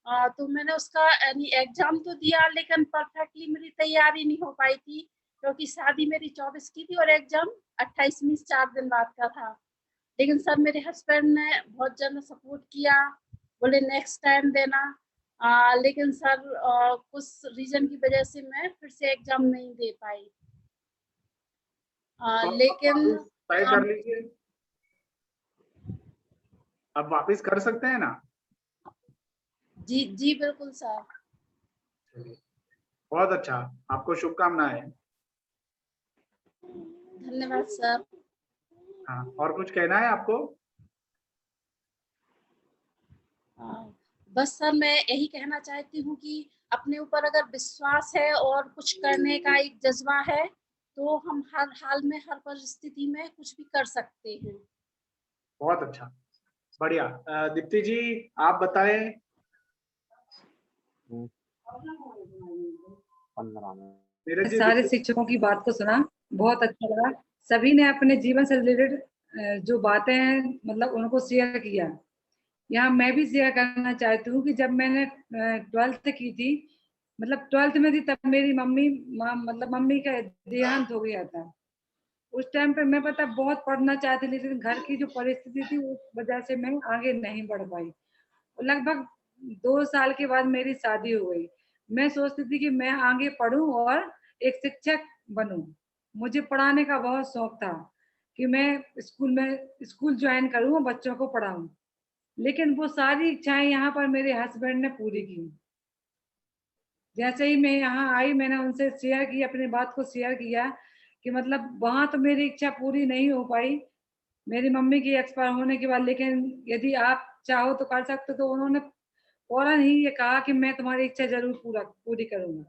Speaker 4: तो मैंने उसका यानी एग्जाम तो दिया लेकिन परफेक्टली मेरी तैयारी नहीं हो पाई थी क्योंकि शादी मेरी 24 की थी और एग्जाम 28 में 4 दिन बाद का था। लेकिन सर मेरे हस्बैंड ने बहुत ज़्यादा सपोर्ट किया, बोले नेक्स्ट टाइम देना। लेकिन सर कुछ रीजन की वजह से मैं फिर से एग्जाम नहीं दे पाई। लेकिन
Speaker 3: तय कर लीजिए, अब वापस कर सकते हैं ना?
Speaker 4: जी जी बिल्कुल सर।
Speaker 3: बहुत अच्छा, आपको शुभकामनाएं।
Speaker 4: धन्यवाद सर।
Speaker 3: हाँ, और कुछ कहना है आपको?
Speaker 4: बस सर मैं यही कहना चाहती हूँ कि अपने ऊपर अगर विश्वास है और कुछ करने का एक जज्बा है तो हम हर हाल में हर परिस्थिति में कुछ भी कर सकते हैं।
Speaker 3: बहुत अच्छा, बढ़िया। दीप्ति जी आप बताएं।
Speaker 1: 15 में
Speaker 3: नीरज जी,
Speaker 5: सारे शिक्षकों की बात को सुना, बहुत अच्छा लगा। सभी ने अपने जीवन से रिलेटेड जो बातें हैं मतलब उनको शेयर किया। यहाँ मैं भी शेयर करना चाहती हूँ कि जब मैंने 12th की थी, मतलब 12th में थी, तब मेरी मम्मी का देहांत हो गया था। उस टाइम पे मैं पता बहुत पढ़ना चाहती लेकिन घर की जो परिस्थिति थी उस वजह से मैं आगे नहीं बढ़ पाई। लगभग 2 साल के बाद मेरी शादी हो गई। मैं सोचती थी कि मैं आगे पढूं और एक शिक्षक बनूं, मुझे पढ़ाने का बहुत शौक था कि मैं स्कूल ज्वाइन करूँ और बच्चों को पढ़ाऊं, लेकिन वो सारी इच्छाएं यहाँ पर मेरे हस्बैंड ने पूरी की। जैसे ही मैं यहाँ आई, मैंने उनसे शेयर की, अपनी बात को शेयर किया कि मतलब वहाँ तो मेरी इच्छा पूरी नहीं हो पाई मेरी मम्मी की एक्सपायर होने के बाद, लेकिन यदि आप चाहो तो कर सकते हो। तो उन्होंने फौरन ही ये कहा कि मैं तुम्हारी इच्छा जरूर पूरी करूंगा,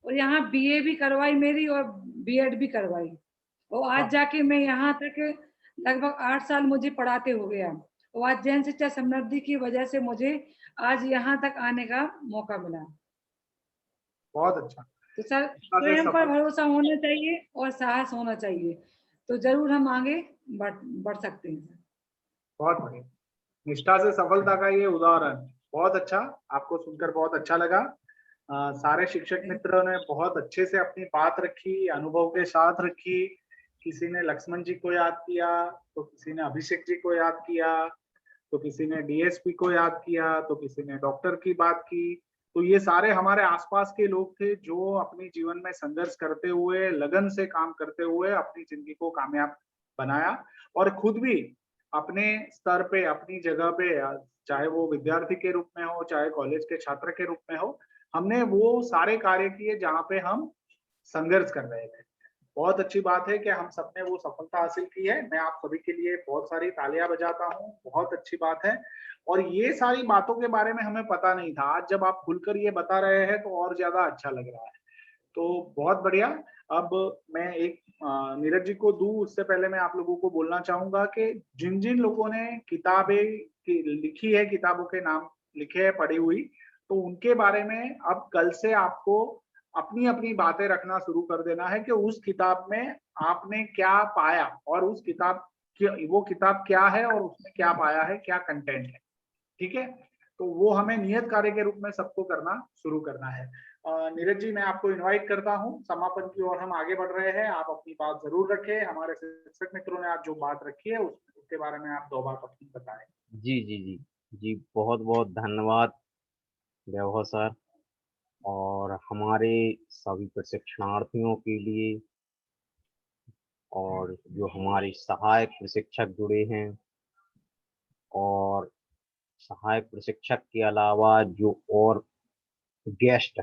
Speaker 5: और यहाँ बीए भी करवाई मेरी और बीएड भी करवाई, और आज जाके मैं यहाँ तक लगभग 8 साल मुझे पढ़ाते हो गया, और आज जैन शिक्षा समृद्धि की वजह से मुझे आज यहाँ तक आने का मौका मिला।
Speaker 3: बहुत अच्छा।
Speaker 5: तो सर, स्वयं पर भरोसा होना चाहिए और साहस होना चाहिए, तो जरूर हम आगे बढ़ सकते हैं।
Speaker 3: बहुत बढ़िया, निष्ठा से सफलता का ये उदाहरण बहुत अच्छा, आपको सुनकर बहुत अच्छा लगा। सारे शिक्षक मित्रों ने बहुत अच्छे से अपनी बात रखी, अनुभव के साथ रखी। किसी ने लक्ष्मण जी को याद किया, तो किसी ने अभिषेक जी को याद किया, तो किसी ने डीएसपी को याद किया, तो किसी ने डॉक्टर की बात की। तो ये सारे हमारे आसपास के लोग थे जो अपने जीवन में संघर्ष करते हुए, लगन से काम करते हुए अपनी जिंदगी को कामयाब बनाया, और खुद भी अपने स्तर पे, अपनी जगह पे, चाहे वो विद्यार्थी के रूप में हो, चाहे कॉलेज के छात्र के रूप में हो, हमने वो सारे कार्य किए जहाँ पे हम संघर्ष कर रहे थे। बहुत अच्छी बात है कि हम सबने वो सफलता हासिल की है। मैं आप सभी के लिए बहुत सारी तालियां बजाता हूँ, बहुत अच्छी बात है। और ये सारी बातों के बारे में हमें पता नहीं था, आज जब आप खुलकर ये बता रहे हैं तो और ज्यादा अच्छा लग रहा है। तो बहुत बढ़िया। अब मैं एक नीरज जी को दूं, उससे पहले मैं आप लोगों को बोलना चाहूंगा कि जिन जिन लोगों ने किताबें लिखी है, किताबों के नाम लिखे हैं पढ़ी हुई, तो उनके बारे में अब कल से आपको अपनी अपनी बातें रखना शुरू कर देना है कि उस किताब में आपने क्या पाया, और उस किताब की वो किताब क्या है और उसमें क्या पाया है, क्या कंटेंट है। ठीक है, तो वो हमें नियत कार्य के रूप में सबको करना शुरू करना है। नीरज जी, मैं आपको इनवाइट करता हूं, समापन की ओर हम आगे बढ़ रहे हैं। आप अपनी बात जरूर रखें। हमारे शिक्षक मित्रों ने आज जो बात रखी है उसके बारे में आप 2 बात अपनी बताएं।
Speaker 1: जी जी जी जी, बहुत बहुत धन्यवाद वैभव सर, और हमारे सभी प्रशिक्षणार्थियों के लिए, और जो हमारे सहायक प्रशिक्षक जुड़े हैं, और सहायक प्रशिक्षक के अलावा जो और गेस्ट,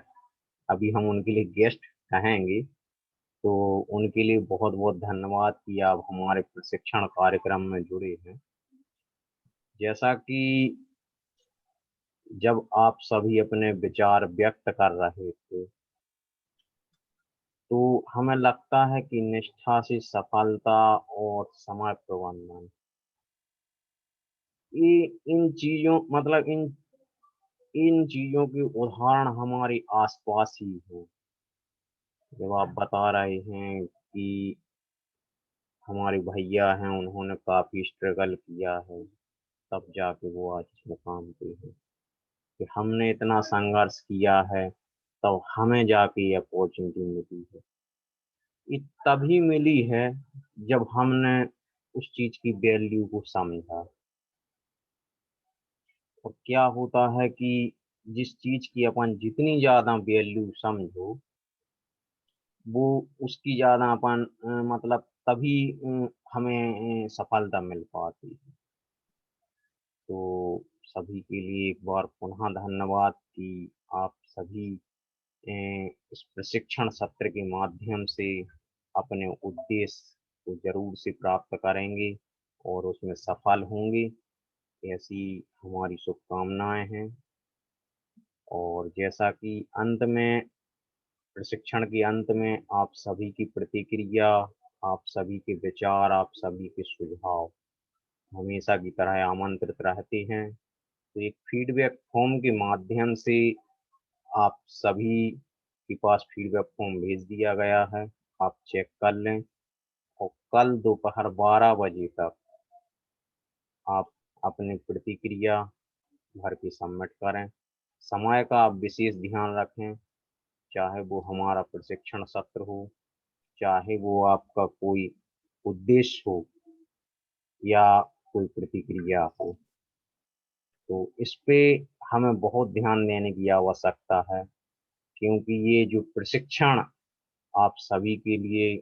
Speaker 1: अभी हम उनके लिए गेस्ट कहेंगे, तो उनके लिए बहुत बहुत धन्यवाद कि आप हमारे प्रशिक्षण कार्यक्रम में जुड़े हैं। जैसा कि जब आप सभी अपने विचार व्यक्त कर रहे थे, तो हमें लगता है कि निष्ठा से सफलता और समय प्रबंधन, ये इन चीजों मतलब इन चीजों के उदाहरण हमारे आसपास ही हैं। जब आप बता रहे हैं कि हमारे भैया हैं, उन्होंने काफी स्ट्रगल किया है, तब जाके वो आज इस मुकाम पे है, कि हमने इतना संघर्ष किया है तब हमें जाके ये अपॉर्चुनिटी मिली है। ये तभी मिली है जब हमने उस चीज की वैल्यू को समझा। और क्या होता है कि जिस चीज की अपन जितनी ज्यादा वैल्यू समझो, वो उसकी ज्यादा अपन मतलब तभी हमें सफलता मिल पाती है। तो सभी के लिए एक बार पुनः धन्यवाद कि आप सभी इस प्रशिक्षण सत्र के माध्यम से अपने उद्देश्य को जरूर से प्राप्त करेंगे और उसमें सफल होंगे, ऐसी हमारी शुभकामनाएं हैं। और जैसा कि अंत में, प्रशिक्षण के अंत में आप सभी की प्रतिक्रिया, आप सभी के विचार, आप सभी के सुझाव हमेशा की तरह आमंत्रित रहते हैं। तो एक फीडबैक फॉर्म के माध्यम से आप सभी के पास फीडबैक फॉर्म भेज दिया गया है, आप चेक कर लें, और कल दोपहर 12 बजे तक आप अपनी प्रतिक्रिया भर के सबमिट करें। समय का आप विशेष ध्यान रखें, चाहे वो हमारा प्रशिक्षण सत्र हो, चाहे वो आपका कोई उद्देश्य हो या कोई प्रतिक्रिया हो। तो इस पे हमें बहुत ध्यान देने की आवश्यकता है, क्योंकि ये जो प्रशिक्षण आप सभी के लिए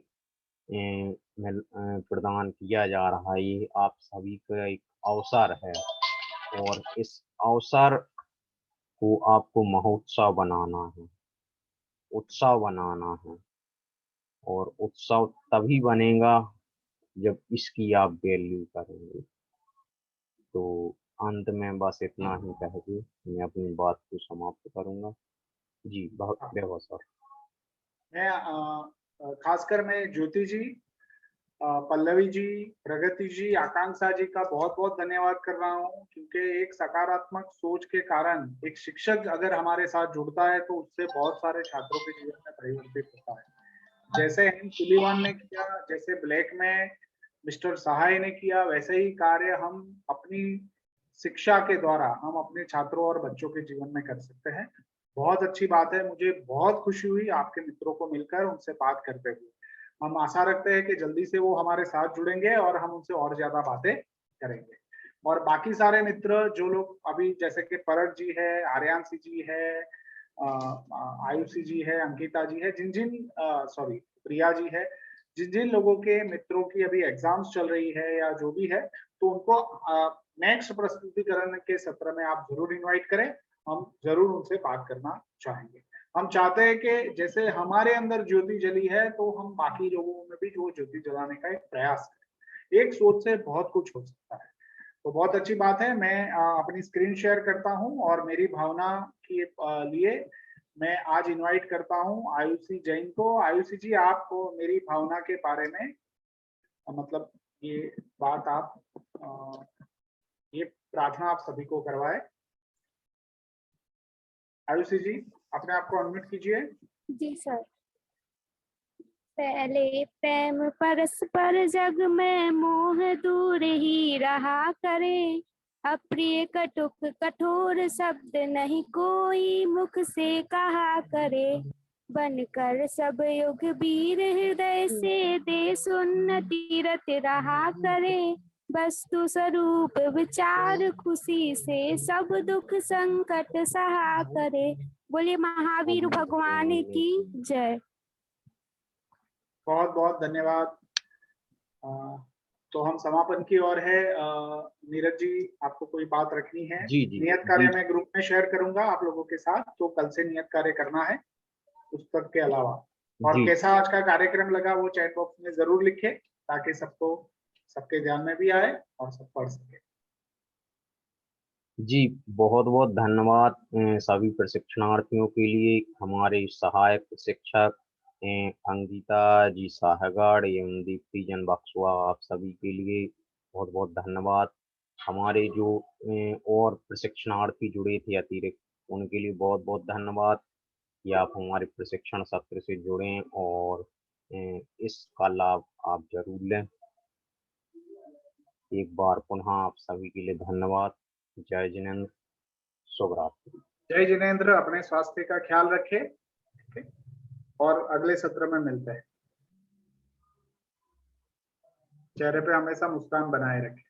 Speaker 1: प्रदान किया जा रहा है। ये आप सभी का एक अवसर है और इस अवसर को आपको महोत्सव बनाना है, उत्सव बनाना है और उत्सव तभी बनेगा जब इसकी आप वैल्यू करेंगे। तो अंत में बस इतना ही कह के मैं अपनी बात को समाप्त करूंगा। जी बहुत सर।
Speaker 3: मैं खासकर मैं ज्योति जी, पल्लवी जी, प्रगति जी, आकांक्षा जी का बहुत बहुत धन्यवाद कर रहा हूँ, क्योंकि एक सकारात्मक सोच के कारण एक शिक्षक अगर हमारे साथ जुड़ता है तो उससे बहुत सारे छात्रों के जीवन में परिवर्तित होता है। जैसे हम सुलीवान ने किया, जैसे ब्लैक में मिस्टर सहाय ने किया, वैसे ही कार्य हम अपनी शिक्षा के द्वारा हम अपने छात्रों और बच्चों के जीवन में कर सकते हैं। बहुत अच्छी बात है, मुझे बहुत खुशी हुई आपके मित्रों को मिलकर, उनसे बात करते हुए। हम आशा रखते हैं कि जल्दी से वो हमारे साथ जुड़ेंगे और हम उनसे और ज्यादा बातें करेंगे। और बाकी सारे मित्र जो लोग अभी, जैसे कि परट जी है, आर्यांशी जी है, आयुषी जी है, अंकिता जी है, प्रिया जी है, जिन जिन लोगों के मित्रों की अभी एग्जाम्स चल रही है या जो भी है, तो उनको नेक्स्ट प्रस्तुतिकरण के सत्र में आप जरूर इनवाइट करें। हम जरूर उनसे बात करना चाहेंगे। हम चाहते हैं कि जैसे हमारे अंदर ज्योति जली है तो हम बाकी लोगों में भी वो ज्योति जलाने का एक प्रयास करें। एक सोच से बहुत कुछ हो सकता है। तो बहुत अच्छी बात है। मैं अपनी स्क्रीन शेयर करता हूं और मेरी भावना के लिए मैं आज इनवाइट करता हूं आयुषी जैन को। आयुषी जी, आप मेरी भावना के बारे में मतलब ये बात आप ये प्रार्थना आप सभी को करवाए। आयुषी जी, अपने आप को अनम्यूट कीजिए।
Speaker 11: जी सर। पहले प्रेम परस्पर जग में मोह दूर ही रहा करे, अप्रिय कटुक कठोर शब्द नहीं कोई मुख से कहा करे, बनकर सब युग वीर हृदय से देश उन्नति रत रहा करे, वस्तु स्वरूप विचार खुशी से सब दुख संकट सहा करे। बोलिए महावीर भगवान की जय।
Speaker 3: बहुत बहुत धन्यवाद। तो हम समापन की ओर है। नीरज जी, आपको कोई बात रखनी है?
Speaker 1: जी जी
Speaker 3: नियत कार्य मैं ग्रुप में शेयर करूंगा आप लोगों के साथ, तो कल से नियत कार्य करना है पुस्तक के अलावा। और कैसा आज का कार्यक्रम लगा वो चैट बॉक्स में जरूर लिखे, ताकि सबको सबके ध्यान में भी आए और सब पढ़ सके।
Speaker 1: जी बहुत बहुत धन्यवाद सभी प्रशिक्षणार्थियों के लिए। हमारे सहायक शिक्षक अंकिता जी साहगढ़ एवं दीप्ति जन बक्सवा, आप सभी के लिए बहुत बहुत धन्यवाद। हमारे जो और प्रशिक्षणार्थी जुड़े थे अतिरिक्त, उनके लिए बहुत बहुत धन्यवाद कि आप हमारे प्रशिक्षण सत्र से जुड़ें और इसका लाभ आप जरूर लें। एक बार पुनः आप सभी के लिए धन्यवाद। जय जिनेंद्र, शुभ रात्रि।
Speaker 3: जय जिनेंद्र, अपने स्वास्थ्य का ख्याल रखें और अगले सत्र में मिलते हैं। चेहरे पे हमेशा मुस्कान बनाए रखें।